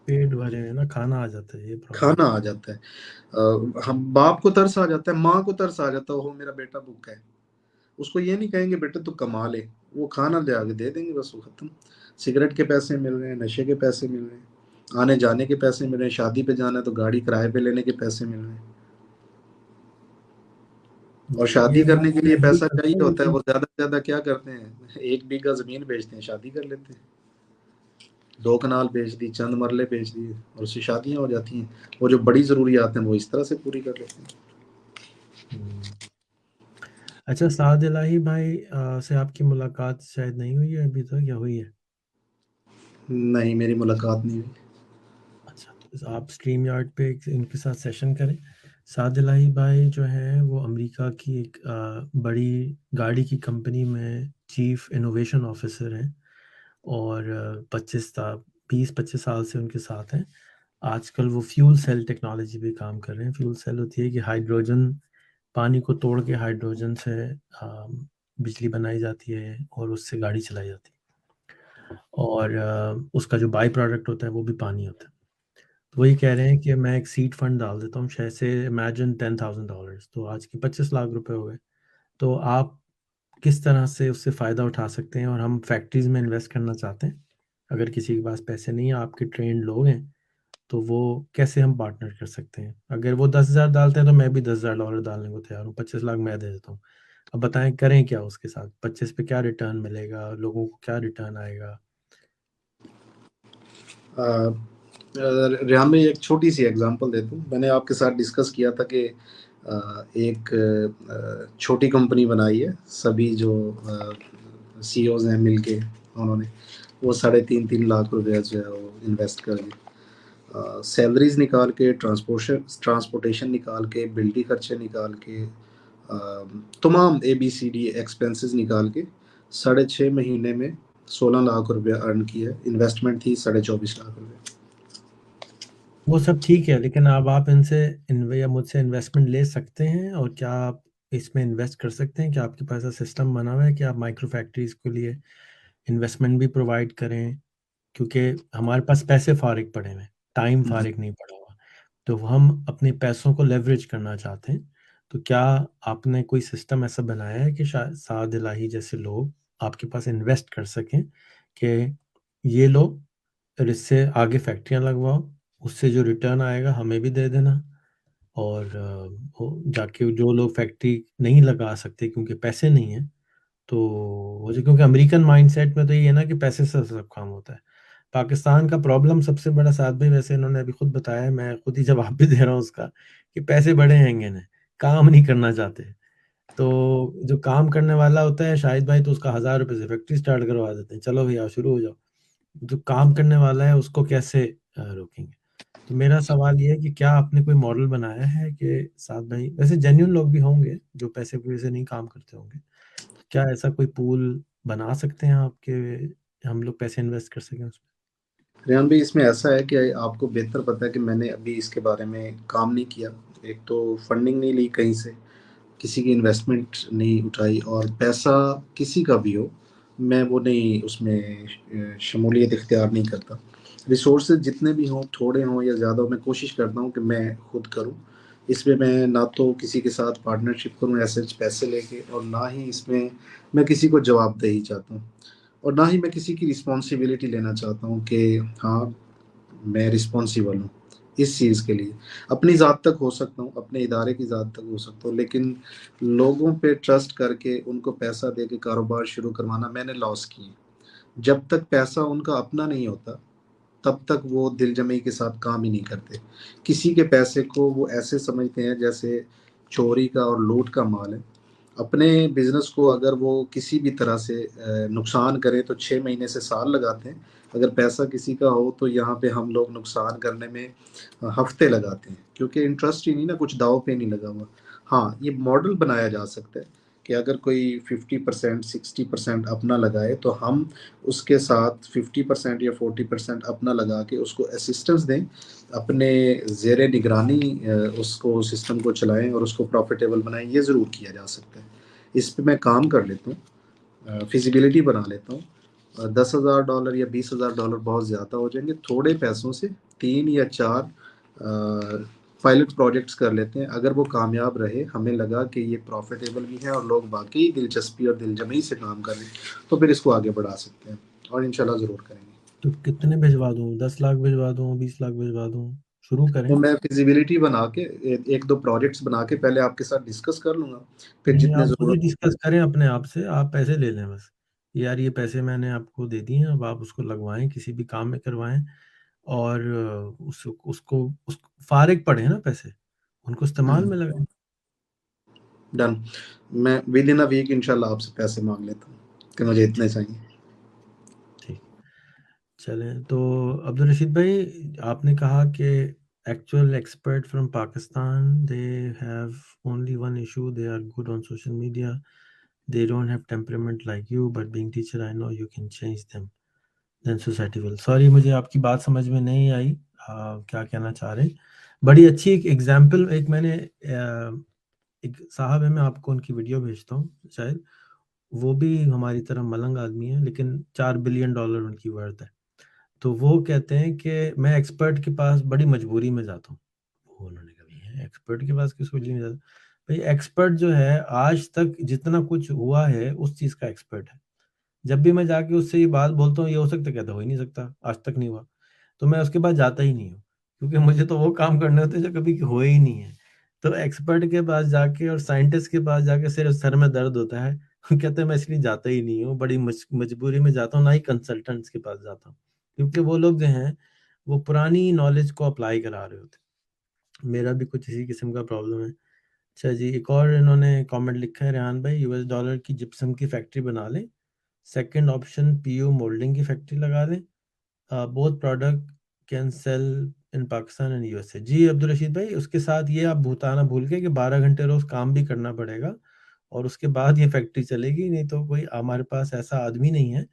पेट भरे में ना खाना आ जाता है, ये प्रॉब्लम। खाना आ जाता है। हम बाप को तरस आ जाता है, माँ को तरस आ जाता है, ओहो मेरा बेटा भूखा है। उसको ये नहीं कहेंगे बेटा तू कमा ले, वो खाना ले आके दे देंगे, बस वो खत्म। सिगरेट के पैसे मिल रहे हैं, नशे के पैसे मिल रहे हैं, आने जाने के पैसे मिल रहे हैं, शादी पे जाना है तो गाड़ी किराए पे लेने के पैसे मिल रहे हैं। और जी, शादी ये करने बात के लिए मैं भी पैसा करता चाहिए हूँ, होता है, लेकिन वो ज़्यादा से ज़्यादा क्या करते हैं, 1 बीघा ज़मीन बेचते हैं, शादी कर लेते हैं। 2 कनाल बेच दी, चंद मरले बेच दिए और उससे शादियाँ हो जाती हैं। वो जो बड़ी ज़रूरियात हैं वो इस तरह से पूरी कर लेते हैं। हुँ। अच्छा, साद इलाही भाई से आपकी मुलाकात शायद नहीं हुई है अभी तक, या हुई है? नहीं, मेरी मुलाकात नहीं हुई। अच्छा, तो आप स्ट्रीम यार्ड पे इनके साथ सेशन करें। साद इलाही भाई जो हैं वो अमेरिका की एक बड़ी गाड़ी की कंपनी में चीफ इनोवेशन ऑफिसर हैं और 20-25 साल से उनके साथ हैं। आजकल वो फ्यूल सेल टेक्नोलॉजी पे काम कर रहे हैं। फ्यूल सेल होती है कि हाइड्रोजन, पानी को तोड़ के हाइड्रोजन से बिजली बनाई जाती है और उससे गाड़ी चलाई जाती है, और उसका जो बाई प्रोडक्ट होता है वो भी पानी होता है। तो वही कह रहे हैं कि मैं एक सीड फंड डाल देता हूँ, शायद से इमेजिन $10,000, तो आज के 25 लाख रुपए हो गए। तो आप किस तरह से उससे फ़ायदा उठा सकते हैं? और हम फैक्ट्रीज़ में इन्वेस्ट करना चाहते हैं। अगर किसी के पास पैसे नहीं है, आपके ट्रेन्ड लोग हैं, तो वो कैसे हम पार्टनर कर सकते हैं? अगर वो 10,000 डालते हैं तो मैं भी $10,000 डालने को तैयार हूँ, 25 लाख मैं दे देता हूँ। अब बताएं करें क्या उसके साथ, 25 पे क्या रिटर्न मिलेगा, लोगों को क्या रिटर्न आएगा? रेहान में एक छोटी सी एग्जांपल देता हूँ। मैंने आपके साथ डिस्कस किया था कि एक छोटी कंपनी बनाई है, सभी जो सीईओज हैं मिलके उन्होंने वो 3.5 लाख रुपया जो है वो इन्वेस्ट कर दिए। सैलरीज निकाल के, ट्रांसपोर्टेशन निकाल के, बिजली खर्चे निकाल के, तमाम ABCD एक्सपेंसेस निकाल के 6.5 महीने में 16 लाख रुपया अर्न किया है। इन्वेस्टमेंट थी 24.25 लाख रुपये। वो सब ठीक है, लेकिन अब आप इनसे या मुझसे इन्वेस्टमेंट ले सकते हैं, और क्या आप इसमें इन्वेस्ट कर सकते हैं? क्या आपके पास ऐसा सिस्टम बना हुआ है कि आप माइक्रो फैक्ट्रीज के लिए इन्वेस्टमेंट भी प्रोवाइड करें? क्योंकि हमारे पास पैसे फारिग पड़े हुए हैं, टाइम फारिग नहीं पड़ा हुआ, तो हम अपने पैसों को लेवरेज करना चाहते हैं। तो क्या आपने कोई सिस्टम ऐसा बनाया है कि शायद साद इलाही जैसे लोग आपके पास इन्वेस्ट कर सकें कि ये लो और इससे आगे फैक्ट्रियां लगवाओ, उससे जो रिटर्न आएगा हमें भी दे देना, और जाके जो लोग फैक्ट्री नहीं लगा सकते क्योंकि पैसे नहीं है, तो वो जो, क्योंकि अमेरिकन माइंडसेट में तो ये है ना कि पैसे से सब काम होता है। पाकिस्तान का प्रॉब्लम सबसे बड़ा, साथ भी वैसे इन्होंने अभी खुद बताया है, मैं खुद ही जवाब भी दे रहा हूँ उसका, कि पैसे बड़े हैंगे ने, काम नहीं करना चाहते। तो जो काम करने वाला होता है शाहिद भाई, तो उसका 1000 रुपये से फैक्ट्री स्टार्ट करवा देते हैं, चलो भैया शुरू हो जाओ। जो काम करने वाला है उसको कैसे रोकेंगे? तो मेरा सवाल ये है कि क्या आपने कोई मॉडल बनाया है कि साथ भाई, वैसे जेन्युइन लोग भी होंगे जो पैसे पूरे से नहीं काम करते होंगे, क्या ऐसा कोई पूल बना सकते हैं आपके, हम लोग पैसे इन्वेस्ट कर सकें उसमें? रेहान भाई, इसमें ऐसा है कि आपको बेहतर पता है कि मैंने अभी इसके बारे में काम नहीं किया। एक तो फंडिंग नहीं ली कहीं से, किसी की इन्वेस्टमेंट नहीं उठाई, और पैसा किसी का भी हो मैं वो नहीं उसमें शमूलियत इख्तियार नहीं करता। रिसोर्सेज जितने भी हों, थोड़े हों या ज़्यादा हो, मैं कोशिश करता हूँ कि मैं खुद करूँ। इसमें मैं ना तो किसी के साथ पार्टनरशिप करूँ ऐसे पैसे लेके, और ना ही इसमें मैं किसी को जवाबदेही चाहता हूँ, और ना ही मैं किसी की रिस्पॉन्सिबिलिटी लेना चाहता हूँ कि हाँ मैं रिस्पॉन्सिबल हूँ इस चीज़ के लिए। अपनी ज़ात तक हो सकता हूँ, अपने इदारे की ज़ात तक हो सकता हूँ, लेकिन लोगों पे ट्रस्ट करके उनको पैसा दे के कारोबार शुरू करवाना मैंने लॉस किए। जब तक पैसा उनका अपना नहीं होता तब तक वो दिल जमी के साथ काम ही नहीं करते। किसी के पैसे को वो ऐसे समझते हैं जैसे चोरी का और लूट का माल है। अपने बिजनेस को अगर वो किसी भी तरह से नुकसान करे तो 6 महीने से साल लगाते हैं। अगर पैसा किसी का हो तो यहाँ पे हम लोग नुकसान करने में हफ्ते लगाते हैं, क्योंकि इंटरेस्ट ही नहीं ना, कुछ दाव पे नहीं लगा हुआ। हाँ, ये मॉडल बनाया जा सकता है कि अगर कोई 50% 60% अपना लगाए तो हम उसके साथ 50% या 40% अपना लगा के उसको असिस्टेंस दें, अपने ज़ेरे निगरानी उसको सिस्टम को चलाएं और उसको प्रॉफिटेबल बनाएं। ये ज़रूर किया जा सकता है। इस पे मैं काम कर लेता हूँ, फिजिबिलिटी बना लेता हूँ। $10,000 या $20,000 बहुत ज़्यादा हो जाएंगे। थोड़े पैसों से 3 या 4 पायलट प्रोजेक्ट्स कर लेते हैं। अगर वो कामयाब रहे, हमें लगा कि ये प्रॉफिटेबल भी है और लोग वाकई दिलचस्पी और दिलजमी से काम कर रहे हैं, तो फिर इसको आगे बढ़ा सकते हैं, और इंशाल्लाह ज़रूर करेंगे। तो कितने भिजवा दूँ? 10 लाख भिजवा दूँ, 20 लाख भिजवा दूँ? शुरू तो करें। मैं फिजिबिलिटी बना के एक दो प्रोजेक्ट्स बना के पहले आपके साथ डिस्कस कर लूँगा, फिर नहीं, जितने आप खुद ही ज़रूरत हो। डिस्कस करें अपने आप से, आप पैसे ले लें बस। यार ये पैसे मैंने आपको दे दिए हैं, अब आप उसको लगवाएं, किसी भी काम में करवाएं, और उसको फारिग पड़े हैं ना पैसे, उनको इस्तेमाल में लगाएं। डन। मैं विद इन अ वीक इंशाल्लाह आपसे पैसे मांग लेता हूँ कि मुझे इतने ठीक। चाहिए। ठीक। चलें, तो अब्दुल रशीद भाई, आपने कहा कि actual expert from Pakistan, they have only one issue, they are good on social media, they don't have temperament like you, but being teacher I know you can change them, then society will. Sorry, मुझे आपकी बात समझ में नहीं आई, क्या कहना चाह रहे हैं। बड़ी अच्छी एक एग्जाम्पल, एक मैंने एक साहब है, मैं आपको उनकी वीडियो भेजता हूँ शायद, वो भी हमारी तरह मलंग आदमी है, लेकिन $4 बिलियन उनकी वर्थ है। तो वो कहते हैं कि मैं एक्सपर्ट के पास बड़ी मजबूरी में जाता हूँ। वो उन्होंने कहा, है एक्सपर्ट के पास किस वजह में जाता? भाई एक्सपर्ट जो है, आज तक जितना कुछ हुआ है उस चीज़ का एक्सपर्ट है। जब भी मैं जाके उससे ये बात बोलता हूँ, ये हो सकता है, कहता हो ही नहीं सकता, आज तक नहीं हुआ। तो मैं उसके बाद जाता ही नहीं हूँ, क्योंकि मुझे तो वो काम करने होते हैं जो कभी हुए ही नहीं है। तो एक्सपर्ट के पास जाके और साइंटिस्ट के पास जाके सिर्फ सर में दर्द होता है। कहते हैं मैं इसलिए जाता ही नहीं हूँ, बड़ी मजबूरी में जाता हूँ, ना ही कंसल्टेंट्स के पास जाता हूँ, क्योंकि वो लोग जो हैं वो पुरानी नॉलेज को अप्लाई करा रहे होते हैं। मेरा भी कुछ इसी किस्म का प्रॉब्लम है। अच्छा जी, एक और इन्होंने कमेंट लिखा है, रेहान भाई, $US की जिप्सम की फैक्ट्री बना लें। सेकंड ऑप्शन, पीयू मोल्डिंग की फैक्ट्री लगा लें। Both product can sell in Pakistan and USA. जी अब्दुल रशीद भाई, उसके साथ ये आप भूताना भूल के कि 12 घंटे रोज काम भी करना पड़ेगा और उसके बाद ये फैक्ट्री चलेगी। नहीं तो कोई हमारे पास ऐसा आदमी नहीं है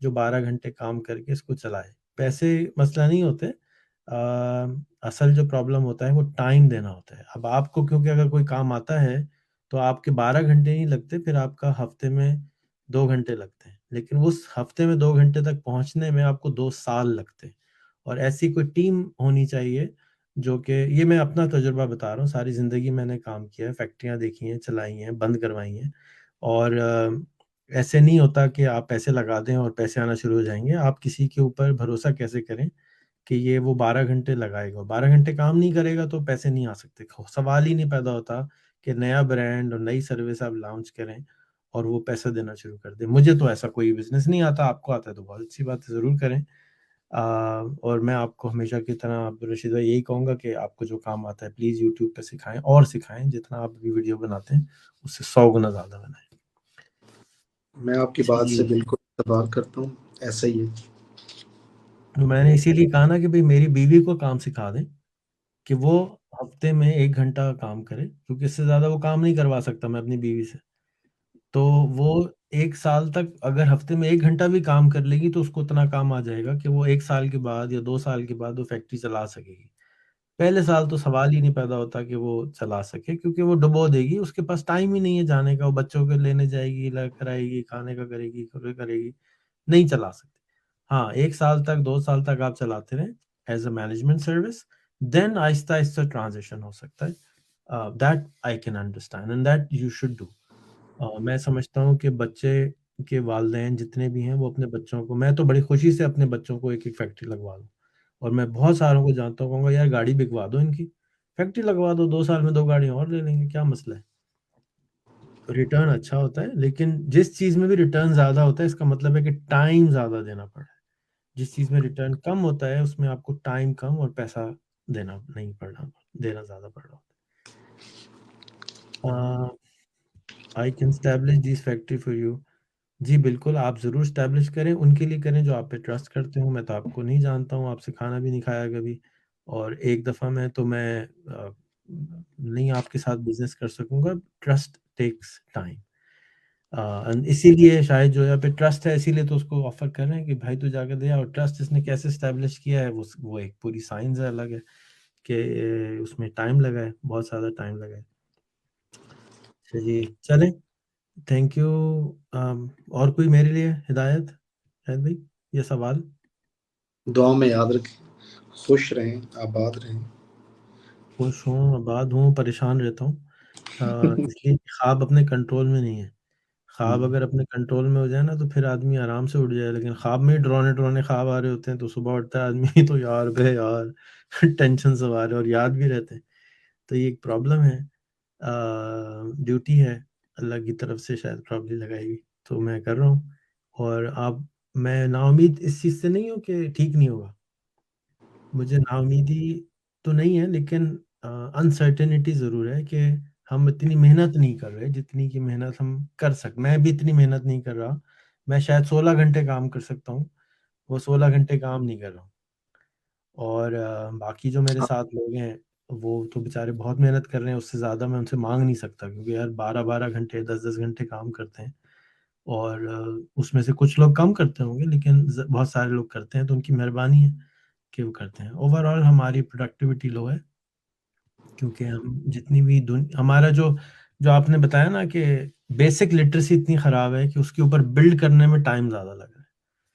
जो 12 घंटे काम करके इसको चलाए। पैसे मसला नहीं होते, असल जो प्रॉब्लम होता है वो टाइम देना होता है। अब आपको क्योंकि अगर कोई काम आता है तो आपके 12 घंटे नहीं लगते, फिर आपका हफ्ते में 2 घंटे लगते हैं, लेकिन उस हफ्ते में 2 घंटे तक पहुंचने में आपको 2 साल लगते हैं। और ऐसी कोई टीम होनी चाहिए जो कि, ये मैं अपना तजुर्बा बता रहा हूँ, सारी ज़िंदगी मैंने काम किया है, फैक्ट्रियाँ देखी हैं, चलाई हैं, बंद करवाई हैं। और ऐसे नहीं होता कि आप पैसे लगा दें और पैसे आना शुरू हो जाएंगे। आप किसी के ऊपर भरोसा कैसे करें कि ये वो 12 घंटे लगाएगा, 12 घंटे काम नहीं करेगा तो पैसे नहीं आ सकते। सवाल ही नहीं पैदा होता कि नया ब्रांड और नई सर्विस आप लॉन्च करें और वो पैसा देना शुरू कर दे। मुझे तो ऐसा कोई बिजनेस नहीं आता, आपको आता है तो बहुत अच्छी बात है, ज़रूर करें। और मैं आपको हमेशा की तरह अब्दुल रशीद भाई यही कहूँगा कि आपको जो काम आता है प्लीज़ यूट्यूब पे सिखाएं, और सिखाएं, जितना आप भी वीडियो बनाते हैं उससे 100 गुना ज़्यादा बनाएं। मैं आपकी बात से जी, बिल्कुल इत्तेफाक करता हूँ, ऐसा ही है। तो मैंने इसीलिए कहा ना कि भाई मेरी बीवी को काम सिखा दें कि वो हफ्ते में 1 घंटा काम करे, क्योंकि इससे ज़्यादा वो काम नहीं करवा सकता मैं अपनी बीवी से। तो वो 1 साल तक अगर हफ्ते में 1 घंटा भी काम कर लेगी तो उसको उतना काम आ जाएगा कि वो 1 साल के बाद या 2 साल के बाद वो फैक्ट्री चला सकेगी। पहले साल तो सवाल ही नहीं पैदा होता कि वो चला सके, क्योंकि वो डुबो देगी, उसके पास टाइम ही नहीं है जाने का। वो बच्चों को लेने जाएगी, लेकर आएगी, खाने का करेगी, करेगी, नहीं चला सकती। हाँ, 1 साल तक 2 साल तक आप चलाते रहें as a management service, then आहिस्ता आहिस्ता ट्रांजिशन हो सकता है। That I can understand and that you should do. मैं समझता हूँ कि बच्चे के वालिदैन जितने भी हैं वो अपने बच्चों को, मैं तो बड़ी खुशी से अपने बच्चों को एक एक फैक्ट्री लगवा दूँ। और मैं बहुत सारों को जानता हूँ, कहूँगा यार गाड़ी बिकवा दो इनकी, फैक्ट्री लगवा दो, 2 साल में 2 गाड़ियाँ और ले लेंगे, क्या मसला है। रिटर्न अच्छा होता है, लेकिन जिस चीज़ में भी रिटर्न ज़्यादा होता है इसका मतलब है कि टाइम ज़्यादा देना पड़ रहा है। जिस चीज़ में रिटर्न कम होता है उसमें आपको टाइम कम और पैसा देना नहीं पड़ना, देना ज़्यादा पड़ रहा होता है। I can establish this factory for you. जी बिल्कुल, आप ज़रूर स्टैब्लिश करें, उनके लिए करें जो आप पे ट्रस्ट करते हो। मैं तो आपको नहीं जानता हूँ, आपसे खाना भी नहीं खाया कभी, और एक दफ़ा में तो मैं नहीं आपके साथ बिज़नेस कर सकूँगा। Trust takes time. इसीलिए शायद जो यहाँ पे ट्रस्ट है, इसीलिए तो उसको ऑफ़र कर रहे हैं कि भाई तू जाके दे आ। और ट्रस्ट इसने कैसे स्टैब्लिश किया है वो एक पूरी साइंस है, अलग है कि उसमें टाइम लगा है, बहुत ज़्यादा टाइम लगा है। चलिए, चलें। Thank you. और कोई मेरे लिए हिदायत है भाई, ये सवाल? दुआ में याद रखें, खुश रहें, आबाद रहें। खुश हूँ, आबाद हूँ, परेशान रहता हूँ। इसलिए कि ख्वाब अपने कंट्रोल में नहीं है। ख्वाब हम्म। अगर अपने कंट्रोल में हो जाए ना तो फिर आदमी आराम से उठ जाए, लेकिन ख्वाब में ही डरावने ख्वाब आ रहे होते हैं तो सुबह उठता है आदमी तो यार बे यार टेंशन सवार है और याद भी रहते हैं। तो ये एक प्रॉब्लम है, ड्यूटी है, अल्लाह की तरफ से शायद प्रॉब्लम लगाई हुई, तो मैं कर रहा हूँ। और आप, मैं नाउम्मीद इस चीज़ से नहीं हूँ कि ठीक नहीं होगा, मुझे नाउम्मीदी तो नहीं है, लेकिन अनसर्टेनिटी ज़रूर है कि हम इतनी मेहनत नहीं कर रहे जितनी की मेहनत हम कर मैं भी इतनी मेहनत नहीं कर रहा। मैं शायद 16 घंटे काम कर सकता हूँ, वो 16 घंटे काम नहीं कर रहा हूँ। और बाकी जो मेरे साथ लोग हैं वो तो बेचारे बहुत मेहनत कर रहे हैं, उससे ज़्यादा मैं उनसे मांग नहीं सकता, क्योंकि यार 12-12 घंटे 10-10 घंटे काम करते हैं। और उसमें से कुछ लोग कम करते होंगे, लेकिन बहुत सारे लोग करते हैं, तो उनकी मेहरबानी है कि वो करते हैं। ओवरऑल हमारी प्रोडक्टिविटी लो है, क्योंकि हम जितनी भी हमारा जो जो आपने बताया ना कि बेसिक लिटरेसी इतनी ख़राब है कि उसके ऊपर बिल्ड करने में टाइम ज़्यादा लग रहा है।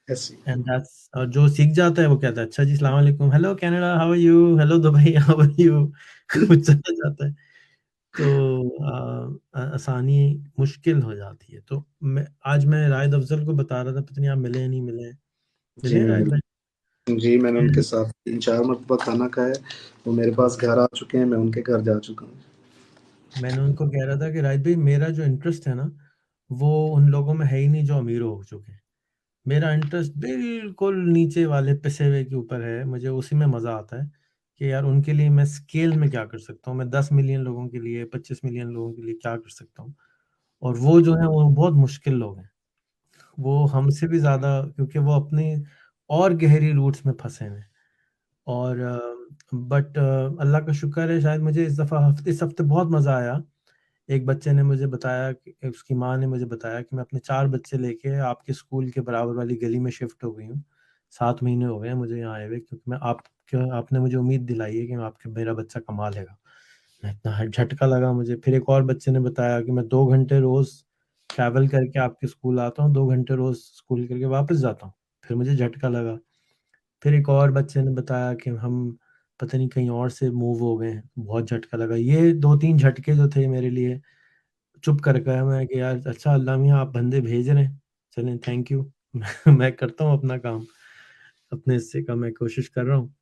ऐसी। एंड दैट्स, और जो सीख जाता है वो कहता है अच्छा जी अस्सलाम वालेकुम, hello Canada, how are you, hello Dubai, how are you. वो चला जाता है। तो आसानी मुश्किल हो जाती है। तो मैं रायद अफजल को बता रहा था, पता नहीं आप मिले हैं नहीं मिले हैं। जी मिले हैं रायद भाई? जी, मैंने उनके साथ 3-4 मरतबा खाना खाया है। वो मेरे पास घर आ चुके हैं, मैं उनके घर जा चुका हूँ। मैंने उनको कह रहा था कि राज भाई मेरा जो इंटरेस्ट है ना वो उन लोगों में है ही नहीं जो अमीर हो चुके हैं। मेरा इंटरेस्ट बिल्कुल नीचे वाले पिसे हुए के ऊपर है। मुझे उसी में मजा आता है कि यार उनके लिए मैं स्केल में क्या कर सकता हूँ, मैं 10 मिलियन लोगों के लिए 25 मिलियन लोगों के लिए क्या कर सकता हूँ। और वो जो है वो बहुत मुश्किल लोग हैं, वो हमसे भी ज्यादा, क्योंकि वो अपनी और गहरी रूट्स में फंसे हैं। और बट अल्लाह का शुक्र है, शायद मुझे इस हफ्ते बहुत मजा आया। एक बच्चे ने मुझे बताया कि उसकी माँ ने मुझे बताया कि मैं अपने 4 बच्चे लेके आपके स्कूल के बराबर वाली गली में शिफ्ट हो गई हूँ। 7 महीने हो गए हैं मुझे यहाँ आए हुए, क्योंकि मैं आपने मुझे उम्मीद दिलाई है कि मेरा बच्चा कमा लेगा। मैं इतना झटका लगा मुझे। फिर एक और बच्चे ने बताया कि मैं 2 घंटे रोज ट्रैवल करके आपके स्कूल आता हूँ, 2 घंटे रोज स्कूल करके वापस जाता हूँ। फिर मुझे झटका लगा। फिर एक और बच्चे ने बताया कि हम पता नहीं कहीं और से मूव हो गए हैं, बहुत झटका लगा। ये 2-3 झटके जो थे मेरे लिए, चुप कर गया मैं कि यार अच्छा अल्लाह मियाँ आप बंदे भेज रहे हैं, चलें थैंक यू। मैं करता हूँ अपना काम, अपने हिस्से का मैं कोशिश कर रहा हूँ।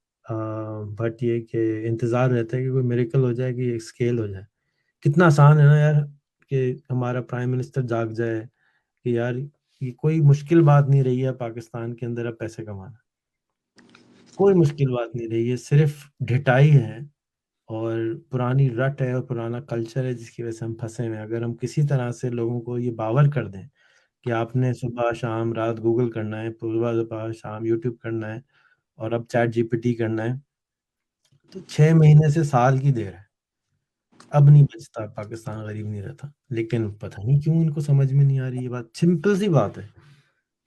बट ये कि इंतज़ार रहता है कि कोई मिरेकल हो जाए, कि एक स्केल हो जाए। कितना आसान है ना यार कि हमारा प्राइम मिनिस्टर जाग जाए कि यार ये कोई मुश्किल बात नहीं रही है पाकिस्तान के अंदर अब पैसे कमाना। कोई मुश्किल बात नहीं रही है, सिर्फ ढिठाई है और पुरानी रट है और पुराना कल्चर है जिसकी वजह से हम फंसे हुए हैं। अगर हम किसी तरह से लोगों को ये बावर कर दें कि आपने सुबह शाम रात गूगल करना है, सुबह सुबह शाम यूट्यूब करना है और अब चैट जीपीटी करना है, तो 6 महीने से साल की देर है। अब नहीं बचता, पाकिस्तान गरीब नहीं रहता। लेकिन पता नहीं क्यों इनको समझ में नहीं आ रही ये बात। सिंपल सी बात है,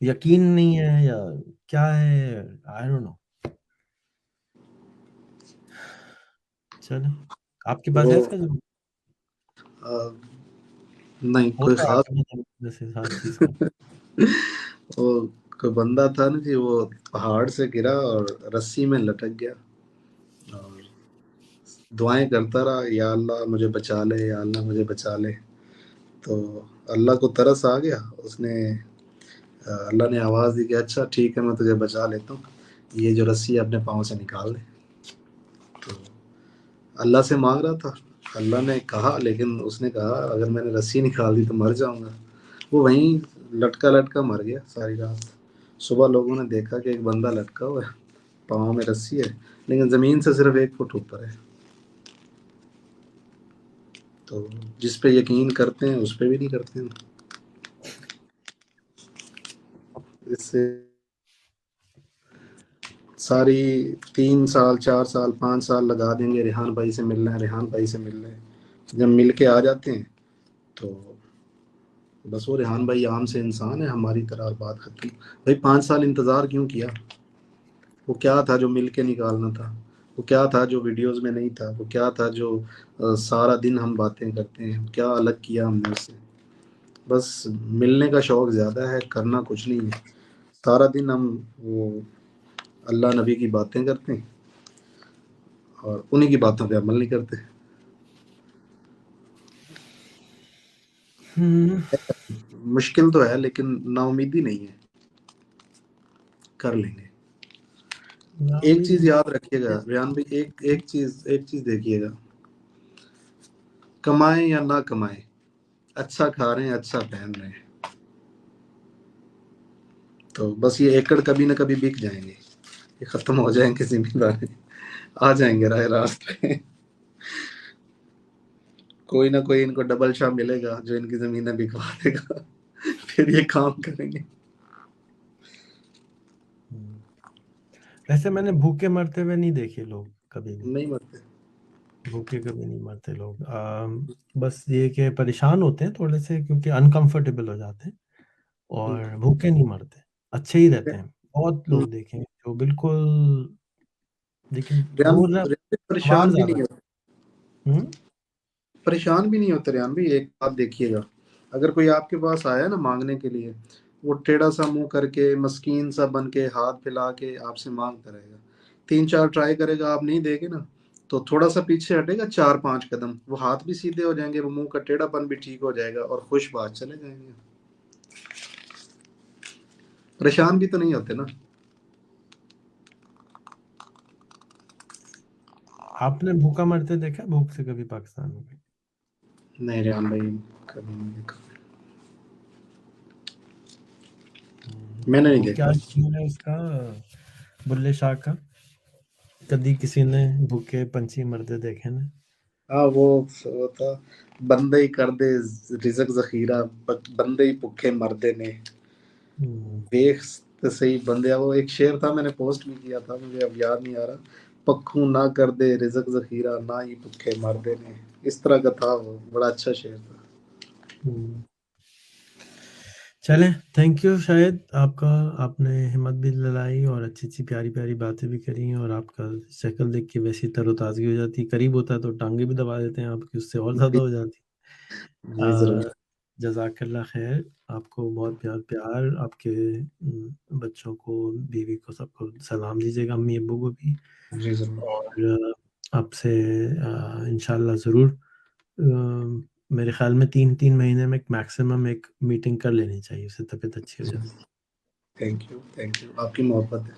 यकीन नहीं है या क्या है, आई डोंट नो। चलो, आपके पास वो है इसका जवाब? अ, नहीं कोई होता है खास। अपने जवाब से हर चीज का। वो कोई बंदा था ना जी, वो पहाड़ से गिरा और रस्सी में लटक गया और दुआएं करता रहा, या अल्लाह मुझे बचा ले, या अल्लाह मुझे बचा ले। तो अल्लाह को तरस आ गया। उसने अल्लाह ने आवाज़ दी कि अच्छा ठीक है मैं तुझे बचा लेता हूँ, ये जो रस्सी है अपने पाँव से निकाल दे। तो अल्लाह से मांग रहा था, अल्लाह ने कहा, लेकिन उसने कहा अगर मैंने रस्सी निकाल दी तो मर जाऊंगा। वो वहीं लटका लटका मर गया सारी रात। सुबह लोगों ने देखा कि एक बंदा लटका हुआ है, पाँव में रस्सी है, लेकिन ज़मीन से सिर्फ 1 फुट ऊपर है। तो जिस पे यकीन करते हैं उस पे भी नहीं करते हैं। इससे सारी 3 साल 4 साल 5 साल लगा देंगे, रेहान भाई से मिलना है, रेहान भाई से मिलना है। जब मिल के आ जाते हैं तो बस वो रेहान भाई आम से इंसान है हमारी तरह, और बात खत्म। भाई 5 साल इंतज़ार क्यों किया? वो क्या था जो मिल के निकालना था? वो क्या था जो वीडियोस में नहीं था? वो क्या था जो सारा दिन हम बातें करते हैं, क्या अलग किया हमने उससे? बस मिलने का शौक ज़्यादा है, करना कुछ नहीं है। सारा दिन हम वो अल्लाह नबी की बातें करते हैं और उन्हीं की बातों पे अमल नहीं करते। हम्म। मुश्किल तो है लेकिन नाउमीदी नहीं है, कर लेंगे। ना एक उम्मीद चीज नहीं याद रखिएगा रेहान भाई, एक चीज देखिएगा, कमाएं या ना कमाएं, अच्छा खा रहे हैं अच्छा पहन रहे हैं, तो बस ये एकड़ कभी ना कभी बिक जाएंगे, ये खत्म हो जाएंगे जिम्मेदारी, आ जाएंगे राय रास्त पे। कोई ना कोई इनको डबल शाह मिलेगा जो इनकी जमीनें बिकवा देगा। फिर ये काम करेंगे। हम्म। वैसे मैंने भूखे मरते हुए नहीं देखे लोग कभी भी। नहीं मरते। भूखे कभी नहीं मरते लोग। बस ये कि परेशान होते हैं थोड़े से, क्योंकि अनकंफर्टेबल हो जाते हैं। और भूखे नहीं मरते, अच्छे ही रहते हैं। बहुत लोग देखे हैं जो बिल्कुल, लेकिन रेहान वो ना रेहान सवार परेशान भी ज्यादा नहीं है। होते, हम्म। परेशान भी नहीं होते रेहान भाई। एक बात देखिएगा, अगर कोई आपके पास आया ना मांगने के लिए, वो टेढ़ा सा मुंह करके मस्कीन सा बन के हाथ फैला के आपसे मांगता रहेगा। 3 4 ट्राई करेगा, आप नहीं देगे ना, तो थोड़ा सा पीछे हटेगा 4 5 कदम, वो हाथ भी सीधे हो जाएंगे, वो मुंह का टेढ़ापन भी ठीक हो जाएगा और खुश बात चले जाएंगे। परेशान भी तो नहीं होते ना। आपने भूखा मरते देखा भूख से कभी पाकिस्तान में? नहीं रेहान भाई, कभी नहीं देखा, मैंने नहीं वो क्या देखा। सीन है उसका, बुल्ले शाह का? कभी किसी ने भूखे पंछी मरते देखे ना? हाँ वो था, बंदे ही कर दे रिजक जखीरा, बंदे ही भुखे मरदे ने, हम्म, देख तो सही बंदे। वो एक शेर था, मैंने पोस्ट भी किया था, मुझे अब याद नहीं आ रहा, पक्खू ना कर दे रिजक जखीरा, ना ही भुखे मरदे ने, इस तरह का था वो, बड़ा अच्छा शेर था। हम्म। चलें, थैंक यू। शायद आपका, आपने हिम्मत भी दिलाई और अच्छी-अच्छी प्यारी-प्यारी बातें भी करी, और आपका शक्ल देख के वैसी तरोताज़गी हो जाती। करीब होता तो टाँगें भी दबा देते हैं आपकी, उससे और ज़्यादा जी, हो जाती। जी जरूर। जज़ाकल्लाह ख़ैर। आपको बहुत प्यार, आपके बच्चों को, बीवी को, सबको सलाम दीजिएगा, अम्मी-अब्बू को भी। जी जरूर। और आपसे इंशाल्लाह ज़रूर, मेरे ख़्याल में 3-3 महीने में मैक्सिमम एक मीटिंग कर लेनी चाहिए, उससे तबीयत अच्छी हो जाती है। थैंक यू, आपकी मोहब्बत है।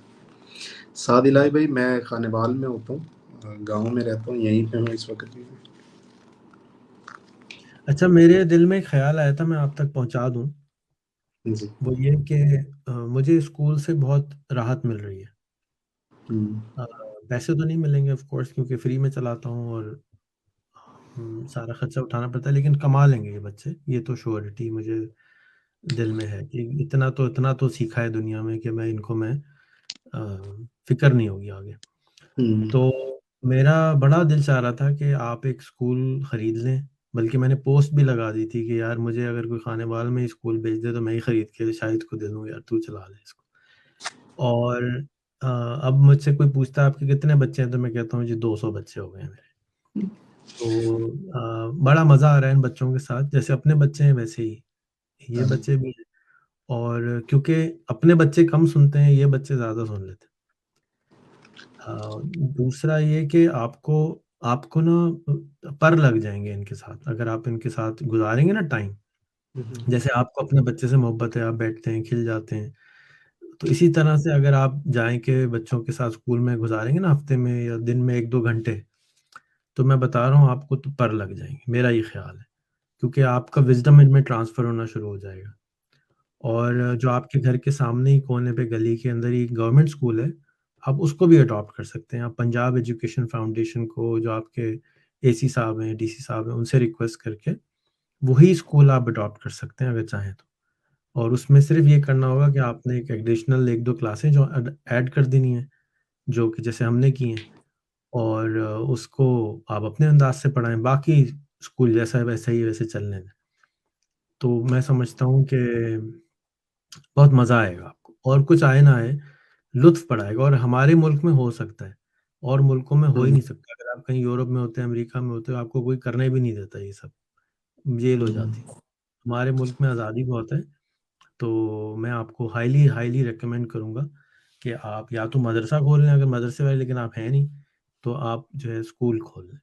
साद इलाही भाई, मैं खानेवाल में होता हूँ, गांव में रहता हूँ, यहीं पे हूँ इस वक्त भी। अच्छा, मेरे दिल में एक ख़्याल आया था, मैं आप तक पहुँचा दूँ। जी। वो ये कि मुझे स्कूल से बहुत राहत मिल रही है। हम्म। अ, पैसे तो नहीं मिलेंगे ऑफ़ कोर्स, क्योंकि फ्री में चलाता हूँ, और सारा खर्चा उठाना पड़ता है, लेकिन कमा लेंगे ये बच्चे, ये तो श्योरिटी मुझे दिल में है कि इतना तो सीखा है दुनिया में कि मैं फ़िक्र नहीं होगी आगे। हम्म। तो मेरा बड़ा दिल चाह रहा था कि आप एक स्कूल खरीद लें, बल्कि मैंने पोस्ट भी लगा दी थी कि यार मुझे अगर कोई खानेवाल में ही स्कूल भेज दे तो मैं ही खरीद के शाहिद को दे दूँ, यार तू चला ले इसको। और अब मुझसे कोई पूछता है आपके कितने बच्चे हैं, तो मैं कहता हूँ जी 200 बच्चे हो गए हैं मेरे। तो बड़ा मज़ा आ रहा है इन बच्चों के साथ, जैसे अपने बच्चे हैं वैसे ही ये हाँ जी। बच्चे भी हैं। और क्योंकि अपने बच्चे कम सुनते हैं, ये बच्चे ज़्यादा सुन लेते हैं। दूसरा ये कि आपको आपको ना पर लग जाएँगे इनके साथ, अगर आप इनके साथ गुज़ारेंगे ना टाइम। हम्म। जैसे आपको अपने बच्चे से मोहब्बत है, आप बैठते हैं, खिल जाते हैं, तो इसी तरह से अगर आप जाएँ के बच्चों के साथ स्कूल में गुज़ारेंगे ना हफ़्ते में या दिन में 1-2 घंटे, तो मैं बता रहा हूँ आपको तो पर लग जाएँगे, मेरा ये ख़्याल है। क्योंकि आपका विज़डम इनमें ट्रांसफ़र होना शुरू हो जाएगा। और जो आपके घर के सामने ही कोने पे गली के अंदर ही गवर्नमेंट स्कूल है, आप उसको भी अडॉप्ट कर सकते हैं। आप पंजाब एजुकेशन फाउंडेशन को, जो आपके एसी साहब हैं, डीसी साहब हैं, उनसे रिक्वेस्ट करके वही स्कूल आप अडॉप्ट कर सकते हैं अगर चाहें तो। और उसमें सिर्फ़ ये करना होगा कि आपने एक एडिशनल 1-2 क्लासें जो ऐड कर देनी है, जो कि जैसे हमने की हैं, और उसको आप अपने अंदाज़ से पढ़ाएँ, बाकी स्कूल जैसा है वैसा ही वैसे चलने दें। तो मैं समझता हूँ कि बहुत मज़ा आएगा आपको, और कुछ आए ना आए, लुत्फ़ बड़ा आएगा, और हमारे मुल्क में हो सकता है, और मुल्कों में हो ही हम्म। नहीं सकता। अगर आप कहीं यूरोप में होते हैं, अमेरिका में होते हो, आपको कोई करने भी नहीं देता ये सब, जेल हो हम्म। जाती। हमारे मुल्क में आज़ादी बहुत है, तो मैं आपको हाइली हाइली रिकमेंड करूँगा कि आप या तो मदरसा खोल लें, अगर मदरसे वाले, लेकिन आप हैं नहीं, तो आप जो है स्कूल खोल लें,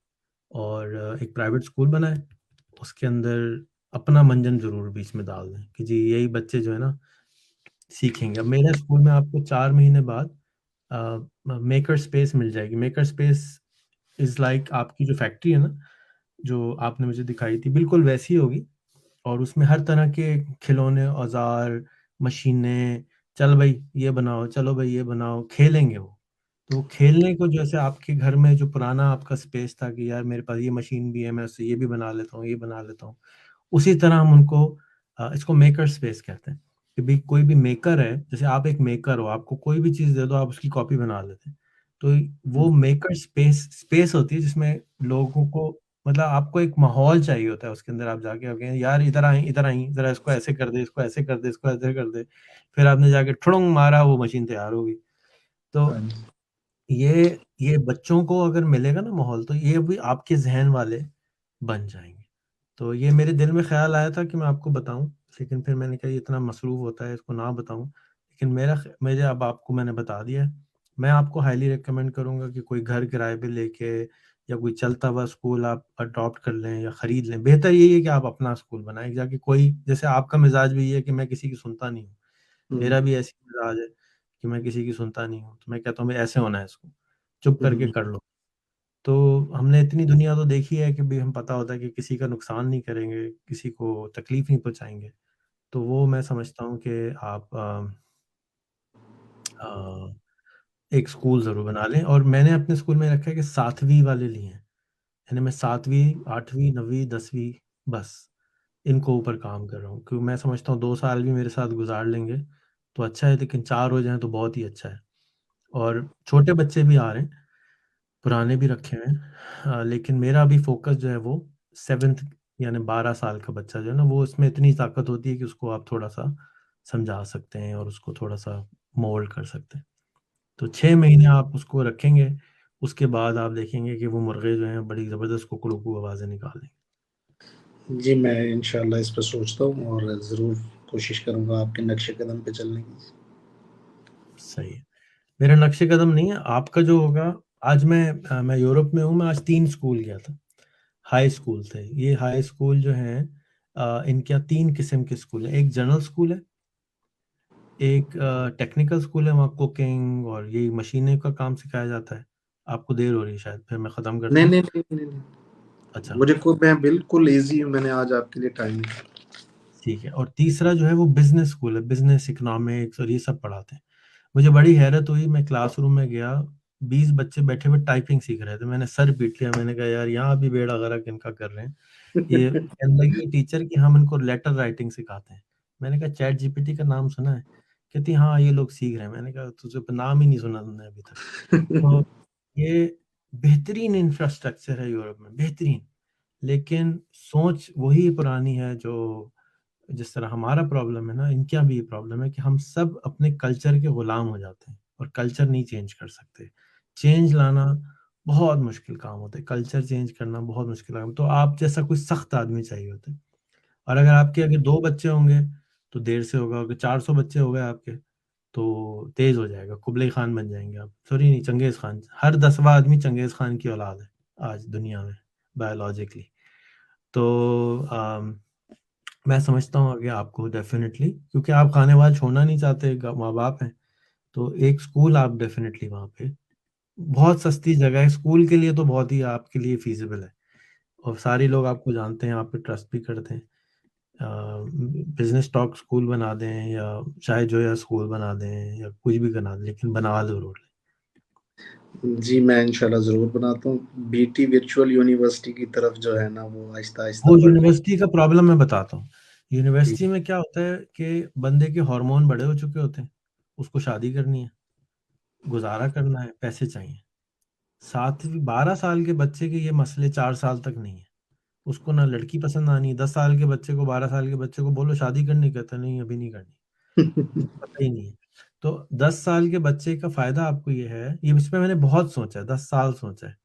और एक प्राइवेट स्कूल बनाएँ, उसके अंदर अपना मंजन ज़रूर बीच में डाल दें कि जी यही बच्चे जो है ना सीखेंगे। अब मेरे स्कूल में आपको 4 महीने बाद मेकर स्पेस मिल जाएगी। मेकर स्पेस इज़ लाइक आपकी जो फैक्ट्री है ना, जो आपने मुझे दिखाई थी, बिल्कुल वैसी ही होगी, और उसमें हर तरह के खिलौने, औज़ार, मशीनें, चल भई ये बनाओ, चलो भई ये बनाओ, खेलेंगे वो। तो वो खेलने को, जैसे आपके घर में जो पुराना आपका स्पेस था कि यार मेरे पास ये मशीन भी है, मैं उससे ये भी बना लेता हूँ, ये बना लेता हूँ। उसी तरह हम उनको, इसको मेकर स्पेस कहते हैं, कि भई कोई भी मेकर है, जैसे आप एक मेकर हो, आपको कोई भी चीज़ दे दो, आप उसकी कॉपी बना लेते हैं। तो वो हम्म। मेकर स्पेस स्पेस होती है जिसमें लोगों को, मतलब आपको एक माहौल चाहिए होता है उसके अंदर, आप जाके आप कहें यार इधर आईं, ज़रा इसको ऐसे कर दे, इसको ऐसे कर दे, इसको ऐसे कर दे। फिर आपने जाके ठुड़ुंग मारा, वो मशीन तैयार हो गई। तो हाँ जी। ये बच्चों को अगर मिलेगा ना माहौल, तो ये भी आपके ज़हन वाले बन जाएँगे। तो ये मेरे दिल में ख़्याल आया था कि मैं आपको बताऊँ, लेकिन फिर मैंने कहा ये इतना मसरूफ़ होता है, इसको ना बताऊँ। लेकिन मेरे अब आपको मैंने बता दिया है। मैं आपको हाइली रिकमेंड करूँगा कि कोई घर किराए पे लेके, या कोई चलता हुआ स्कूल आप अडॉप्ट कर लें या खरीद लें। बेहतर यही है कि आप अपना स्कूल बनाएँ, जाके कोई, जैसे आपका मिज़ाज भी ये है कि मैं किसी की सुनता नहीं हूँ। हम्म। मेरा भी ऐसी मिज़ाज है कि मैं किसी की सुनता नहीं हूँ। तो मैं कहता हूँ भई ऐसे होना है इसको, चुप करके हम्म। कर लो। तो हमने इतनी दुनिया तो देखी है कि भी हम पता होता है कि किसी का नुकसान नहीं करेंगे, किसी को तकलीफ नहीं पहुँचाएँगे। तो वो मैं समझता हूँ कि आप अ, एक स्कूल ज़रूर बना लें और मैंने अपने स्कूल में रखा है कि 7वीं वाले लिए हैं। यानी मैं 7वीं, 8वीं, 9वीं, 10वीं बस इनको ऊपर काम कर रहा हूँ। क्योंकि मैं समझता हूँ 2 साल भी मेरे साथ गुज़ार लेंगे, तो अच्छा है, लेकिन 4 हो जाएँ तो बहुत ही अच्छा है। और छोटे बच्चे भी आ रहे हैं, पुराने भी रखे हुए हैं। लेकिन मेरा अभी फ़ोकस जो है वो 7th यानी 12 साल का बच्चा जो है ना, वो उसमें इतनी ताकत होती है कि उसको आप थोड़ा-सा समझा सकते हैं और उसको थोड़ा-सा मोल्ड कर सकते हैं। तो 6 महीने आप उसको रखेंगे, उसके बाद आप देखेंगे कि वो मुर्गे जो हैं बड़ी ज़बरदस्त कुकड़ू आवाज़ें निकालेंगे। जी, मैं इंशाल्लाह इस पे सोचता हूँ और ज़रूर कोशिश करूँगा आपके नक्शे कदम पे चलने की। सही है। मेरा नक्शे कदम नहीं है, आपका जो होगा। आज मैं यूरोप में हूँ, मैं आज 3 स्कूल गया था। हाई स्कूल थे। ये हाई स्कूल जो हैं इनके यहाँ 3 किस्म के स्कूल हैं। एक जनरल स्कूल है, एक टेक्निकल स्कूल है, वहाँ कुकिंग और ये मशीनें का काम सिखाया जाता है। आपको देर हो रही है शायद, फिर मैं ख़त्म करता नहीं, हूँ। नहीं, नहीं, नहीं, नहीं। अच्छा, मैं बिल्कुल ईज़ी हूँ, मैंने आज आपके लिए टाइम ठीक है। और तीसरा जो है वो बिज़नेस स्कूल है, बिज़नेस, इकोनॉमिक्स और ये सब पढ़ाते हैं। मुझे बड़ी हैरत हुई, मैं क्लासरूम में गया, 20 बच्चे बैठे हुए टाइपिंग सीख रहे थे। मैंने सर पीट लिया, मैंने कहा यार यहाँ भी बेड़ा गर्क इनका कर रहे हैं। ये कहने लगी टीचर कि हम इनको लेटर राइटिंग सिखाते हैं। मैंने कहा चैट जीपीटी का नाम सुना है? कहती हाँ, ये लोग सीख रहे हैं। मैंने कहा तुझे नाम ही नहीं सुना तुमने अभी तक। तो ये बेहतरीन इंफ्रास्ट्रक्चर है यूरोप में, बेहतरीन। लेकिन सोच वही पुरानी है जो जिस तरह हमारा प्रॉब्लम है ना, इनके यहाँ भी ये प्रॉब्लम है कि हम सब अपने कल्चर के गुलाम हो जाते हैं और कल्चर नहीं चेंज कर सकते। चेंज लाना बहुत मुश्किल काम होता है, कल्चर चेंज करना बहुत मुश्किल काम। तो आप जैसा कोई सख्त आदमी चाहिए होता है। और अगर आपके अगर 2 बच्चे होंगे तो देर से होगा, अगर 400 बच्चे हो गए आपके तो तेज हो जाएगा, कुबले खान बन जाएंगे आप। सॉरी नहीं, चंगेज खान। हर 10वां आदमी चंगेज खान की औलाद है आज दुनिया में, बायोलॉजिकली। तो मैं समझता हूँ आगे आपको डेफिनेटली, क्योंकि आप खानेवाल छोड़ना नहीं चाहते, माँ बाप हैं, तो एक स्कूल आप डेफिनेटली वहाँ पे, बहुत सस्ती जगह है स्कूल के लिए, तो बहुत ही आपके लिए फीजिबल है। और सारे लोग आपको जानते हैं, आप पे ट्रस्ट भी करते हैं। बिजनेस टॉक स्कूल बना दें या चाहे जो या स्कूल बना दें या कुछ भी बना दें, लेकिन बना जरूर लें। जी, मैं इंशाल्लाह ज़रूर बनाता हूँ। बीटी वर्चुअल यूनिवर्सिटी की तरफ जो है ना, वो आहिस्ता-आहिस्ता वो बढ़ रही यूनिवर्सिटी का प्रॉब्लम मैं बताता हूँ। है। यूनिवर्सिटी में क्या होता है कि बंदे के हार्मोन बड़े हो चुके होते हैं, उसको शादी करनी है, गुजारा करना है, पैसे चाहिए। 12 साल के बच्चे के ये मसले 4 साल तक नहीं है। उसको ना लड़की पसंद आनी, 10 साल के बच्चे को, 12 साल के बच्चे को बोलो शादी करनी, कहता नहीं अभी नहीं करनी, पता ही नहीं है। तो 10 साल के बच्चे का फायदा आपको ये है, ये इस पे मैंने बहुत सोचा है, 10 साल सोचा है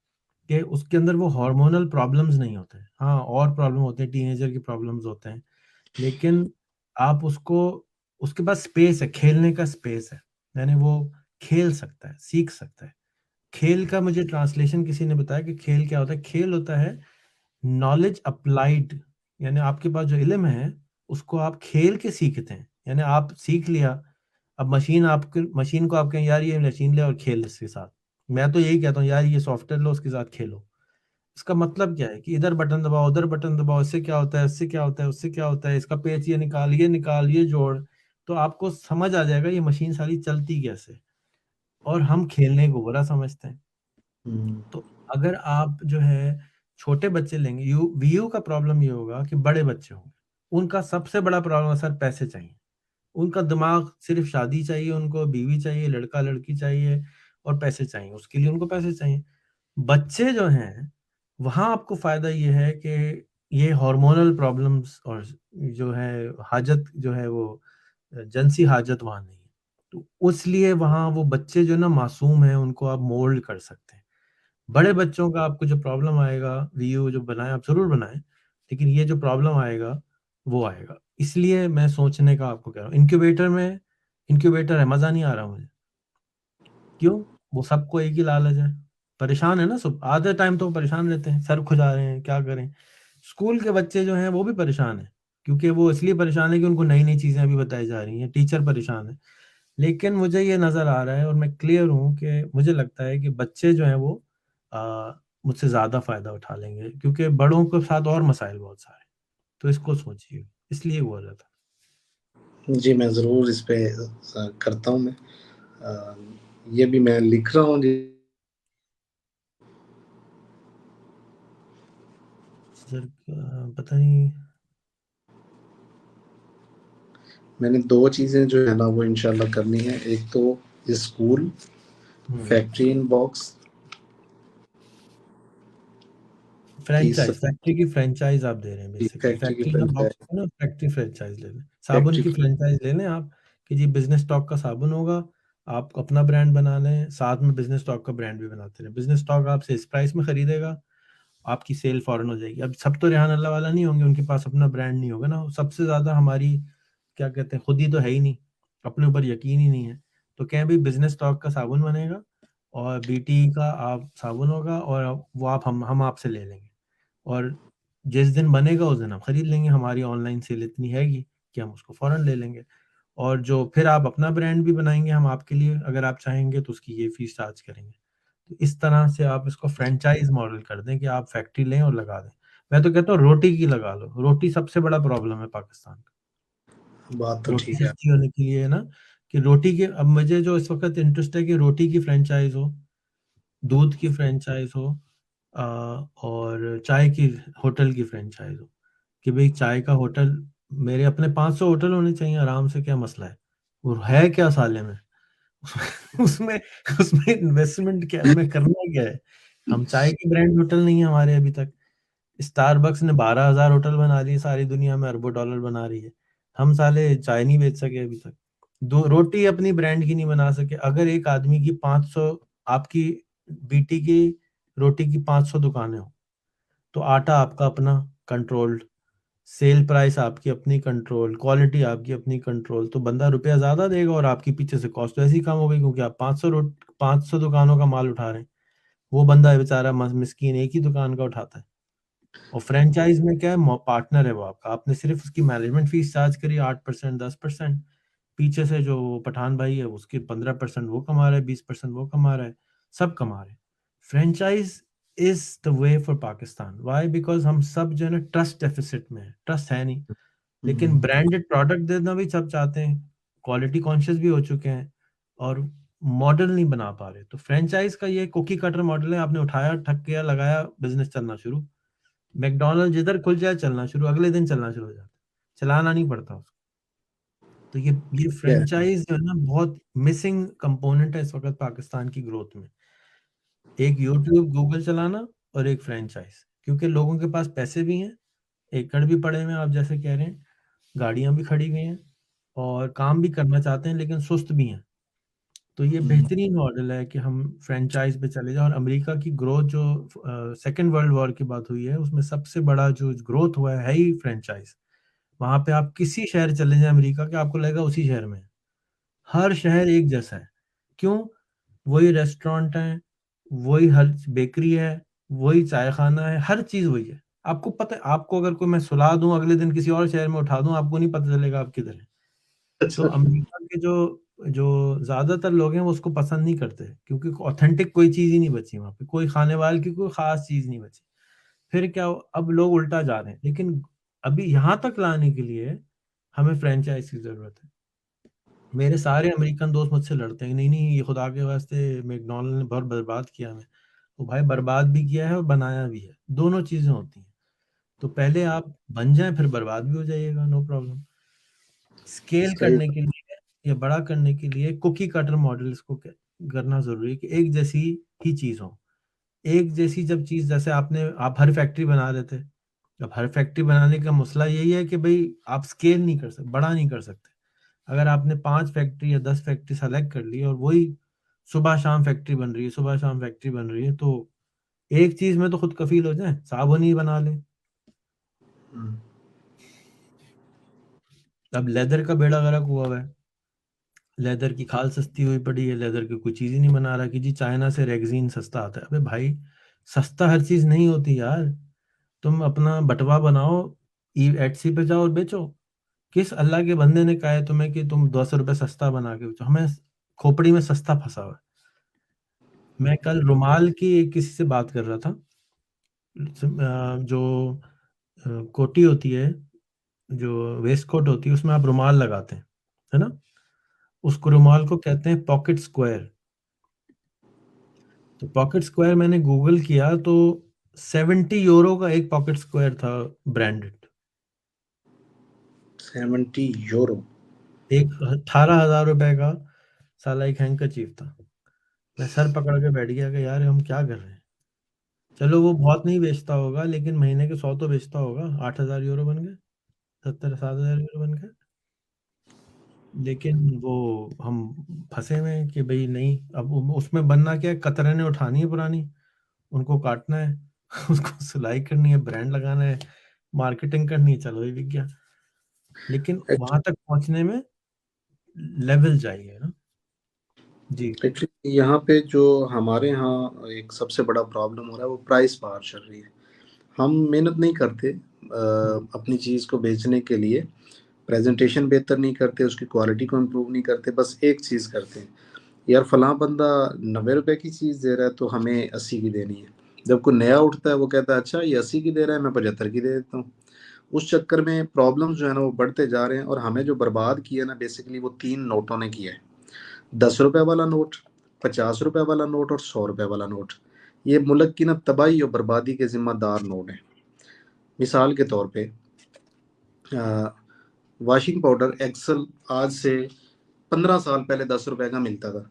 कि उसके अंदर वो हार्मोनल प्रॉब्लम्स नहीं होते। हाँ, और प्रॉब्लम होते हैं, टीनेजर की प्रॉब्लम्स होते हैं, लेकिन आप उसको, उसके पास स्पेस है, खेलने का स्पेस है, यानी वो खेल सकता है, सीख सकता है। खेल का मुझे ट्रांसलेशन किसी ने बताया कि खेल क्या होता है। खेल होता है नॉलेज अप्लाइड, यानी आपके पास जो इल्म है उसको आप खेल के सीखते हैं। यानी आप सीख लिया, अब मशीन को आप कहें यार ये मशीन ले और खेल इसके साथ, मैं तो यही कहता हूँ यार ये सॉफ्टवेयर लो उसके साथ खेलो। इसका मतलब क्या है कि इधर बटन दबाओ, उधर बटन दबाओ, इससे क्या होता है, इससे क्या होता है, उससे क्या होता है, इसका पेच ये निकाल, ये जोड़, तो आपको समझ आ जाएगा ये मशीन सारी चलती कैसे। और हम खेलने को बुरा समझते हैं। हुँ, तो अगर आप जो है छोटे बच्चे लेंगे, वीयू का प्रॉब्लम ये होगा कि बड़े बच्चे होंगे, उनका सबसे बड़ा प्रॉब्लम है सर पैसे चाहिए। उनका दिमाग सिर्फ शादी चाहिए, उनको बीवी चाहिए, लड़का लड़की चाहिए और पैसे चाहिए, उसके लिए उनको पैसे चाहिए। बच्चे जो हैं वहाँ आपको फायदा ये है कि ये हार्मोनल प्रॉब्लम्स और जो है हाजत जो है वो जिनसी हाजत वहाँ नहीं है। तो इसलिए वहाँ वो बच्चे जो ना मासूम हैं, उनको आप मोल्ड कर सकते हैं। बड़े बच्चों का आपको जो प्रॉब्लम आएगा, वीयू जो बनाए आप ज़रूर बनाएँ, लेकिन ये जो प्रॉब्लम आएगा, वो आएगा। इसलिए मैं सोचने का आपको कह रहा हूँ। इंक्यूबेटर है, मज़ा नहीं आ रहा मुझे। क्यों? वो सबको एक ही लालच है। परेशान है ना सब, आधे टाइम तो वो परेशान रहते हैं, सर खुजा रहे हैं, क्या करें? स्कूल के बच्चे जो हैं वो भी परेशान हैं, क्योंकि वो इसलिए परेशान है कि उनको नई-नई चीज़ें अभी बताई जा रही हैं, टीचर परेशान है। लेकिन मुझे ये नज़र आ रहा है और मैं क्लियर हूँ कि मुझे लगता है कि बच्चे जो हैं वो अ, मुझसे ज़्यादा फ़ायदा उठा लेंगे, क्योंकि बड़ों के साथ और मसाइल बहुत सारे, तो इसको सोचिए, इसलिए बोल रहा था। जी, मैं ज़रूर इस पे करता हूँ मैं। ये भी मैं लिख रहा हूँ जी। सर पता नहीं। मैंने 2 चीज़ें जो है ना वो इंशाल्लाह करनी है। एक तो स्कूल, फैक्ट्री इन बॉक्स की फ्रेंचाइज, फैक्ट्री की फ्रेंचाइज आप दे रहे हैं बेसिकली। फैक्ट्री की फैक्ट्री का फ्रेंचाइज़, बॉक्स है ना, फैक्ट्री फ्रेंचाइज ले लें, साबुन फैक्ट्री की फ्रेंचाइज ले लें आप, कि जी बिजनेस स्टॉक का साबुन होगा, आप अपना ब्रांड बना लें, साथ में बिजनेस स्टॉक का ब्रांड भी बनाते रहे। बिजनेस स्टॉक आपसे इस प्राइस में खरीदेगा, आपकी सेल फौरन हो जाएगी। अब सब तो रेहान अल्लाह वाला नहीं होंगे, उनके पास अपना ब्रांड नहीं होगा ना। सबसे ज्यादा हमारी क्या कहते हैं, खुद ही तो है ही नहीं, अपने ऊपर यकीन ही नहीं है, तो कहें भाई बिजनेस स्टॉक का साबुन बनेगा और बीटी का आप साबुन होगा, और वो आप हम आपसे ले लेंगे, और जिस दिन बनेगा उस दिन हम खरीद लेंगे, हमारी ऑनलाइन सेल इतनी हैगी कि हम उसको फौरन ले लेंगे। और जो फिर आप अपना ब्रांड भी बनाएंगे हम आपके लिए, अगर आप चाहेंगे तो उसकी ये फीस चार्ज करेंगे। तो इस तरह से आप इसको फ्रेंचाइज मॉडल कर दें कि आप फैक्ट्री लें और लगा दें। मैं तो कहता हूँ रोटी की लगा लो, रोटी सबसे बड़ा प्रॉब्लम है पाकिस्तान का। बात तो रोटी ठीक है। सस्ती होने के लिए है ना, कि रोटी के, अब मुझे जो इस वक्त इंटरेस्ट है कि रोटी की फ्रेंचाइज हो, दूध की फ्रेंचाइज हो, और चाय की होटल की फ्रेंचाइज हो, कि भाई चाय का होटल, मेरे अपने 500 होटल होने चाहिए आराम से, क्या मसला है, वो है क्या साले में। उसमें उसमें इन्वेस्टमेंट क्या में करना क्या है। हम चाय के ब्रांड होटल नहीं है हमारे अभी तक। स्टारबक्स ने 12,000 होटल बना दिए, सारी दुनिया में अरबों डॉलर बना रही है, हम साले चाय नहीं बेच सके अभी तक। दो रोटी अपनी ब्रांड की नहीं बना सके। अगर एक आदमी की 500, आपकी बीटी की रोटी की 500 दुकानें हो, तो आटा आपका अपना कंट्रोल्ड, सेल प्राइस आपकी अपनी कंट्रोल, क्वालिटी आपकी अपनी कंट्रोल, तो बंदा रुपया ज्यादा देगा और आपकी पीछे से कॉस्ट वैसे ही कम हो गई, क्योंकि आप 500 दुकानों का माल उठा रहे हैं। वो बंदा बेचारा मिस्कीन एक ही दुकान का उठाता है। और फ्रेंचाइज में क्या है, पार्टनर है वो आपका, आपने सिर्फ उसकी मैनेजमेंट फीस चार्ज करी 8%, 10%, पीछे से जो पठान भाई है उसके 15% वो कमा रहा है, 20% वो कमा रहा है, सब कमा रहे हैं। Franchise is the way for Pakistan. Why? Because हम सब जो है ना ट्रस्ट डेफिसिट में है, ट्रस्ट है नहीं। लेकिन ब्रांडेड प्रोडक्ट देना भी सब चाहते हैं, क्वालिटी कॉन्शियस भी हो चुके हैं, और मॉडल नहीं बना पा रहे। तो फ्रेंचाइज का ये कुकी कटर मॉडल है, आपने उठाया, ठग किया, लगाया, बिजनेस चलना शुरू। मैकडोनल्ड जिधर खुल जाए चलना शुरू, अगले दिन चलना शुरू हो जाता है, चलाना नहीं पड़ता उसको। तो ये है। फ्रेंचाइज जो है ना बहुत मिसिंग कंपोनेंट है इस वक्त पाकिस्तान की ग्रोथ में। एक यूट्यूब गूगल चलाना और एक फ्रेंचाइज, क्योंकि लोगों के पास पैसे भी हैं, एकड़ भी पड़े हुए हैं, आप जैसे कह रहे हैं, गाड़ियां भी खड़ी हुई हैं, और काम भी करना चाहते हैं लेकिन सुस्त भी हैं। तो ये बेहतरीन मॉडल है कि हम फ्रेंचाइज पे चले जाएं। और अमेरिका की ग्रोथ जो सेकेंड वर्ल्ड वॉर की बात हुई है, उसमें सबसे बड़ा जो ग्रोथ हुआ है ही फ्रेंचाइज। वहां पे आप किसी शहर चले जाएं अमेरिका के, आपको लगेगा उसी शहर में है। हर शहर एक जैसा है। क्यों? वही रेस्टोरेंट है, वही हर बेकरी है, वही चाय खाना है, हर चीज वही है। आपको पता है, आपको अगर कोई मैं सुला दूं अगले दिन किसी और शहर में उठा दूं, आपको नहीं पता चलेगा आप किधर हैं। तो अच्छा। अमेरिका के जो जो ज्यादातर लोग हैं वो उसको पसंद नहीं करते, क्योंकि ऑथेंटिक कोई चीज ही नहीं बची वहां पे, कोई खाने वाले की कोई खास चीज नहीं बची। फिर क्या अब लोग उल्टा जा रहे हैं, लेकिन अभी यहाँ तक लाने के लिए हमें फ्रेंचाइज की जरूरत है। मेरे सारे अमेरिकन दोस्त मुझसे लड़ते हैं, नहीं नहीं ये खुदा के वास्ते मैकडोनल्ड ने बहुत बर्बाद किया हमें। तो भाई बर्बाद भी किया है और बनाया भी है, दोनों चीजें होती हैं। तो पहले आप बन जाएं, फिर बर्बाद भी हो जाइएगा, नो प्रॉब्लम। स्केल सही। करने के लिए या बड़ा करने के लिए कुकी कटर मॉडल इसको करना जरूरी है, कि एक जैसी ही चीज हो। एक जैसी जब चीज, जैसे आप हर फैक्ट्री बना रहे थे, अब हर फैक्ट्री बनाने का मसला यही है कि भाई आप स्केल नहीं कर सकते, बड़ा नहीं कर सकते। अगर आपने 5 फैक्ट्री या 10 फैक्ट्री सेलेक्ट कर ली और वही सुबह शाम फैक्ट्री बन रही है, सुबह शाम फैक्ट्री बन रही है, तो एक चीज में तो खुद कफील हो जाए, साबुन ही बना ले। अब लेदर का बेड़ा गर्क हुआ है, लेदर की खाल सस्ती हुई पड़ी है, लेदर की कोई चीज ही नहीं बना रहा, कि जी चाइना से रेगजीन सस्ता आता है। अबे भाई, सस्ता हर चीज नहीं होती यार। तुम अपना बटवा बनाओ, एटसी पे जाओ और बेचो। किस अल्लाह के बंदे ने कहा है तुम्हें कि तुम 200 रुपये सस्ता बना के बेचो? हमें खोपड़ी में सस्ता फंसा हुआ है। मैं कल रुमाल की किसी से बात कर रहा था, जो कोटी होती है, जो वेस्ट कोट होती है, उसमें आप रुमाल लगाते हैं, है ना? उसको रुमाल को कहते हैं पॉकेट स्क्वायर। तो पॉकेट स्क्वायर मैंने गूगल किया तो 70 यूरो का एक पॉकेट स्क्वायर था, ब्रांडेड। 70 यूरो? एक 18,000 रुपए का साला एक हैंकरचीफ था। मैं सर पकड़ के बैठ गया कि यार हम क्या कर रहे हैं। चलो वो बहुत नहीं बेचता होगा, लेकिन महीने के 100 तो बेचता होगा। 8,000 यूरो बन गए, 7,000 यूरो बन गए। लेकिन वो हम फंसे हुए हैं कि भाई नहीं, अब उसमें बनना क्या है, कतरने उठानी है पुरानी, उनको काटना है उसको सिलाई करनी है, ब्रांड लगाना है, मार्केटिंग करनी है, चलो ये बिक गया। लेकिन वहां तक पहुंचने में लेवल चाहिए ना। जी। एक्चुअली यहाँ पे जो हमारे यहाँ एक सबसे बड़ा प्रॉब्लम हो रहा है वो प्राइस बाहर चल रही है। हम मेहनत नहीं करते अपनी चीज़ को बेचने के लिए, प्रेजेंटेशन बेहतर नहीं करते, उसकी क्वालिटी को इम्प्रूव नहीं करते, बस एक चीज़ करते हैं, यार फलां बंदा 90 रुपए की चीज़ दे रहा है तो हमें 80 की देनी है। जब कोई नया उठता है वो कहता है अच्छा ये 80 की दे रहा है, मैं 75 की दे देता हूँ। उस चक्कर में प्रॉब्लम्स जो है ना वो बढ़ते जा रहे हैं, और हमें जो बर्बाद किया ना बेसिकली वो तीन नोटों ने किया है। 10 रुपए वाला नोट, 50 रुपए वाला नोट और 100 रुपए वाला नोट। ये मुल्क की ना तबाही और बर्बादी के जिम्मेदार नोट हैं। मिसाल के तौर पे वॉशिंग पाउडर एक्सल आज से 15 साल पहले 10 रुपए का मिलता था,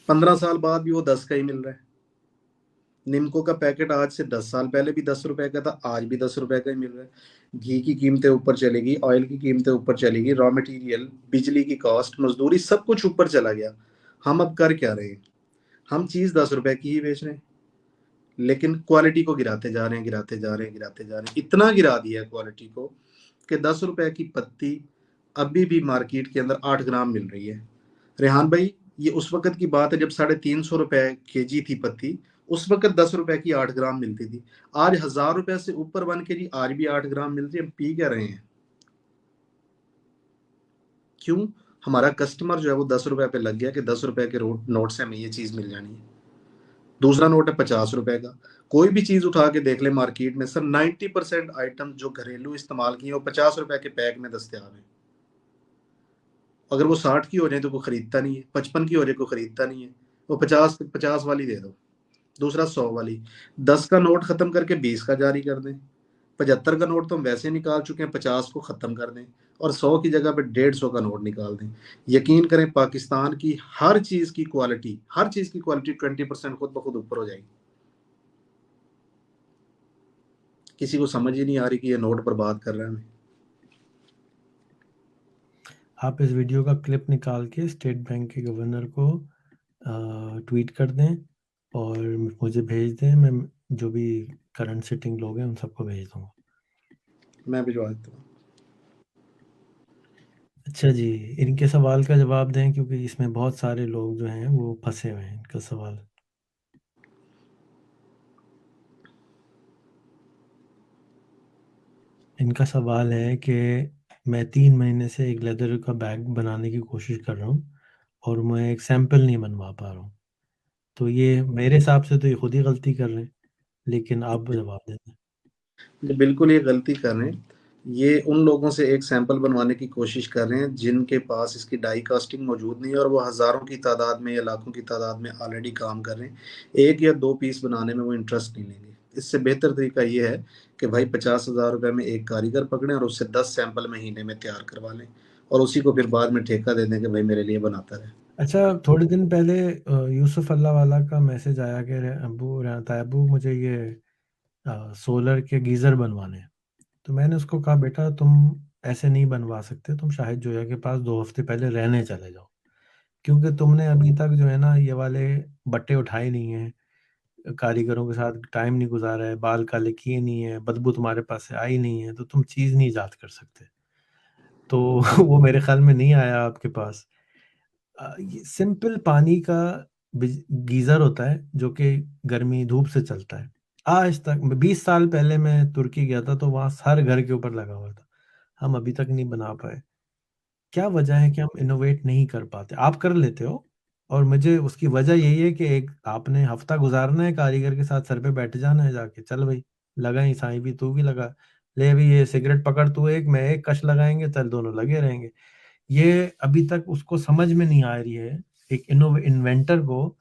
15 साल बाद भी वो 10 का ही मिल रहा है। निम्को का पैकेट आज से 10 साल पहले भी 10 रुपए का था, आज भी 10 रुपए का ही मिल रहा है। घी की कीमतें ऊपर चलेगी, ऑयल की कीमतें ऊपर चलेगी, रॉ मटेरियल, बिजली की कॉस्ट, मजदूरी, सब कुछ ऊपर चला गया। हम अब कर क्या रहे हैं? हम चीज़ 10 रुपए की ही बेच रहे हैं, लेकिन क्वालिटी को गिराते जा रहे हैं, गिराते जा रहे हैं, गिराते जा रहे हैं। इतना गिरा दिया है क्वालिटी को कि 10 रुपए की पत्ती अभी भी मार्केट के अंदर 8 ग्राम मिल रही है। रेहान भाई, ये उस वक्त की बात है जब 350 रुपए केजी थी पत्ती, उस वक्त 10 रुपए की 8 ग्राम मिलती थी। आज 1000 रुपए से ऊपर बन के जी आज भी 8 ग्राम मिल रही है। हम पी क्या रहे हैं? क्यों? हमारा कस्टमर जो है वो 10 रुपए पे लग गया कि 10 रुपए के नोट से हमें ये चीज मिल जानी है। दूसरा नोट है 50 रुपए का। कोई भी चीज उठा के देख ले मार्केट में, सर 90% आइटम जो घरेलू इस्तेमाल की है वो 50 रुपए के पैक में दस्तियाब है। अगर वो 60 की हो जाए तो कोई खरीदता नहीं है, 55 की हो जाए कोई खरीदता नहीं है। वो 50 50 वाली दे दो, दूसरा 100 वाली। 10 का नोट खत्म करके 20 का जारी कर दें। 75 का नोट तो हम वैसे निकाल चुके हैं, 50 को खत्म कर दें और 100 की जगह पे 150 का नोट निकाल दें। यकीन करें पाकिस्तान की हर चीज की क्वालिटी, हर चीज की क्वालिटी 20% खुद ब खुद ऊपर हो जाएगी। किसी को समझ ही नहीं आ रही कि ये नोट बर्बाद कर रहा है हमें। आप इस वीडियो का क्लिप निकाल के स्टेट बैंक के गवर्नर को ट्वीट कर दें और मुझे भेज दें। मैं जो भी करंट सिटिंग लोग हैं उन सबको भेज दूंगा। मैं भिजवा देता हूँ। अच्छा जी, इनके सवाल का जवाब दें क्योंकि इसमें बहुत सारे लोग जो हैं वो फंसे हुए हैं। इनका सवाल, इनका सवाल है कि मैं 3 महीने से एक लेदर का बैग बनाने की कोशिश कर रहा हूँ और मैं एक सैंपल नहीं बनवा पा रहा हूँ। तो ये मेरे हिसाब से तो ये खुद ही गलती कर रहे हैं, लेकिन आप जवाब दे दें। ये बिल्कुल ये गलती कर रहे हैं। ये उन लोगों से एक सैंपल बनवाने की कोशिश कर रहे हैं जिनके पास इसकी डाई कास्टिंग मौजूद नहीं है और वो हज़ारों की तादाद में या लाखों की तादाद में ऑलरेडी काम कर रहे हैं। एक या दो पीस बनाने में वो इंटरेस्ट नहीं लेंगे। इससे बेहतर तरीका ये है कि भाई 50,000 रुपये में एक कारीगर पकड़ें और उससे 10 सैंपल महीने में तैयार करवा लें और उसी को फिर बाद में ठेका दे दें कि भाई मेरे लिए बनाता रहे। अच्छा, थोड़े दिन पहले यूसुफ अल्लाह वाला का मैसेज आया कि अबू रहता है, अबू मुझे ये सोलर के गीज़र बनवाने हैं। तो मैंने उसको कहा बेटा तुम ऐसे नहीं बनवा सकते, तुम शाहिद जोया के पास 2 हफ्ते पहले रहने चले जाओ, क्योंकि तुमने अभी तक जो है ना ये वाले बट्टे उठाए नहीं हैं, कारीगरों के साथ टाइम नहीं गुजारा है, बाल काले किए नहीं है, बदबू तुम्हारे पास से आई नहीं है, तो तुम चीज़ नहीं ईजाद कर सकते। तो वो मेरे ख्याल में नहीं आया आपके पास। ये सिंपल पानी का गीजर होता है जो कि गर्मी धूप से चलता है। आज तक 20 साल पहले मैं तुर्की गया था तो वहां हर घर के ऊपर लगा हुआ था। हम अभी तक नहीं बना पाए। क्या वजह है कि हम इनोवेट नहीं कर पाते? आप कर लेते हो। और मुझे उसकी वजह यही है कि एक आपने हफ्ता गुजारना है कारीगर के साथ, सर पे बैठ जाना है जाके, चल भाई लगा ही साईं भी, तू भी लगा, ले भी ये सिगरेट पकड़, तू एक मैं एक, कश लगाएंगे, चल दोनों लगे रहेंगे। ये अभी तक उसको समझ में नहीं आ रही है। एक इन्वेंटर को,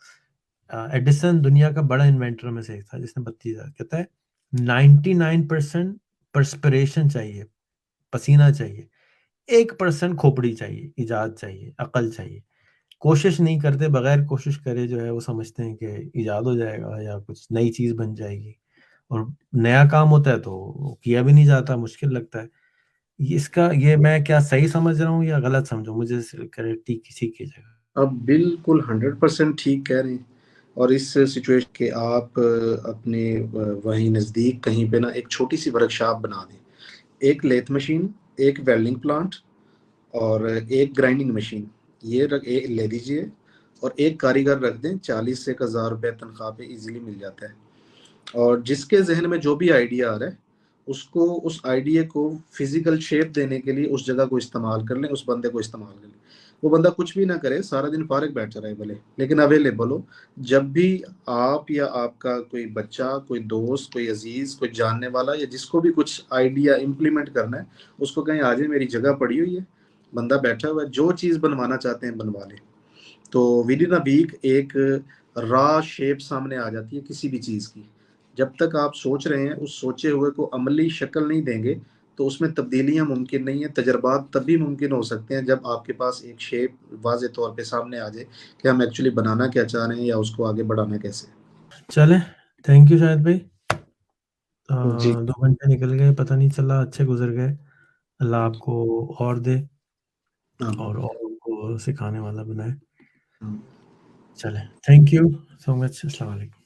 एडिसन दुनिया का बड़ा इन्वेंटर में से एक था जिसने बत्ती कहता है 99% परस्पिरेशन चाहिए, पसीना चाहिए, 1% खोपड़ी चाहिए, इजाद चाहिए, अकल चाहिए। कोशिश नहीं करते, बगैर कोशिश करे जो है वो समझते हैं कि इजाद हो जाएगा या कुछ नई चीज बन जाएगी, और नया काम होता है तो किया भी नहीं जाता, मुश्किल लगता है। ये मैं क्या सही समझ रहा हूँ या गलत समझूं, मुझे करेक्ट किसी की जगह। अब बिल्कुल 100% ठीक कह रहे हैं। और इस सिचुएशन के आप अपने वहीं नज़दीक कहीं पे ना एक छोटी सी वर्कशॉप बना दें, एक लेथ मशीन, एक वेल्डिंग प्लांट और एक ग्राइंडिंग मशीन, ले दीजिए। और एक कारीगर रख दें, 40 से 1,000 रुपये तनख्वाह पे इजीली मिल जाता है। और जिसके जहन में जो भी आइडिया आ रहा है, उसको उस आइडिया को फिजिकल शेप देने के लिए उस जगह को इस्तेमाल कर लें, उस बंदे को इस्तेमाल कर लें। वो बंदा कुछ भी ना करे, सारा दिन फारिग बैठ रहा है भले, लेकिन अवेलेबल हो। जब भी आप या आपका कोई बच्चा, कोई दोस्त, कोई अजीज, कोई जानने वाला या जिसको भी कुछ आइडिया इम्प्लीमेंट करना है, उसको कहें आज मेरी जगह पड़ी हुई है, बंदा बैठा हुआ है, जो चीज़ बनवाना चाहते हैं बनवा ले। तो विद इन अ वीक एक रॉ शेप सामने आ जाती है किसी भी चीज़ की। जब तक आप सोच रहे हैं, उस सोचे हुए को अमली शक्ल नहीं देंगे, तो उसमें तब्दीलियां मुमकिन नहीं है। तजर्बात तभी मुमकिन हो सकते हैं जब आपके पास एक शेप वाज़े तौर पे सामने आ जाए कि हम एक्चुअली बनाना क्या चाह रहे हैं या उसको आगे बढ़ाना कैसे। चले, थैंक यू शायद भाई। जी। 2 घंटे निकल गए, पता नहीं चला, अच्छे गुजर गए। अल्लाह आपको और दे, हाँ। और उनको सिखाने वाला बनाए। हाँ। चले, थैंक यू सो मच, अस्सलाम वालेकुम।